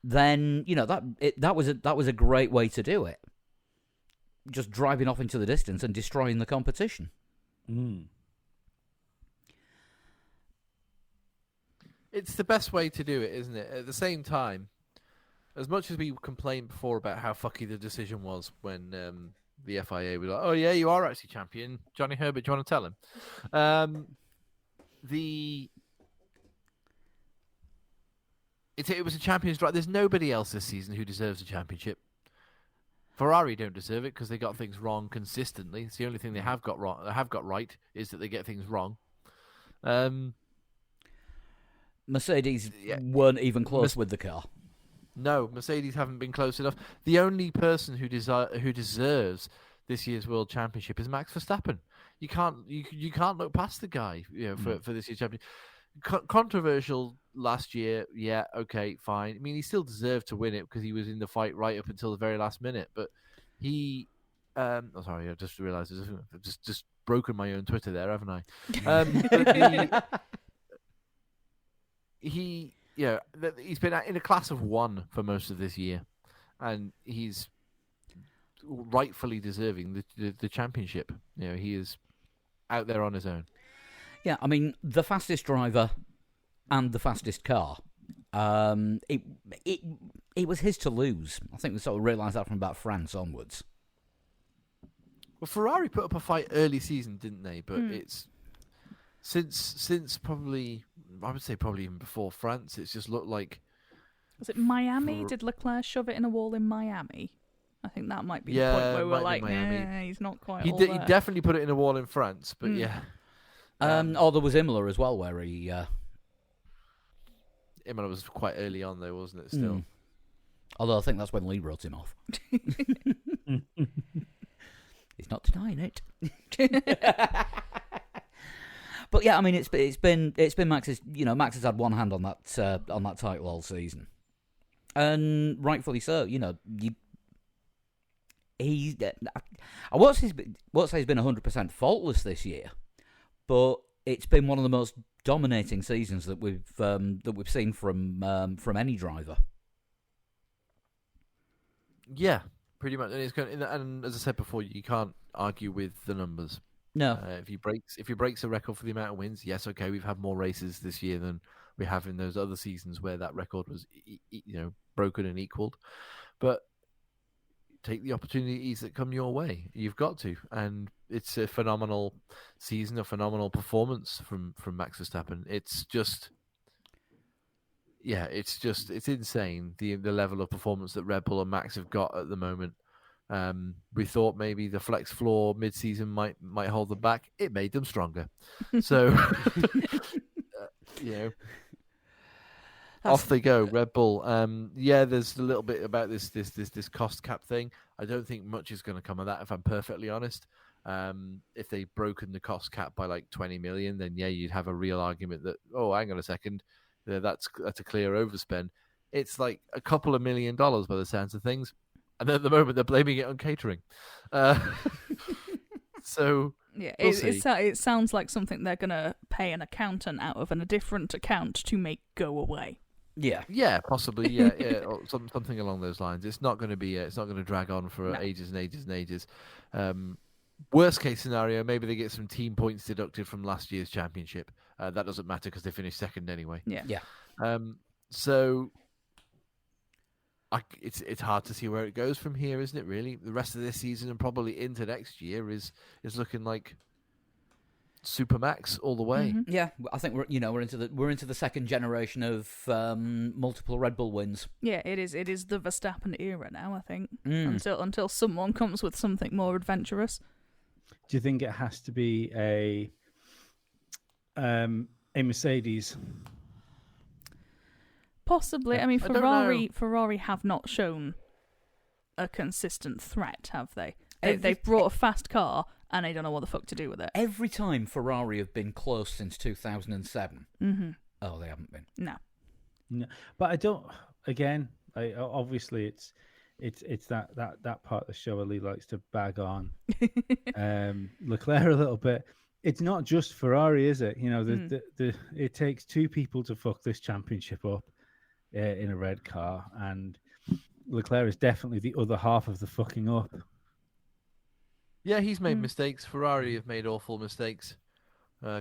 then that was a great way to do it. Just driving off into the distance and destroying the competition. It's the best way to do it, isn't it? At the same time, as much as we complained before about how fucky the decision was when the FIA was like, "Oh yeah, you are actually champion, Johnny Herbert. Do you want to tell him?" It was a champion's drive. There's nobody else this season who deserves a championship. Ferrari don't deserve it because they got things wrong consistently. It's the only thing they have got right is that they get things wrong. Mercedes weren't even close with the car. No, Mercedes haven't been close enough. The only person who deserves this year's World Championship is Max Verstappen. You can't look past the guy, for this year's championship. Controversial last year, yeah, okay, fine. I mean, he still deserved to win it because he was in the fight right up until the very last minute. But he, sorry, I just realised I've just broken my own Twitter there, haven't I? He's been in a class of one for most of this year, and he's rightfully deserving the championship. He is out there on his own. Yeah, I mean, the fastest driver and the fastest car. It was his to lose. I think we sort of realised that from about France onwards. Well, Ferrari put up a fight early season, didn't they? But it's since probably, I would say probably even before France, it's just looked like... Was it Miami? Did Leclerc shove it in a wall in Miami? I think that might be the point where we're like, nah, he's not quite he definitely put it in a wall in France, but yeah. Or there was Imola as well, where he... Imola was quite early on, though, wasn't it, still? Although I think that's when Lee wrote him off. He's not denying it. But yeah, I mean, it's been Max's. Max has had one hand on that title all season, and rightfully so. I won't say he's been 100% faultless this year, but it's been one of the most dominating seasons that we've seen from any driver. Yeah, pretty much. And as I said before, you can't argue with the numbers. No. If he breaks a record for the amount of wins, yes, okay, we've had more races this year than we have in those other seasons where that record was, broken and equaled. But take the opportunities that come your way. You've got to, and it's a phenomenal season, a phenomenal performance from Max Verstappen. It's insane the level of performance that Red Bull and Max have got at the moment. We thought maybe the flex floor mid-season might hold them back. It made them stronger. So, off they go, Red Bull. There's a little bit about this cost cap thing. I don't think much is going to come of that, if I'm perfectly honest. If they've broken the cost cap by like 20 million, then yeah, you'd have a real argument that, oh, hang on a second, that's a clear overspend. It's like a couple of $1 million by the sounds of things. And at the moment, they're blaming it on catering. So Yeah, We'll it sounds like something they're going to pay an accountant out of and a different account to make go away. Yeah, possibly. Yeah, or something along those lines. It's not going to be. It's not going to drag on for ages and ages and ages. Worst case scenario, maybe they get some team points deducted from last year's championship. That doesn't matter because they finished second anyway. Yeah. So it's hard to see where it goes from here, isn't it? Really, the rest of this season and probably into next year is looking like Supermax all the way. Mm-hmm. Yeah, I think we're into the second generation of multiple Red Bull wins. Yeah, it is the Verstappen era now, I think. Until someone comes with something more adventurous. Do you think it has to be a Mercedes? Possibly. I mean, I don't know. Ferrari have not shown a consistent threat, have they? They've brought a fast car, and they don't know what the fuck to do with it. Every time Ferrari have been close since 2007. Mm-hmm. Oh, they haven't been. No. But I don't. Again, obviously it's that part of the show Ali likes to bag on Leclerc a little bit. It's not just Ferrari, is it? You know, it takes two people to fuck this championship up in a red car, and Leclerc is definitely the other half of the fucking up. Yeah, he's made mistakes. Ferrari have made awful mistakes.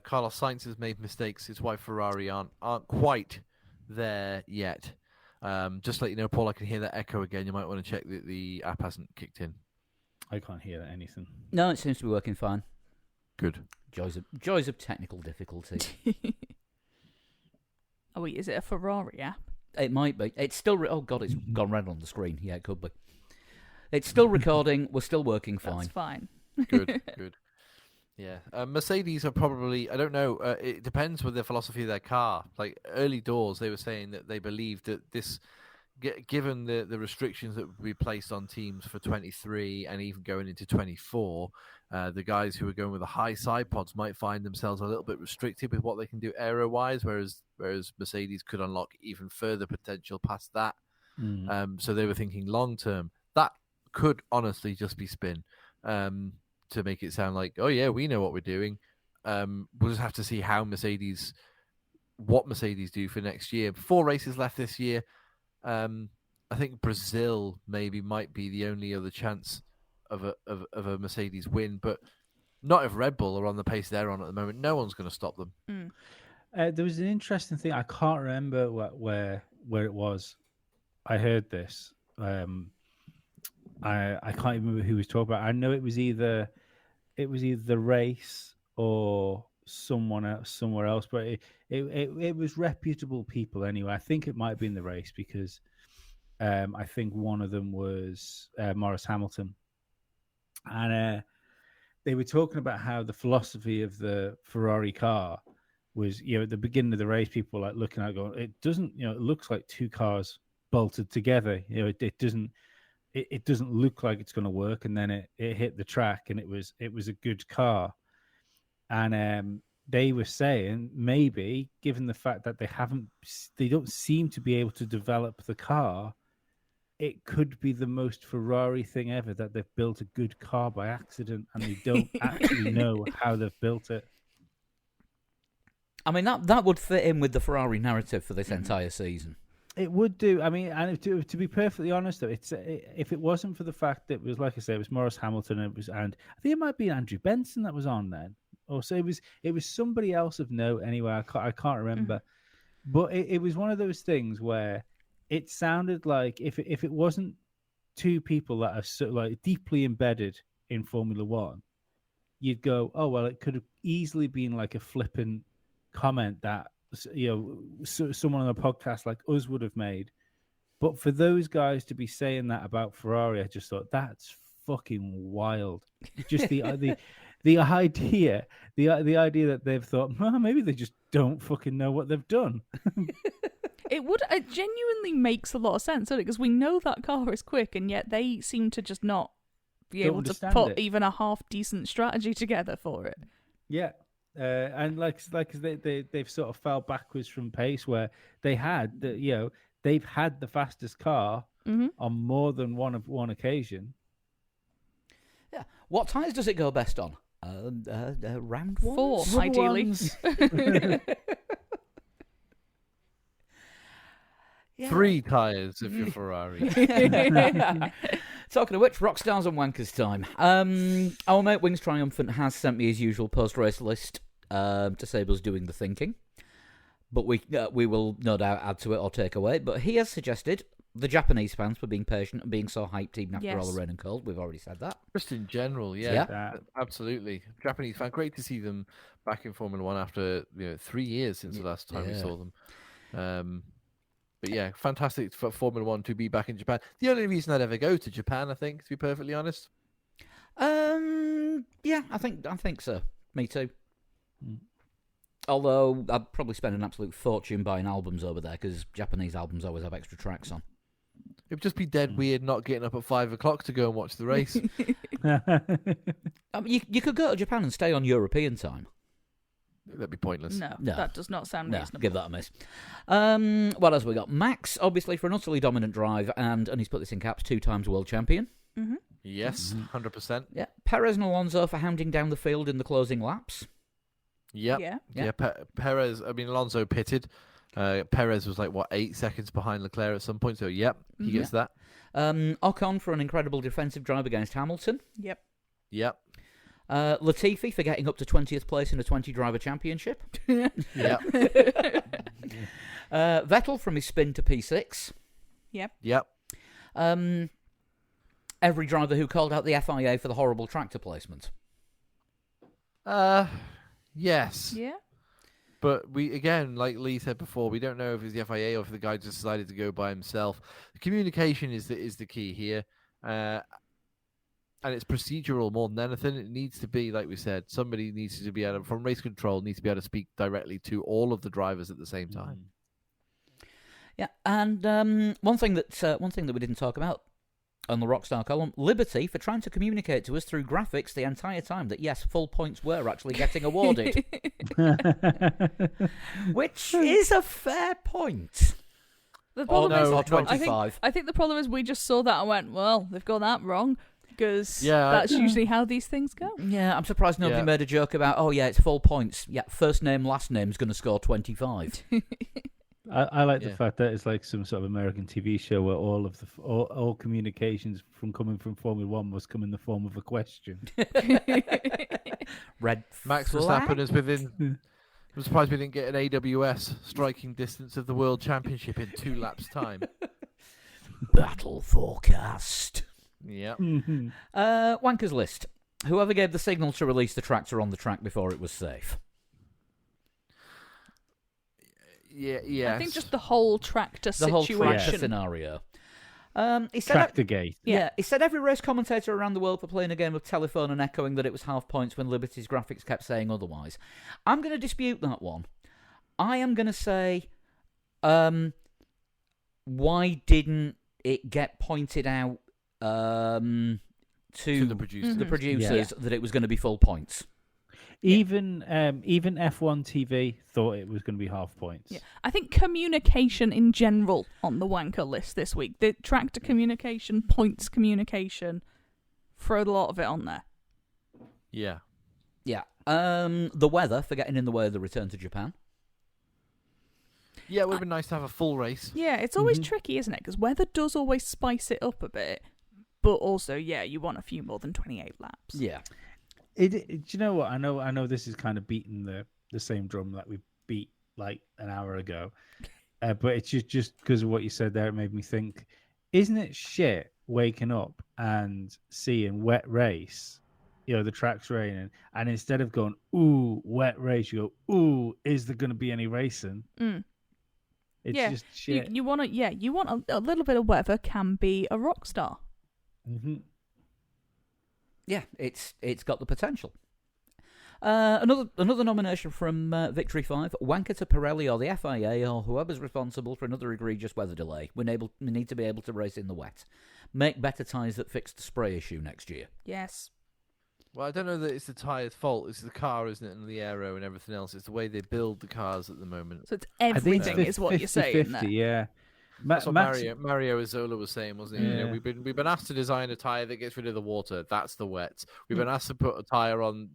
Carlos Sainz has made mistakes. It's why Ferrari aren't quite there yet. Just to let you know, Paul, I can hear that echo again. You might want to check that the app hasn't kicked in. I can't hear anything. No, it seems to be working fine. Good. Joys of technical difficulty. Oh wait, is it a Ferrari app? It might be. It's still. Oh god, it's gone red on the screen. Yeah, it could be. It's still recording. We're still working fine. That's fine. Good. Yeah, Mercedes are probably, I don't know, it depends with the philosophy of their car. Like early doors, they were saying that they believed that this, given the restrictions that would be placed on teams for 23 and even going into 24, the guys who are going with the high side pods might find themselves a little bit restricted with what they can do aero-wise, whereas Mercedes could unlock even further potential past that. So they were thinking long-term. That could honestly just be spin. To make it sound like, oh yeah, we know what we're doing. We'll just have to see what Mercedes do for next year. 4 races left this year. I think Brazil might be the only other chance of a Mercedes win, but not if Red Bull are on the pace they're on at the moment. No one's going to stop them. There was an interesting thing. I can't remember where it was. I heard this. I can't even remember who was talking about. I know it was either the race or someone else somewhere else, but it was reputable people anyway. I think it might have been the race because I think one of them was Morris Hamilton, and they were talking about how the philosophy of the Ferrari car was, at the beginning of the race, people were like looking at it going, it doesn't, it looks like two cars bolted together. It doesn't. It doesn't look like it's going to work, and then it hit the track, and it was a good car. And they were saying maybe, given the fact that they don't seem to be able to develop the car, it could be the most Ferrari thing ever that they've built a good car by accident, and they don't actually know how they've built it. I mean, that would fit in with the Ferrari narrative for this entire season. It would do. I mean, and to be perfectly honest, though, if it wasn't for the fact that it was, like I said, it was Morris Hamilton, and I think it might be Andrew Benson that was on then, or so it was somebody else of note. Anyway, I can't remember, but it was one of those things where it sounded like if it wasn't two people that are so, like deeply embedded in Formula One, you'd go, oh well, it could have easily been like a flippant comment that someone on a podcast like us would have made. But for those guys to be saying that about Ferrari, I just thought that's fucking wild. Just the idea that they've thought, well, maybe they just don't fucking know what they've done. It genuinely makes a lot of sense, doesn't it? Because we know that car is quick, and yet they seem to just not be able to put even a half decent strategy together for it. Yeah. And they've sort of fell backwards from pace where they've had the fastest car on more than one occasion. Yeah. What tyres does it go best on? Round Four, ones? ideally. Ones. Yeah. 3 tyres if you're Ferrari. Talking of which, Rockstars and Wankers time. Our mate Wings Triumphant has sent me his usual post-race list to save us doing the thinking. But we will no doubt add to it or take away. But he has suggested the Japanese fans for being patient and being so hyped even after all the rain and cold. We've already said that. Just in general, Yeah. absolutely. Japanese fan, great to see them back in Formula One after 3 years since the last time we saw them. But yeah, fantastic for Formula One to be back in Japan. The only reason I'd ever go to Japan, I think, to be perfectly honest. Yeah, I think so. Me too. Although I'd probably spend an absolute fortune buying albums over there because Japanese albums always have extra tracks on. It would just be dead weird not getting up at 5 o'clock to go and watch the race. You could go to Japan and stay on European time. That'd be pointless. No, that does not sound reasonable. Give that a miss. What else have we got? Max, obviously, for an utterly dominant drive, and he's put this in caps, 2 times world champion. Mm-hmm. Yes, 100%. Yeah. Perez and Alonso for hounding down the field in the closing laps. Yep. Yeah. Perez, Alonso pitted. Perez was 8 seconds behind Leclerc at some point, so he gets that. Ocon for an incredible defensive drive against Hamilton. Yep. Latifi for getting up to 20th place in a 20-driver championship. Yep. Vettel from his spin to P6. Yep. Every driver who called out the FIA for the horrible tractor placement. Yes. Yeah. But we, again, like Lee said before, we don't know if it's the FIA or if the guy just decided to go by himself. The communication is the key here. And it's procedural more than anything. It needs to be, like we said, somebody needs to be able to, from race control, needs to be able to speak directly to all of the drivers at the same time. Yeah, and one thing that we didn't talk about on the Rockstar column, Liberty for trying to communicate to us through graphics the entire time that yes, full points were actually getting awarded, which is a fair point. The problem is, or 25. I think the problem is we just saw that and went, well, they've got that wrong. Because that's Yeah. usually how these things go. Yeah, I'm surprised nobody Yeah. made a joke about, oh yeah, it's full points. Yeah, first name, last name's going to score 25. I like the Yeah. fact that it's like some sort of American TV show where all of all communications coming from Formula One must come in the form of a question. Red Max flag? Verstappen is within. I'm surprised we didn't get an AWS striking distance of the World Championship in 2 laps' time. Battle forecast. Yep. Wanker's list. Whoever gave the signal to release the tractor on the track before it was safe. Yeah. I think just the whole tractor The whole situation. tractor scenario. He said Tractor gate. Yeah, he said every race commentator around the world were playing a game of telephone and echoing that it was half points when Liberty's graphics kept saying otherwise. I'm going to dispute that one. I am going to say, why didn't it get pointed out to the producers. the producers that it was going to be full points? Even F1 TV thought it was going to be half points. Yeah. I think communication in general on the wanker list this week. The tractor communication, points communication, throw a lot of it on there. Yeah. Yeah. The weather for getting in the way of the return to Japan. Yeah, it would have been nice to have a full race. Yeah, it's always tricky, isn't it? Because weather does always spice it up a bit. But also, yeah, you want a few more than 28 laps. Yeah. Do you know what? I know this is kind of beating the same drum that we beat like an hour ago. But it's just because of what you said there, it made me think, isn't it shit waking up and seeing wet race, the track's raining, and instead of going, ooh, wet race, you go, ooh, is there going to be any racing? It's just shit. You want a little bit of weather can be a rock star. Mm-hmm. Yeah, it's got the potential. Another nomination from Victory 5, Wanker to Pirelli or the FIA or whoever's responsible for another egregious weather delay. We need to be able to race in the wet. Make better tyres that fix the spray issue next year. Yes. Well, I don't know that it's the tyre's fault. It's the car, isn't it, and the aero and everything else. It's the way they build the cars at the moment. So it's I think everything is what you're saying there. 50-50, yeah. That's what Max, Mario Isola was saying, wasn't he? You know, Yeah. we've been asked to design a tire that gets rid of the water. That's the wet. We've been asked to put a tire on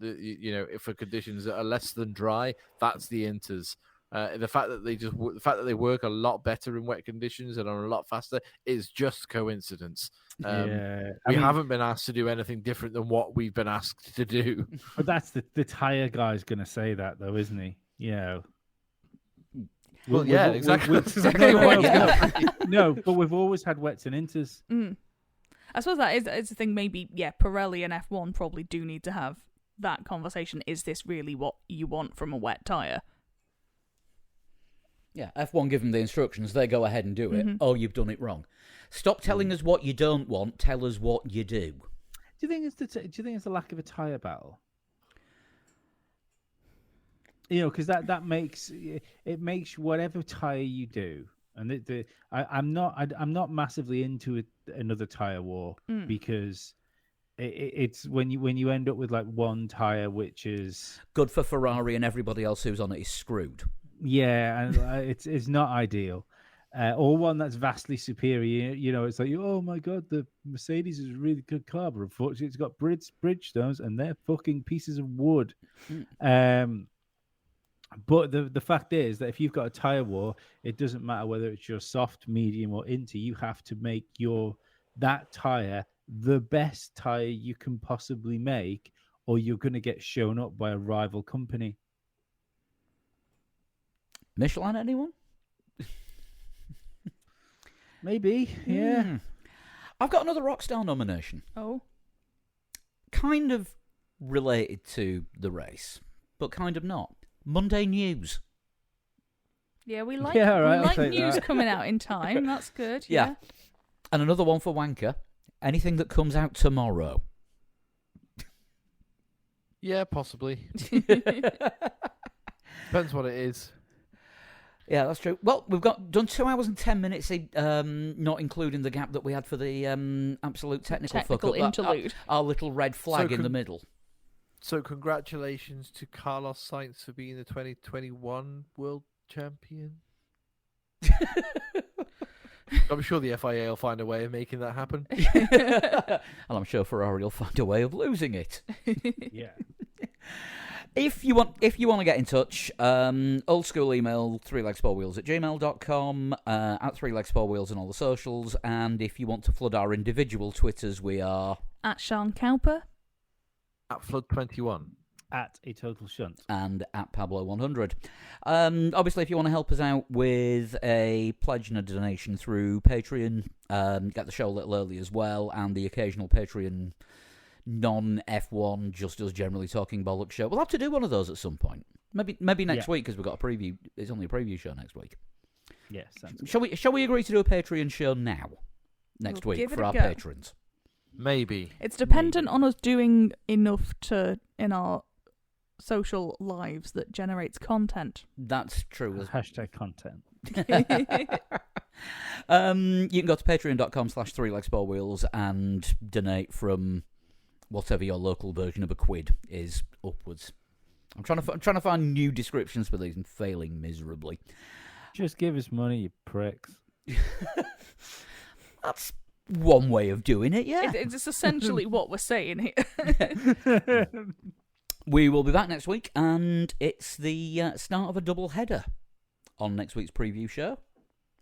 for conditions that are less than dry. That's the inters. The fact that they work a lot better in wet conditions and are a lot faster is just coincidence. We haven't been asked to do anything different than what we've been asked to do. But that's the tire guy's going to say that, though, isn't he? Yeah. Well, yeah, exactly. That's exactly what I was gonna... No, but we've always had wets and inters. I suppose that is the thing. Maybe, Pirelli and F1 probably do need to have that conversation. Is this really what you want from a wet tyre? Yeah, F1 give them the instructions, they go ahead and do it. Oh, you've done it wrong. Stop telling us what you don't want, tell us what you do. Do you think it's the lack of a tyre battle? You know, because that makes whatever tyre you do, and I'm not massively into another tyre war because it's when you end up with like one tyre which is good for Ferrari and everybody else who's on it is screwed. Yeah, and it's not ideal. Or one that's vastly superior. You know, it's like, oh my god, the Mercedes is a really good car, but unfortunately, it's got Bridgestones, and they're fucking pieces of wood. But the fact is that if you've got a tire war, it doesn't matter whether it's your soft, medium, or inter. You have to make that tire the best tire you can possibly make, or you're going to get shown up by a rival company. Michelin, anyone? Maybe, yeah. I've got another Rockstar nomination. Oh. Kind of related to the race, but kind of not. Monday News. Yeah, we like news coming out in time. That's good. Yeah. And another one for Wanker. Anything that comes out tomorrow. Yeah, possibly. Depends what it is. Yeah, that's true. Well, we've done 2 hours and 10 minutes, not including the gap that we had for the absolute technical interlude. Our little red flag in the middle. So congratulations to Carlos Sainz for being the 2021 world champion. I'm sure the FIA will find a way of making that happen. And I'm sure Ferrari will find a way of losing it. Yeah. If you want to get in touch, old school email 3legsportwheels@gmail.com, at 3legsportwheels on all the socials, and if you want to flood our individual Twitters, we are at Sean Cowper, at Flood21, at A Total Shunt, and at Pablo100. Obviously, if you want to help us out with a pledge and a donation through Patreon, get the show a little early as well, and the occasional Patreon non-F1, just us generally talking bollocks show. We'll have to do one of those at some point. Maybe next week, because we've got a preview. It's only a preview show next week. Yes. Shall we agree to do a Patreon show now? Next week for our patrons? Maybe. It's dependent on us doing enough in our social lives that generates content. That's true. Hashtag content. You can go to patreon.com/3legsportwheels and donate from whatever your local version of a quid is upwards. I'm trying to find new descriptions for these and failing miserably. Just give us money, you pricks. That's one way of doing it, yeah. It's essentially what we're saying here. We will be back next week, and it's the start of a double header on next week's preview show,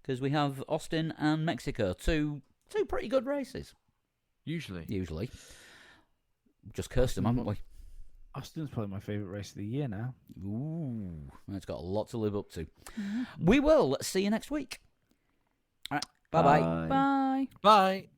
because we have Austin and Mexico, two pretty good races. Usually. Just cursed them, haven't we? Austin's probably my favourite race of the year now. Ooh, it's got a lot to live up to. We will see you next week. All right, bye-bye. Bye. Bye.